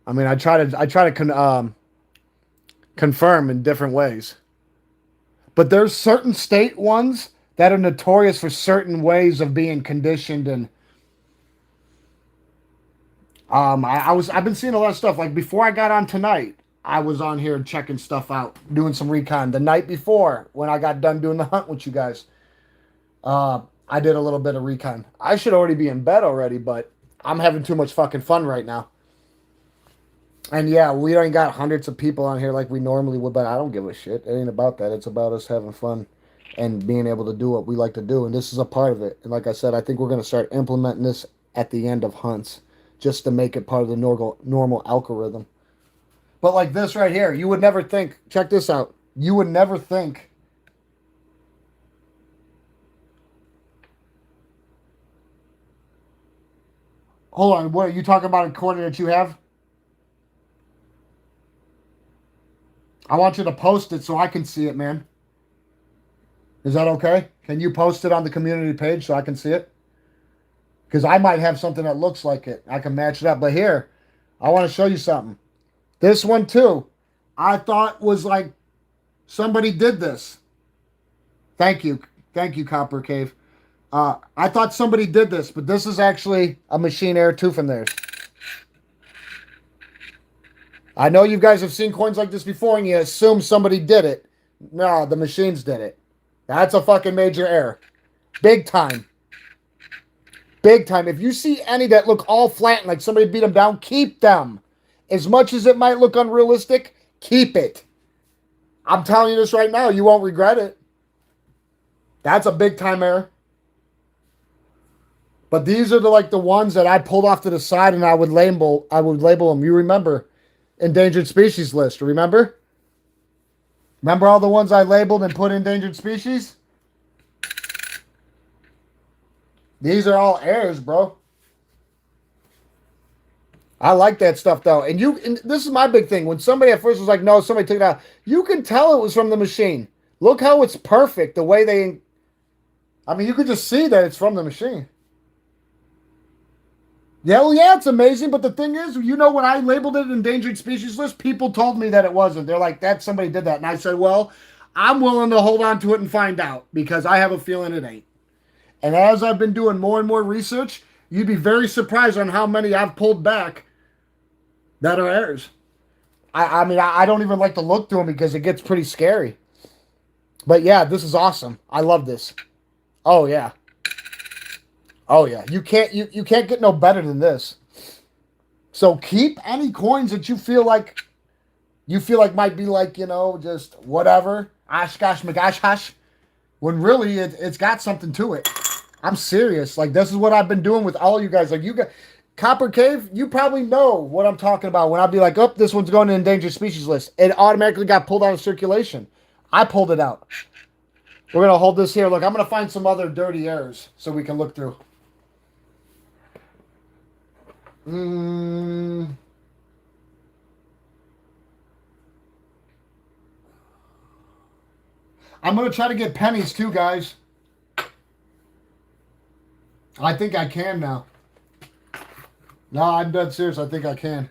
I mean, I try to confirm in different ways. But there's certain state ones that are notorious for certain ways of being conditioned, and I've been seeing a lot of stuff. Like before I got on tonight, I was on here checking stuff out, doing some recon. The night before, when I got done doing the hunt with you guys, I did a little bit of recon. I should already be in bed already, but I'm having too much fucking fun right now. And yeah, we ain't got hundreds of people on here like we normally would, but I don't give a shit. It ain't about that. It's about us having fun and being able to do what we like to do. And this is a part of it. And like I said, I think we're going to start implementing this at the end of hunts just to make it part of the normal algorithm. But like this right here, you would never think, check this out. You would never think. Hold on, what are you talking about a quarter that you have? I want you to post it so I can see it, man. Is that okay? Can you post it on the community page so I can see it? Because I might have something that looks like it. I can match it up. But here, I want to show you something. This one too, I thought was like somebody did this. Thank you, Copper Cave. I thought somebody did this, but this is actually a machine error too from theirs. I know you guys have seen coins like this before, and you assume somebody did it. No, the machines did it. That's a fucking major error. Big time. Big time. If you see any that look all flat and like somebody beat them down, keep them. As much as it might look unrealistic, keep it. I'm telling you this right now. You won't regret it. That's a big time error. But these are the ones that I pulled off to the side and I would label them. You remember endangered species list, remember? Remember all the ones I labeled and put endangered species? These are all errors, bro. I like that stuff though. And this is my big thing. When somebody at first was like, no, somebody took it out, you can tell it was from the machine. Look how it's perfect. The way you could just see that it's from the machine. Yeah, well, yeah, it's amazing. But the thing is, when I labeled it endangered species list, people told me that it wasn't. They're like, that somebody did that. And I said, well, I'm willing to hold on to it and find out because I have a feeling it ain't. And as I've been doing more and more research, you'd be very surprised on how many I've pulled back that are errors. I don't even like to look through them because it gets pretty scary. But yeah, this is awesome. I love this. Oh yeah. Oh yeah. You can't get no better than this. So keep any coins that you feel like might be like, just whatever. Oshkosh McGosh hush. When really it's got something to it. I'm serious. Like this is what I've been doing with all you guys. Like you guys, Copper Cave, you probably know what I'm talking about. When I'll be like, oh, this one's going to endangered species list. It automatically got pulled out of circulation. I pulled it out. We're going to hold this here. Look, I'm going to find some other dirty errors so we can look through. I'm going to try to get pennies too, guys. I think I can now. No, I'm dead serious. I think I can.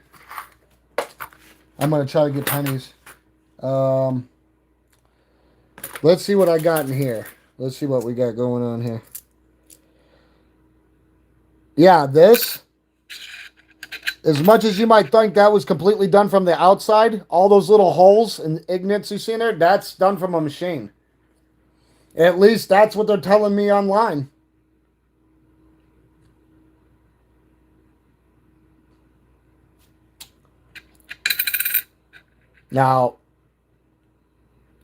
I'm going to try to get pennies. Let's see what I got in here. Let's see what we got going on here. Yeah, this, as much as you might think that was completely done from the outside, all those little holes and ignits you see in there, that's done from a machine. At least that's what they're telling me online. Now,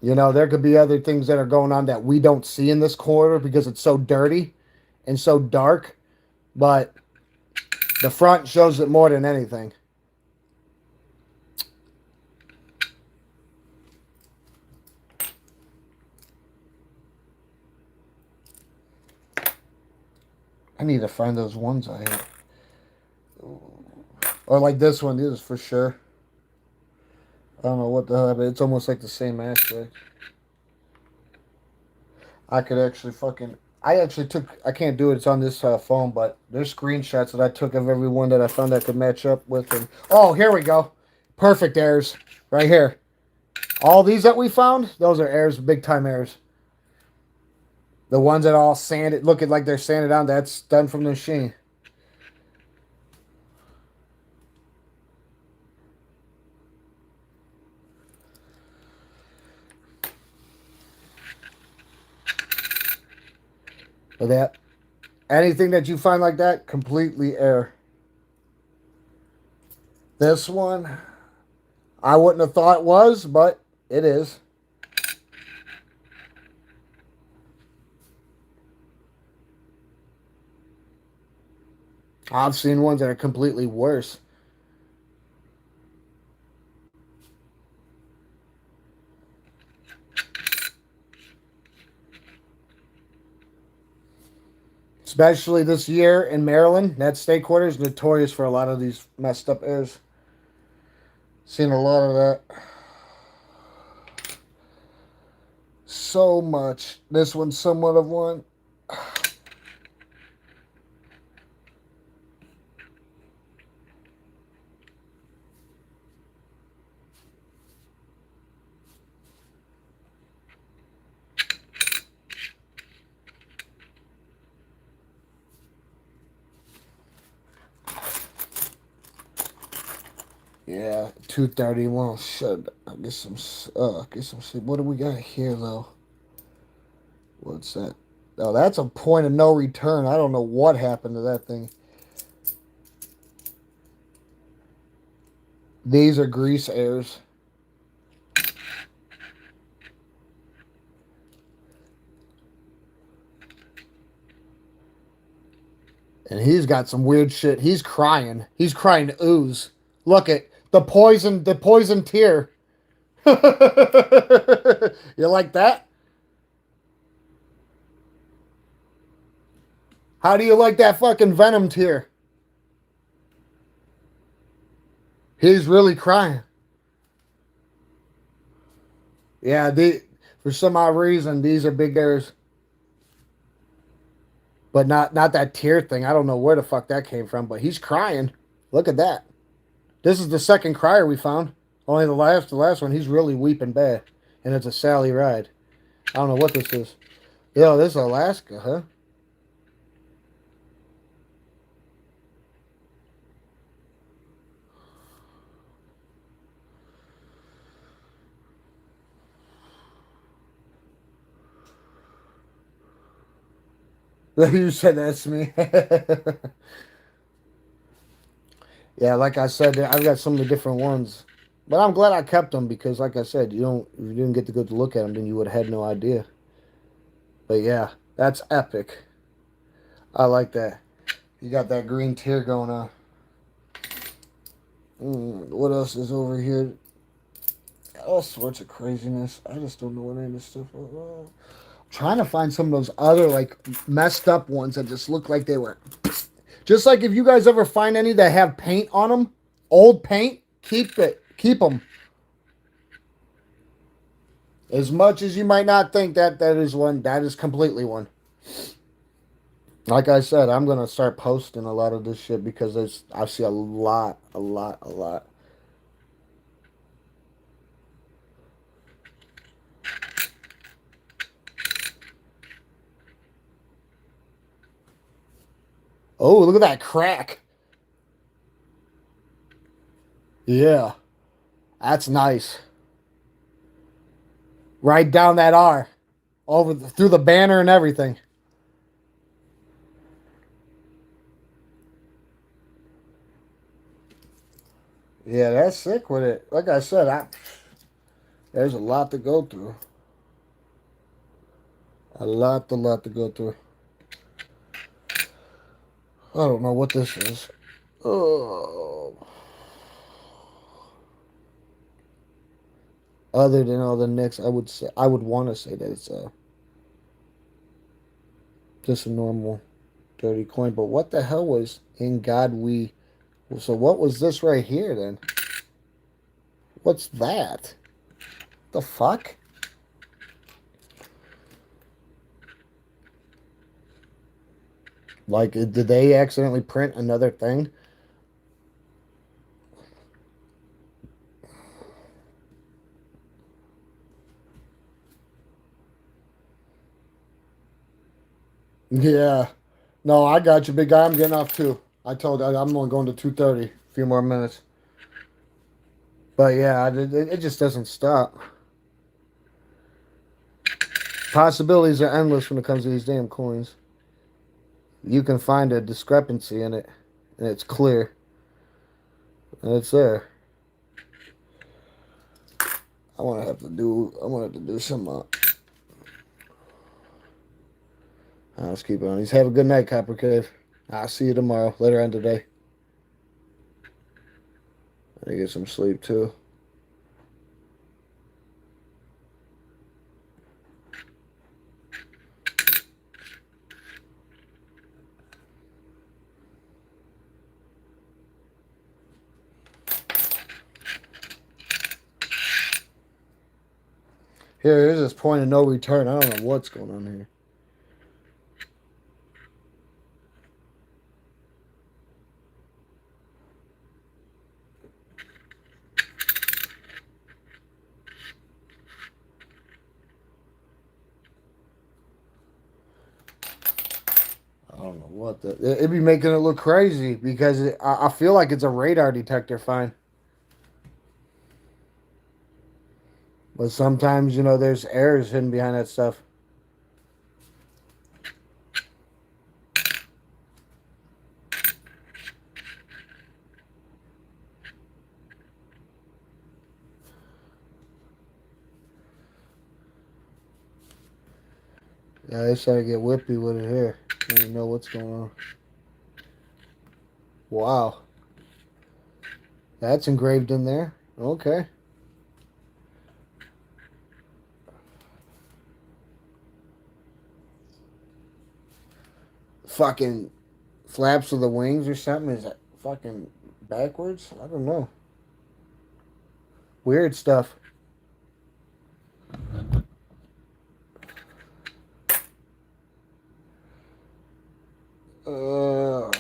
there could be other things that are going on that we don't see in this corridor because it's so dirty and so dark. But the front shows it more than anything. I need to find those ones I have. Or like this one is for sure. I don't know what the hell, but it's almost like the same aspect. I could actually I can't do it, it's on this phone, but there's screenshots that I took of every one that I found I could match up with. And, oh, here we go. Perfect errors. Right here. All these that we found, those are errors, big time errors. The ones that all sanded, looking like they're sanded down, that's done from the machine. But that, anything that you find like that, completely error. This one, I wouldn't have thought it was, but it is. I've seen ones that are completely worse. Especially this year in Maryland, that state quarter is notorious for a lot of these messed up errors. Seen a lot of that. so much. This one's somewhat of one. Yeah, 231. Shit. I get some sleep. What do we got here though? What's that? Oh, that's a point of no return. I don't know what happened to that thing. These are grease airs. And he's got some weird shit. He's crying. He's crying ooze. Look at the poison tear. You like that? How do you like that fucking venom tear? He's really crying. Yeah, for some odd reason these are big airs, but not that tear thing. I don't know where the fuck that came from, but he's crying. Look at that. This is the second crier we found. Only the last one, he's really weeping bad, and it's a Sally ride. I don't know what this is. Yo, this is Alaska, huh? You said that's me. Yeah, like I said, I've got so many different ones, but I'm glad I kept them because, like I said, if you didn't get to go to look at them, then you would have had no idea. But yeah, that's epic. I like that. You got that green tear going on. What else is over here? All sorts of craziness. I just don't know what any of this stuff is. Trying to find some of those other like messed up ones that just look like they were. Just like if you guys ever find any that have paint on them, old paint, keep them. As much as you might not think that is one, that is completely one. Like I said, I'm gonna start posting a lot of this shit because I see a lot, a lot, a lot. Oh, look at that crack. Yeah, that's nice. Right down that R, through the banner and everything. Yeah, that's sick with it. Like I said, there's a lot to go through. A lot to go through. I don't know what this is. Oh. Other than all the Knicks, I would want to say that it's just a normal dirty coin. But what the hell was in God we? So what was this right here then? What's that? The fuck? Like, did they accidentally print another thing? Yeah. No, I got you, big guy. I'm getting off too. I told you I'm only going to 2:30. A few more minutes. But yeah, it just doesn't stop. Possibilities are endless when it comes to these damn coins. You can find a discrepancy in it, and it's clear. And it's there. I want to have to do some. Let's keep it on. Have a good night, Copper Cave. I'll see you tomorrow, later on today. I get some sleep too. Here's this point of no return. I don't know what's going on here. I don't know what the. It'd be making it look crazy because I feel like it's a radar detector fine. But sometimes, there's errors hidden behind that stuff. Yeah, they started to get whippy with it here. I don't even know what's going on. Wow. That's engraved in there. Okay. Fucking flaps of the wings or something. Is that fucking backwards? I don't know. Weird stuff. Uh,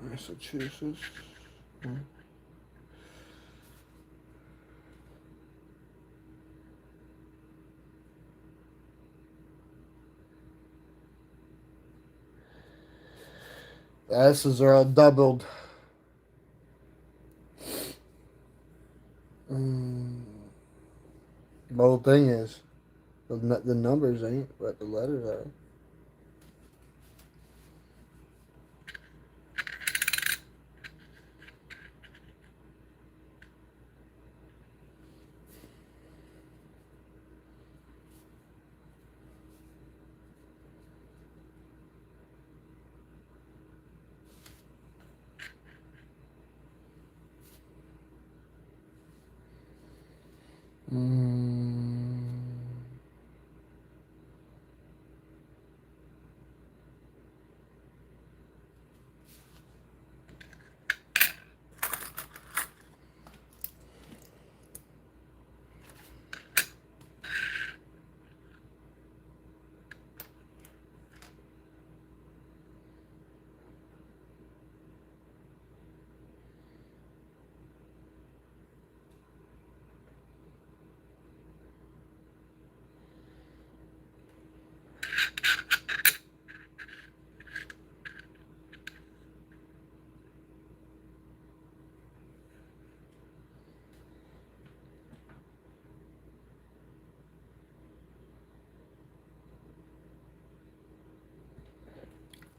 Massachusetts. The S's are all doubled. The whole thing is the numbers ain't, but the letters are. Mm.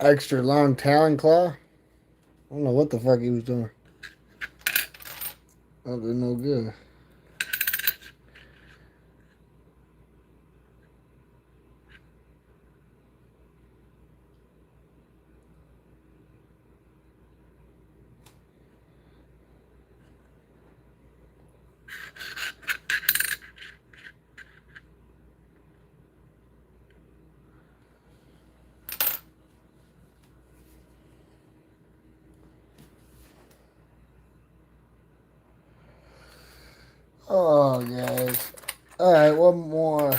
Extra long talon claw. I don't know what the fuck he was doing. That did no good. Oh, guys. All right, one more.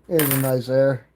Here's a nice air.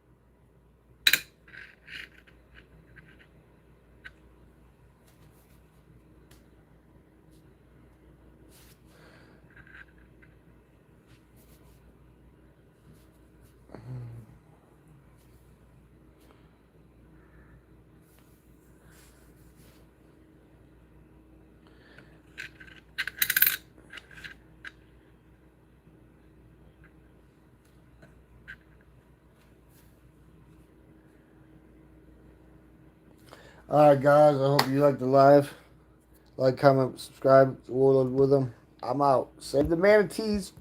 All right, guys. I hope you liked the live. Like, comment, subscribe, Warlord with them. I'm out. Save the manatees.